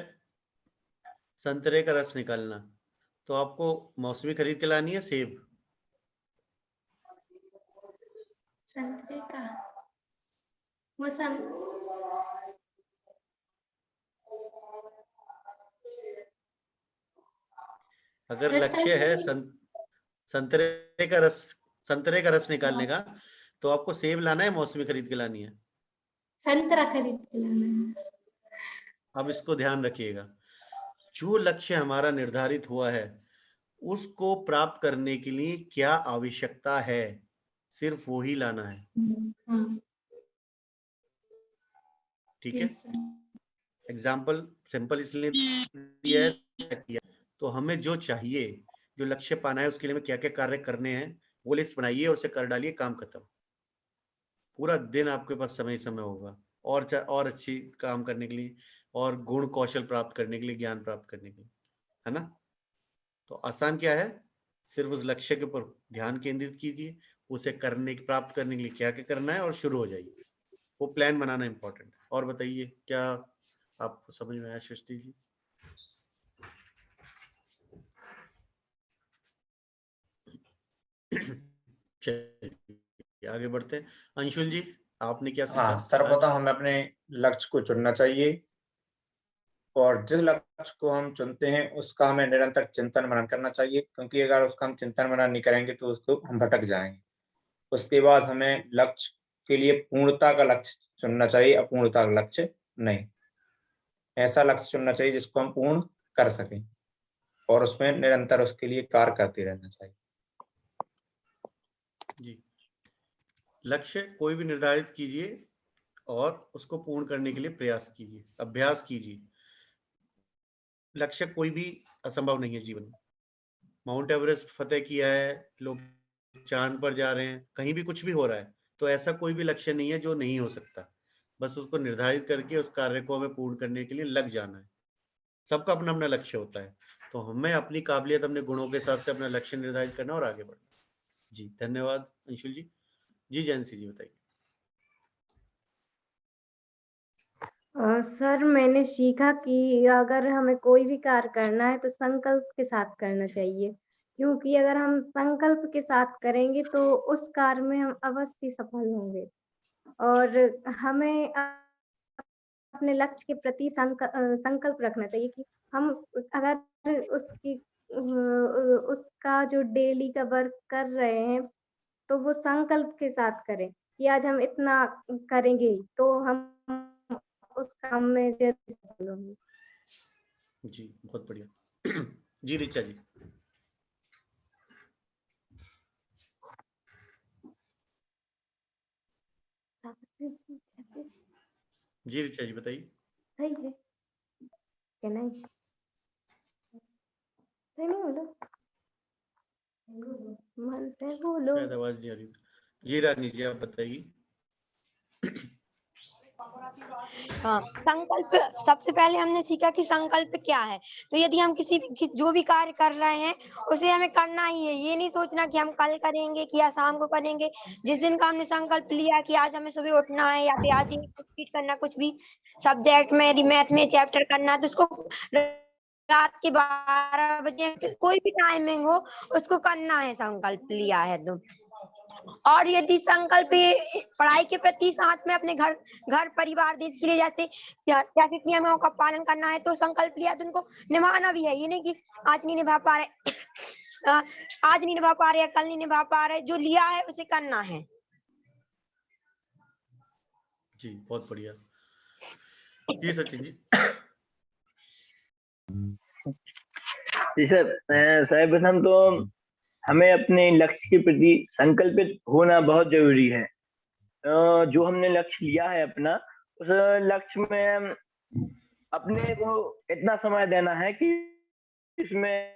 संतरे का रस निकालना, तो आपको मौसमी खरीद के लानी है सेब? संतरे का मौसम, अगर लक्ष्य है संतरे का रस निकालने का, तो आपको सेब लाना है मौसमी खरीद के लानी है? संतरा खरीद के लाना है। अब इसको ध्यान रखिएगा, जो लक्ष्य हमारा निर्धारित हुआ है उसको प्राप्त करने के लिए क्या आवश्यकता है, सिर्फ वो ही लाना है। ठीक है, एग्जाम्पल सिंपल इसलिए दिया है, तो हमें जो चाहिए, जो लक्ष्य पाना है, उसके लिए हमें क्या क्या कार्य करने हैं वो लिस्ट बनाइए और उसे कर डालिए, काम खत्म। पूरा दिन आपके पास समय समय होगा और अच्छी काम करने के लिए, और गुण कौशल प्राप्त करने के लिए, ज्ञान प्राप्त करने के लिए, है ना। तो आसान क्या है, सिर्फ उस लक्ष्य के ऊपर ध्यान केंद्रित कीजिए, उसे प्राप्त करने के लिए क्या क्या करना है और शुरू हो जाइए। वो प्लान बनाना इंपॉर्टेंट है। और बताइए, क्या आपको समझ में आया सृष्टि जी? चलिए आगे बढ़ते हैं। अंशुल जी, आपने क्या सीखा? हाँ, सर्वप्रथम हमें अपने लक्ष्य को चुनना चाहिए और जिस लक्ष्य को हम चुनते हैं उसका हमें निरंतर चिंतन मनन करना चाहिए, क्योंकि अगर उसका हम चिंतन मनन नहीं करेंगे तो उसको हम भटक जाएंगे। उसके बाद हमें लक्ष्य के लिए पूर्णता का लक्ष्य चुनना चाहिए, अपूर्णता का लक्ष्य नहीं। ऐसा लक्ष्य चुनना चाहिए जिसको हम पूर्ण कर सकें और उसमें निरंतर उसके लिए कार्य करते रहना चाहिए। जी, लक्ष्य कोई भी निर्धारित कीजिए और उसको पूर्ण करने के लिए प्रयास कीजिए, अभ्यास कीजिए। लक्ष्य कोई भी असंभव नहीं है जीवन में। माउंट एवरेस्ट फतेह किया है, लोग चांद पर जा रहे हैं, कहीं भी कुछ भी हो रहा है, तो ऐसा कोई भी लक्ष्य नहीं है जो नहीं हो सकता। बस उसको निर्धारित करके उस कार्य को हमें पूर्ण करने के लिए लग जाना है। सबका अपना अपना लक्ष्य होता है, तो हमें अपनी काबिलियत, अपने गुणों के हिसाब से अपना लक्ष्य निर्धारित करना और आगे बढ़ना। जी धन्यवाद अंशुल जी। जी जयंती जी बताइए। सर, मैंने सीखा कि अगर हमें कोई भी कार्य करना है तो संकल्प के साथ करना चाहिए, क्योंकि अगर हम संकल्प के साथ करेंगे तो उस कार्य में हम अवश्य सफल होंगे। और हमें अपने लक्ष्य के प्रति संकल्प रखना चाहिए कि हम अगर उसका जो डेली का वर्क कर रहे हैं, तो वो संकल्प के साथ करें कि आज हम इतना करेंगे, तो हम उस काम में ज़रूर सफल होंगे। जी बहुत बढ़िया। जी ऋचा जी। जी ऋचा जी बताइए। सही है क्या? नहीं सही नहीं बोलो, मन से बोलो। शायद आवाज नहीं आ रही। जी रानी जी आप बताइए। हाँ, संकल्प सबसे पहले हमने सीखा कि संकल्प क्या है। तो यदि हम जो भी कार्य कर रहे हैं उसे हमें करना ही है। ये नहीं सोचना कि हम कल करेंगे कि या शाम को करेंगे। जिस दिन का हमने संकल्प लिया कि आज हमें सुबह उठना है या फिर आज ये कंप्लीट करना, कुछ भी सब्जेक्ट में, यदि मैथ में चैप्टर करना है तो उसको रात के 12 बजे कोई भी टाइमिंग हो उसको करना है, संकल्प लिया है तो। और यदि संकल्प पढ़ाई के प्रति साथ में अपने घर परिवार देश के लिए जैसे नियमों का पालन करना है, तो संकल्प लिया तो उनको निभाना भी है। ये नहीं कि आज नहीं निभा पा रहे आज नहीं निभा पा रहे, कल नहीं निभा पा रहे, जो लिया है उसे करना है। जी बहुत बढ़िया। जी सचिन जी। जी सर, सर्वप्रथम तो हमें अपने लक्ष्य के प्रति संकल्पित होना बहुत जरूरी है। जो हमने लक्ष्य लिया है अपना, उस लक्ष्य में अपने को इतना समय देना है कि इसमें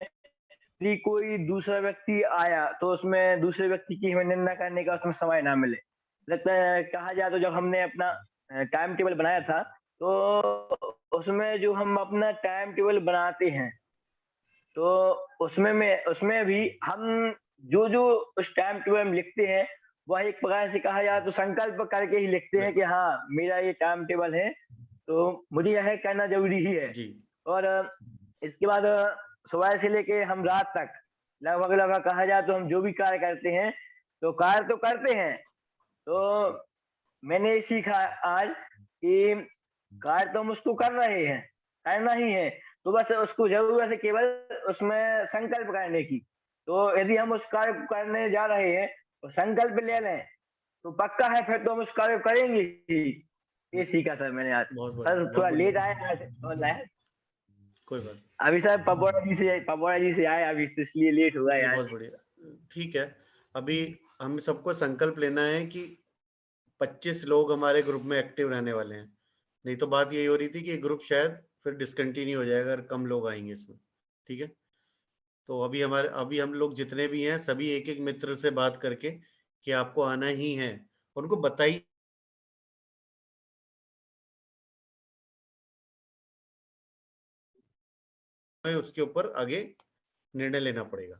यदि कोई दूसरा व्यक्ति आया तो उसमें दूसरे व्यक्ति की हमें निंदा करने का उसमें समय ना मिले। लगता है कहा जाए तो जब हमने अपना टाइम टेबल बनाया था, तो उसमें जो हम अपना टाइम टेबल बनाते हैं, तो उसमें भी हम जो उस टाइम टेबल में लिखते हैं, वह एक प्रकार से कहा जाए तो संकल्प करके ही लिखते हैं कि हाँ, मेरा ये टाइम टेबल है, तो मुझे यह करना जरूरी ही है। और इसके बाद सुबह से लेके हम रात तक लगभग कहा जाए तो हम जो भी कार्य करते हैं, तो कार्य तो करते हैं। तो मैंने सीखा आज कि कार्य तो हम उसको कर रहे हैं, करना ही है, तो बस उसको जरूरत है केवल उसमें संकल्प करने की। तो यदि हम उस कार्य को करने जा रहे हैं तो संकल्प ले लें, तो पक्का है फिर तो हम उस कार्य को करेंगे ही। ये सीखा सर मैंने आज। सर थोड़ा लेट आया आज, कोई बात। अभी सर पपौड़ा जी से आए अभी, इसलिए लेट हुआ है। बहुत बढ़िया, ठीक है। अभी हम सबको संकल्प लेना है कि 25 लोग हमारे ग्रुप में एक्टिव रहने वाले हैं। नहीं तो बात यही हो रही थी कि ग्रुप शायद फिर डिसकंटिन्यू हो जाएगा अगर कम लोग आएंगे इसमें। ठीक है, तो अभी हम लोग जितने भी हैं सभी एक एक मित्र से बात करके कि आपको आना ही है, उनको बताइए उसके ऊपर आगे निर्णय लेना पड़ेगा।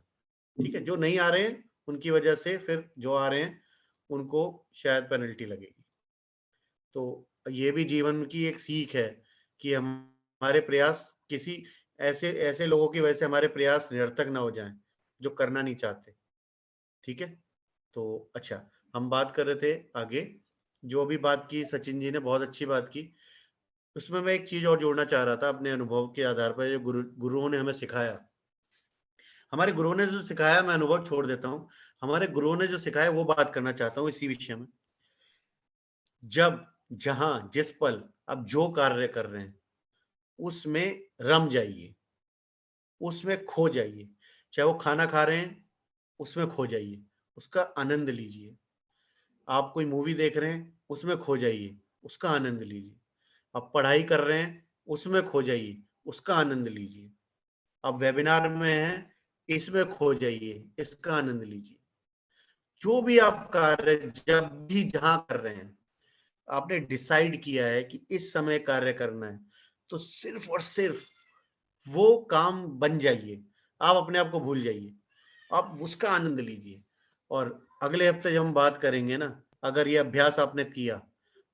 ठीक है, जो नहीं आ रहे हैं उनकी वजह से फिर जो आ रहे हैं उनको शायद पेनल्टी लगेगी। तो ये भी जीवन की एक सीख है कि हमारे प्रयास किसी ऐसे लोगों की वजह से हमारे प्रयास निरर्थक ना हो जाएं जो करना नहीं चाहते। ठीक है, तो अच्छा, हम बात कर रहे थे आगे, जो भी बात की सचिन जी ने बहुत अच्छी बात की। उसमें मैं एक चीज और जोड़ना चाह रहा था अपने अनुभव के आधार पर, जो गुरुओं ने हमें सिखाया। हमारे गुरुओं ने जो सिखाया, मैं अनुभव छोड़ देता हूँ, हमारे गुरुओं ने जो सिखाया वो बात करना चाहता हूँ इसी विषय में। जब जहां जिस पल आप जो कार्य कर रहे हैं उसमें रम जाइए, उसमें खो जाइए। चाहे वो खाना खा रहे हैं उसमें खो जाइए, उसका आनंद लीजिए। आप कोई मूवी देख रहे हैं उसमें खो जाइए, उसका आनंद लीजिए। आप पढ़ाई कर रहे हैं उसमें खो जाइए, उसका आनंद लीजिए। आप वेबिनार में हैं इसमें खो जाइए, इसका आनंद लीजिए। जो भी आप कार्य जब भी जहां कर रहे हैं, आपने डिसाइड किया है कि इस समय कार्य करना है, तो सिर्फ और सिर्फ वो काम बन जाइए। आप अपने आप को भूल जाइए, आप उसका आनंद लीजिए। और अगले हफ्ते जब हम बात करेंगे ना, अगर ये अभ्यास आपने किया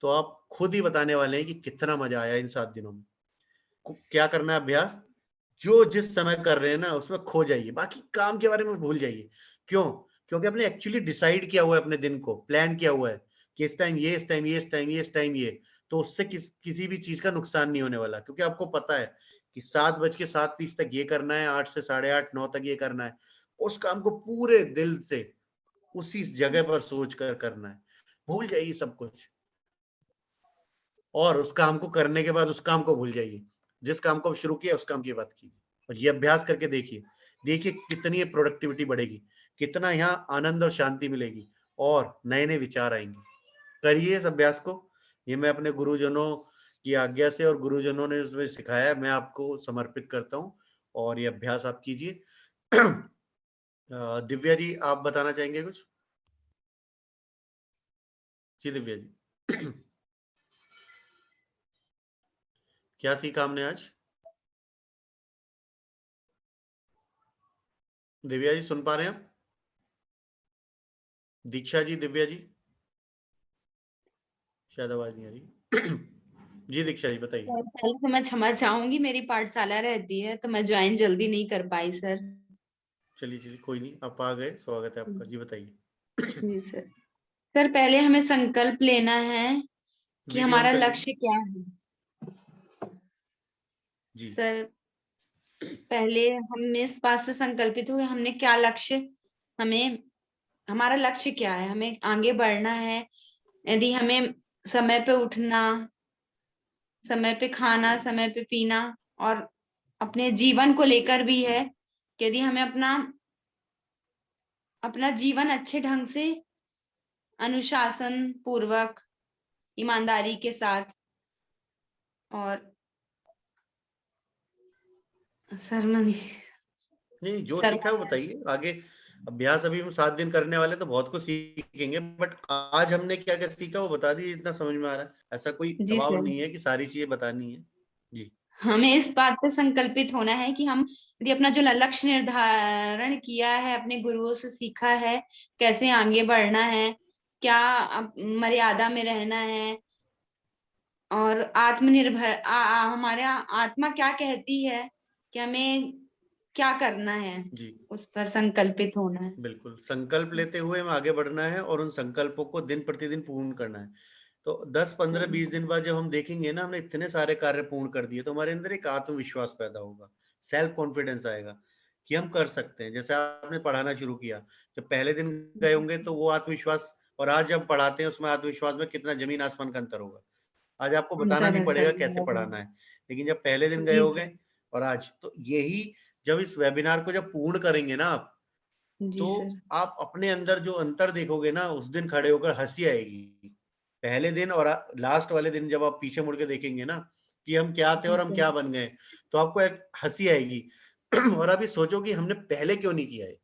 तो आप खुद ही बताने वाले हैं कि कितना मजा आया इन 7 दिनों में। क्या करना है अभ्यास, जो जिस समय कर रहे हैं ना उसमें खो जाइए, बाकी काम के बारे में भूल जाइए। क्यों? क्योंकि आपने एक्चुअली डिसाइड किया हुआ है, अपने दिन को प्लान किया हुआ है कि इस टाइम ये, इस टाइम ये, इस टाइम ये, इस टाइम ये। तो उससे किसी भी चीज का नुकसान नहीं होने वाला, क्योंकि आपको पता है कि 7:07 तक ये करना है, 8 से 8:30 9 तक ये करना है। उस काम को पूरे दिल से उसी जगह पर सोच कर करना है। भूल जाइए सब कुछ, और उस काम को करने के बाद उस काम को भूल जाइए। जिस काम को शुरू किया उस काम की बात कीजिए, और ये अभ्यास करके देखिए कितनी प्रोडक्टिविटी बढ़ेगी, कितना यहाँ आनंद और शांति मिलेगी, और नए नए विचार आएंगे। करिए इस अभ्यास को। ये मैं अपने गुरुजनों की आज्ञा से और गुरुजनों ने उसमें सिखाया, मैं आपको समर्पित करता हूँ, और ये अभ्यास आप कीजिए। दिव्या जी, आप बताना चाहेंगे कुछ? जी दिव्या जी। क्या सीखा हमने आज? दिव्या जी सुन पा रहे हैं आप? दीक्षा जी, दिव्या जी, शायद आवाज नहीं आ रही। जी दीक्षा जी बताइए। पहले तो मैं क्षमा चाहूंगी, मेरी पाठशाला रहती है तो मैं ज्वाइन जल्दी नहीं कर पाई सर। चलिए कोई नहीं, आप आ गए, स्वागत है आपका। जी बताइए। जी सर। सर पहले हमें संकल्प लेना है कि हमारा लक्ष्य क्या है। जी। सर पहले हम इस बात से संकल्पित हुए हमने क्या लक्ष्य, हमारा लक्ष्य क्या है, हमें आगे बढ़ना है। यदि हमें समय पे उठना, समय पे खाना, समय पे पीना, और अपने जीवन को लेकर भी है कि यदि हमें अपना जीवन अच्छे ढंग से अनुशासन पूर्वक, ईमानदारी के साथ। और सर नहीं, जो सर सीखा वो बताइए आगे। अभ्यास अभी हम 7 दिन करने वाले तो बहुत कुछ सीखेंगे, बट आज हमने क्या क्या सीखा वो बता दीजिए, इतना समझ में आ रहा है। ऐसा कोई जी दबाव सर, नहीं है कि सारी चीजें बतानी है। जी, हमें इस बात पे संकल्पित होना है कि हम यदि अपना जो लक्ष्य निर्धारण किया है, अपने गुरुओं से सीखा है कैसे आगे बढ़ना है, क्या मर्यादा में रहना है, और आत्मनिर्भर हमारे आत्मा क्या कहती है कि हमें क्या करना है, जी, उस पर संकल्पित होना है। बिल्कुल। संकल्प लेते हुए हमें आगे बढ़ना है और उन संकल्पों को दिन प्रतिदिन पूर्ण करना है। तो 10, 15, 20 दिन बाद जब हम देखेंगे ना हमने इतने सारे कार्य पूर्ण कर दिए, तो हमारे अंदर एक आत्मविश्वास पैदा होगा, सेल्फ कॉन्फिडेंस आएगा कि हम कर सकते हैं। जैसे आपने पढ़ाना शुरू किया, जब पहले दिन गए होंगे तो वो आत्मविश्वास और आज जब पढ़ाते हैं उसमें आत्मविश्वास में कितना जमीन आसमान का अंतर होगा। आज आपको बताना अंतर नहीं है पड़ेगा सर, कैसे पढ़ाना है, लेकिन जब पहले दिन गए जी होगे सर, और आज, तो यही जब इस वेबिनार को जब पूर्ण करेंगे ना आप, जी तो सर, आप अपने अंदर जो अंतर देखोगे ना, उस दिन खड़े होकर हंसी आएगी। पहले दिन और लास्ट वाले दिन जब आप पीछे मुड़ के देखेंगे ना कि हम क्या थे जी और हम सर, क्या बन गए, तो आपको एक हंसी आएगी। और अभी सोचो कि हमने पहले क्यों नहीं किया है,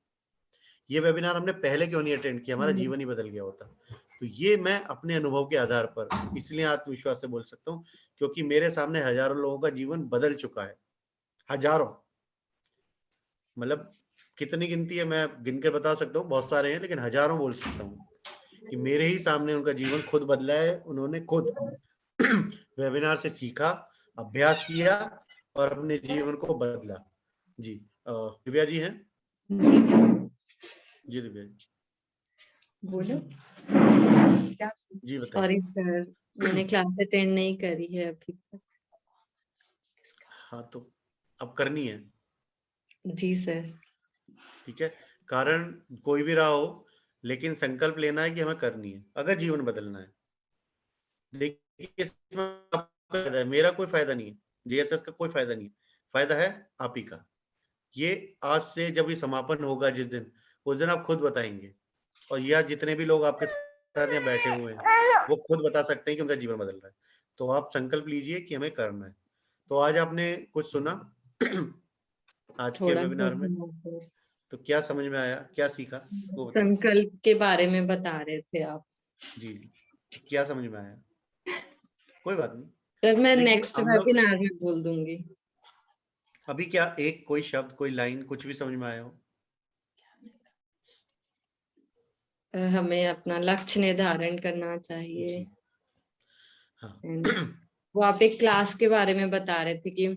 ये वेबिनार हमने पहले क्यों नहीं अटेंड किया, हमारा जीवन ही बदल गया होता। तो ये मैं अपने अनुभव के आधार पर इसलिए आत्मविश्वास से बोल सकता हूँ, क्योंकि मेरे सामने हजारों लोगों का जीवन बदल चुका है। हजारों, मतलब कितनी गिनती है मैं गिन कर बता सकता हूँ, बहुत सारे हैं, लेकिन हजारों बोल सकता हूँ कि मेरे ही सामने उनका जीवन खुद बदला है। उन्होंने खुद वेबिनार से सीखा, अभ्यास किया और अपने जीवन को बदला। जी, दिव्या जी हैं। जी दिव्या जी, बोलो। क्या? जी बताइए। सॉरी सर, मैंने क्लास अटेंड नहीं करी है अभी तक। हाँ, तो अब करनी है। जी सर। ठीक है, कारण कोई भी रहा हो, लेकिन संकल्प लेना है कि हमें करनी है अगर जीवन बदलना है। देखिए, इसमें आपका फायदा है, मेरा कोई फायदा नहीं है, जेएसएस का कोई फायदा नहीं है, फायदा है आप ही का। ये आज से जब ये समापन होगा जिस दिन, उस दिन आप खुद बताएंगे, और या जितने भी लोग आपके साथ यहाँ बैठे हुए हैं वो खुद बता सकते हैं कि उनका जीवन बदल रहा है। तो आप संकल्प लीजिए कि हमें करना है। तो आज आपने कुछ सुना आज के थोड़ा सा वेबिनार में, सुना सर। तो क्या समझ में आया, क्या सीखा वो बताइए। संकल्प के बारे में बता रहे थे आप। जी, क्या समझ में आया? कोई बात नहीं, सर मैं देखिए नेक्स्ट हम लोग वेबिनार में बोल दूंगी। अभी क्या एक कोई शब्द, कोई लाइन, कुछ भी समझ में आया हो? हमें अपना लक्ष्य निर्धारण करना चाहिए। जी, हाँ। वो आप एक क्लास के बारे में बता रहे थे कि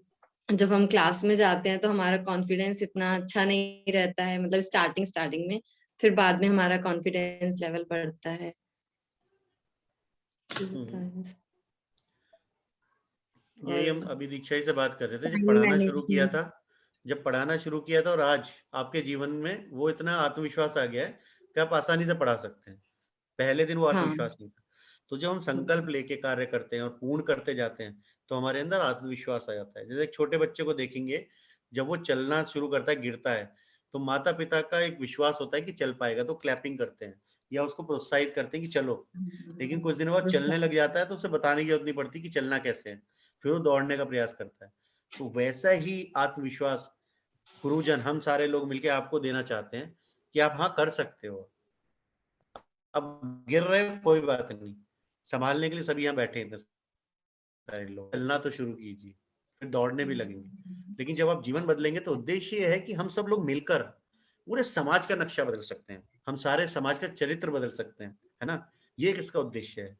जब हम क्लास में जाते हैं तो हमारा कॉन्फिडेंस इतना अच्छा नहीं रहता है, मतलब स्टार्टिंग में, फिर बाद में हमारा कॉन्फिडेंस लेवल बढ़ता है। यही हम और अभी दीक्षा जी से बात कर रहे थे, जब टाइम पढ़ाना शुरू किया मैनेजमेंट। था, और आज आपके जीवन में वो इतना आत्मविश्वास आ गया है कि आप आसानी से पढ़ा सकते हैं। पहले दिन वो हाँ आत्मविश्वास नहीं था। तो जब हम संकल्प लेके कार्य करते हैं और पूर्ण करते जाते हैं, तो हमारे अंदर आत्मविश्वास आ जाता है। जैसे एक छोटे बच्चे को देखेंगे, जब वो चलना शुरू करता है, गिरता है, तो माता पिता का एक विश्वास होता है कि चल पाएगा, तो क्लैपिंग करते हैं या उसको प्रोत्साहित करते हैं कि चलो। लेकिन कुछ दिन बाद चलने लग जाता है तो उसे बताने की जरूरत नहीं पड़ती कि चलना कैसे है, फिर वो दौड़ने का प्रयास करता है। तो वैसा ही आत्मविश्वास गुरुजन, हम सारे लोग मिलकर आपको देना चाहते हैं कि आप हाँ कर सकते हो। अब गिर रहे हो कोई बात नहीं, संभालने के लिए सभी यहाँ बैठे हैं, सारे लोग। चलना तो शुरू कीजिए, फिर दौड़ने भी लगेंगे। लेकिन जब आप जीवन बदलेंगे तो उद्देश्य ये है कि हम सब लोग मिलकर पूरे समाज का नक्शा बदल सकते हैं, हम सारे समाज का चरित्र बदल सकते हैं, है ना। ये किसका उद्देश्य है।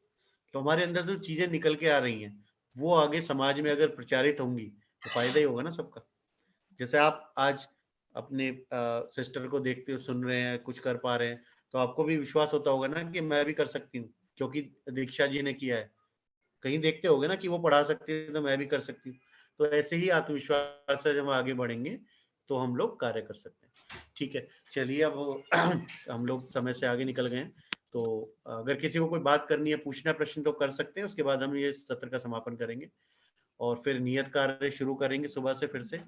तो हमारे अंदर से जो चीजें निकल के आ रही हैं वो आगे समाज में अगर प्रचारित होंगी तो फायदा ही होगा ना सबका। जैसे आप आज अपने सिस्टर को देखते हो, सुन रहे हैं, कुछ कर पा रहे हैं, तो आपको भी विश्वास होता होगा ना कि मैं भी कर सकती हूँ, क्योंकि दीक्षा जी ने किया है। कहीं देखते होगे ना कि वो पढ़ा सकती है तो मैं भी कर सकती हूँ। तो ऐसे ही आत्मविश्वास से जब हम आगे बढ़ेंगे तो हम लोग कार्य कर सकते हैं। ठीक है, चलिए अब हम लोग समय से आगे निकल गए हैं। तो अगर किसी को कोई बात करनी है, पूछना प्रश्न, तो कर सकते हैं। उसके बाद हम ये सत्र का समापन करेंगे और फिर नियत कार्य शुरू करेंगे सुबह से फिर से,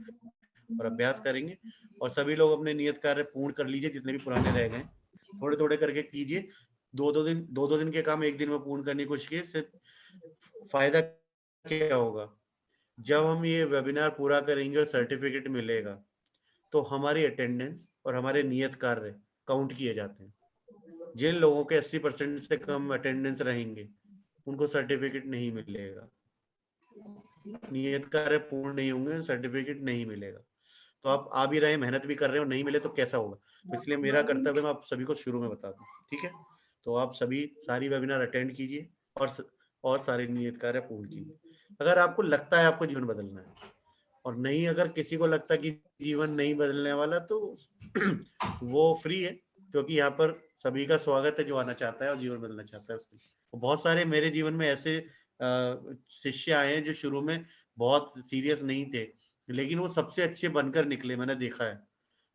और अभ्यास करेंगे। और सभी लोग अपने नियत कार्य पूर्ण कर लीजिए, जितने भी पुराने रह गए थोड़े थोड़े करके कीजिए। दो दो दिन के काम एक दिन में पूर्ण करने की कोशिश की, सिर्फ फायदा क्या होगा? जब हम ये वेबिनार पूरा करेंगे और सर्टिफिकेट मिलेगा तो हमारी अटेंडेंस और हमारे नियत कार्य काउंट किए जाते हैं। जिन लोगों के 80% से कम अटेंडेंस रहेंगे उनको सर्टिफिकेट नहीं मिलेगा, नियत कार्य पूर्ण नहीं होंगे, सर्टिफिकेट नहीं मिलेगा। तो आप आ भी रहे हैं, मेहनत भी कर रहे हो, नहीं मिले तो कैसा होगा? तो इसलिए मेरा कर्तव्य मैं आप सभी को शुरू में बता दूं, ठीक है? तो आप सभी सारी वेबिनार अटेंड कीजिए और सारे नियत कार्य पूर्ण कीजिए। अगर आपको लगता है आपको जीवन बदलना है और नहीं, अगर किसी को लगता है कि जीवन नहीं बदलने वाला, तो वो फ्री है, क्योंकि यहाँ पर सभी का स्वागत है जो आना चाहता है और जीवन बदलना चाहता है उसके। तो बहुत सारे मेरे जीवन में ऐसे शिष्य आए हैं जो शुरू में बहुत सीरियस नहीं थे, लेकिन वो सबसे अच्छे बनकर निकले, मैंने देखा है।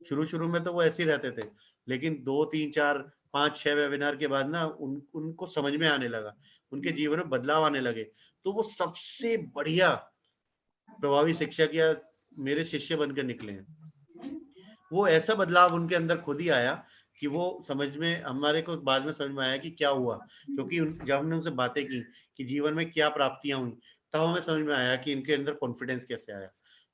शुरू में तो वो ऐसे ही रहते थे, लेकिन 2 3 4 5 6 वेबिनार के बाद ना उनको समझ में आने लगा, उनके जीवन में बदलाव आने लगे, तो वो सबसे बढ़िया प्रभावी शिक्षक या मेरे शिष्य बनकर निकले हैं। वो ऐसा बदलाव उनके अंदर खुद ही आया कि वो समझ में, हमारे को बाद में समझ में आया कि क्या हुआ, क्योंकि जब हमने उनसे बातें की कि जीवन में क्या प्राप्तियां हुई, तब हमें समझ में आया कि इनके अंदर कॉन्फिडेंस कैसे आया,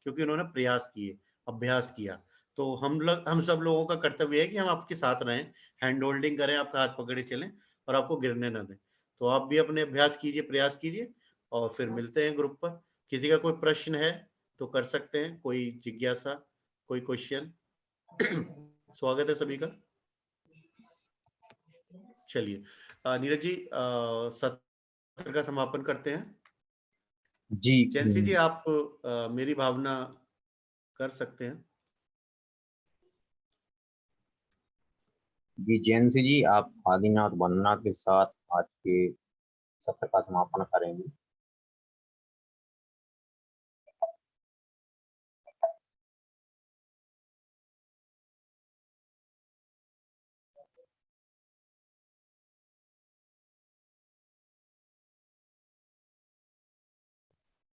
क्योंकि उन्होंने प्रयास किए, अभ्यास किया। तो हम सब लोगों का कर्तव्य है कि हम आपके साथ रहें, हैंड होल्डिंग करें, आपका हाथ पकड़े चलें और आपको गिरने ना दें। तो आप भी अपने अभ्यास कीजिए, प्रयास कीजिए, और फिर मिलते हैं ग्रुप पर। किसी का कोई प्रश्न है तो कर सकते हैं, कोई जिज्ञासा, कोई क्वेश्चन? स्वागत है सभी का। चलिए नीरज जी, सत्र का समापन करते हैं। जी जैंसी जी, आप मेरी भावना कर सकते हैं। जी जैंसी जी, आप आदिनाथ वंदना के साथ आज के सत्र का समापन करेंगे।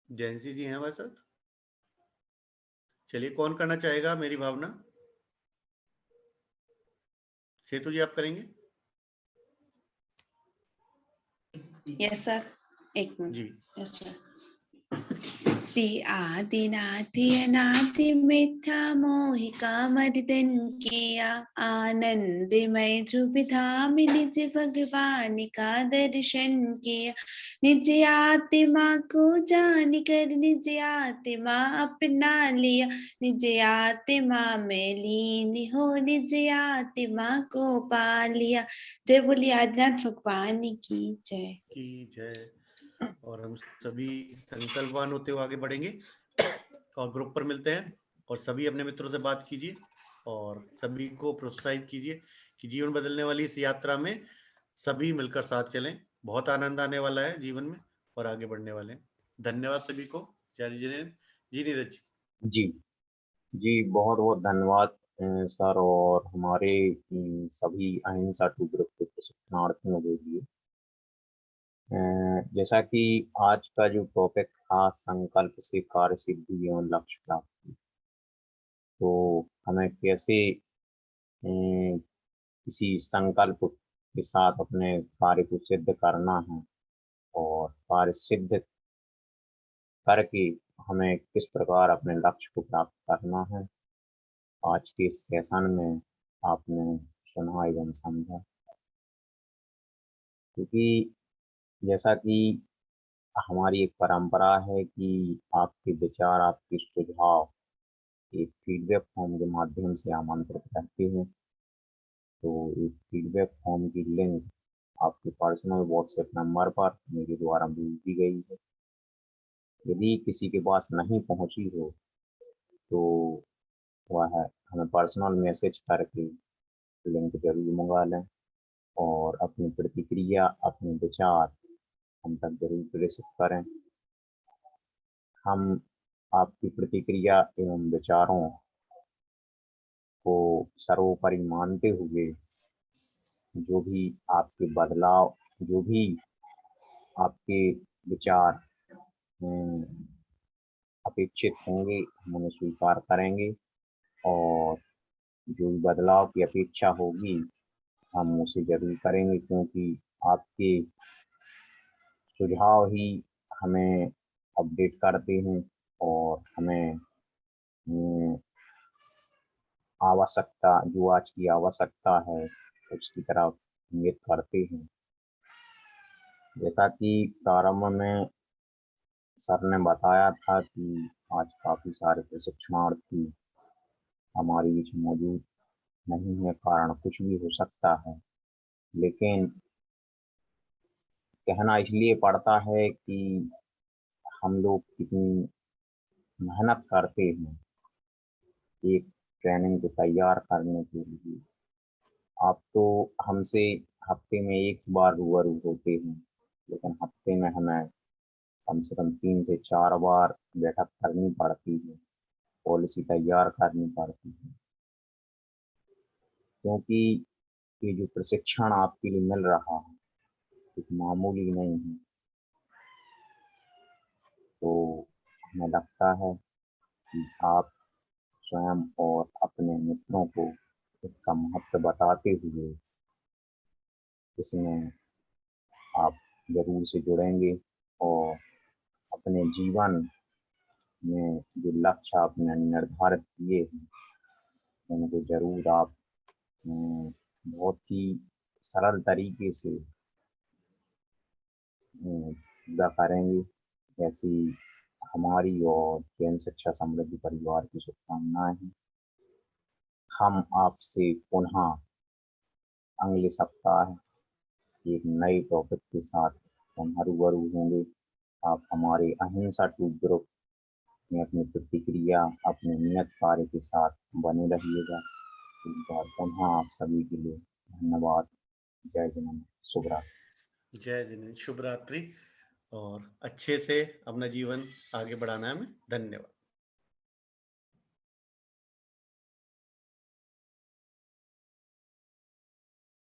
जैंसी जी हैं हमारे साथ? चलिए, कौन करना चाहेगा मेरी भावना? सेतु जी, आप करेंगे? यस सर, एक मिनट। जी। Yes sir. श्री आदिनाथि अनाथि मिथ्या मोहि कामर्दन किया, आनंदमय ध्रुवधाम निज भगवान का दर्शन किया। निज आत्मा को जान कर निज आत्मा अपना लिया, निज आत्मा में लीन हो निज आत्मा को पा लिया। जय बोलिए आदिनाथ भगवान की जय। और हम सभी संकल्पवान होते हुए आगे बढ़ेंगे और ग्रुप पर मिलते हैं। और सभी अपने मित्रों से बात कीजिए और सभी को प्रोत्साहित कीजिए कि जीवन बदलने वाली इस यात्रा में सभी मिलकर साथ चलें। बहुत आनंद आने वाला है जीवन में और आगे बढ़ने वाले हैं। धन्यवाद सभी को। जय जी नीरज जी जी, बहुत बहुत धन्यवाद सर, और हमारे सभी अहिंसा टू ग्रुप के प्रशिक्षणार्थियों के लिए। जैसा कि आज का जो टॉपिक था, संकल्प से कार्य सिद्धि एवं लक्ष्य प्राप्ति, तो हमें कैसे किसी संकल्प के साथ अपने कार्य को सिद्ध करना है और कार्य सिद्ध करके हमें किस प्रकार अपने लक्ष्य को प्राप्त करना है, आज के इस सेशन में आपने सुना एवं समझा। क्योंकि जैसा कि हमारी एक परंपरा है कि आपके विचार, आपके सुझाव एक फीडबैक फॉर्म के माध्यम से आमंत्रित करते हैं। तो इस फीडबैक फॉर्म की लिंक आपके पर्सनल व्हाट्सएप नंबर पर मेरे द्वारा भेज दी गई है। यदि किसी के पास नहीं पहुंची हो तो वह हमें पर्सनल मैसेज करके लिंक जरूर मंगा लें और अपनी प्रतिक्रिया, अपने विचार हम तक जरूर प्रेषित करें। हम आपकी प्रतिक्रिया एवं विचारों को सर्वोपरि मानते हुए जो भी आपके बदलाव, जो भी आपके विचार अपेक्षित होंगे, हम उन्हें स्वीकार करेंगे और जो भी बदलाव की अपेक्षा होगी हम उसे जरूर करेंगे, क्योंकि आपके सुझाव ही हमें अपडेट करते हैं और हमें आवश्यकता, जो आज की आवश्यकता है उसकी तरफ इंगित करते हैं। जैसा कि प्रारंभ में सर ने बताया था कि आज काफी सारे प्रशिक्षणार्थी हमारे बीच मौजूद नहीं है, कारण कुछ भी हो सकता है, लेकिन कहना इसलिए पड़ता है कि हम लोग कितनी मेहनत करते हैं एक ट्रेनिंग को तैयार करने के लिए। आप तो हमसे हफ्ते में एक बार रूबरू होते हैं, लेकिन हफ्ते में हमें कम से कम 3 से 4 बार बैठक करनी पड़ती है, पॉलिसी तैयार करनी पड़ती है, क्योंकि ये जो प्रशिक्षण आपके लिए मिल रहा है कुछ मामूली नहीं है। तो हमें लगता है कि आप स्वयं और अपने मित्रों को इसका महत्व बताते हुए इसमें आप जरूर से जुड़ेंगे और अपने जीवन में जो लक्ष्य आपने निर्धारित किए हैं उनको जरूर आप बहुत ही सरल तरीके से पूरा करेंगे। ऐसी हमारी और जैन शिक्षा समृद्धि परिवार की शुभकामनाएं हैं। हम आपसे पुनः अगले सप्ताह एक नए टॉपिक के साथ पुनः रूबरू होंगे। आप हमारे अहिंसा टू ग्रुप में अपनी प्रतिक्रिया अपने नियत कार्य के साथ बने रहिएगा। एक बार पुनः आप सभी के लिए धन्यवाद। जय जिनेंद्र, शुभ रात्रि। जय जिनेंद्र, शुभ रात्रि और अच्छे से अपना जीवन आगे बढ़ाना है हमें। धन्यवाद।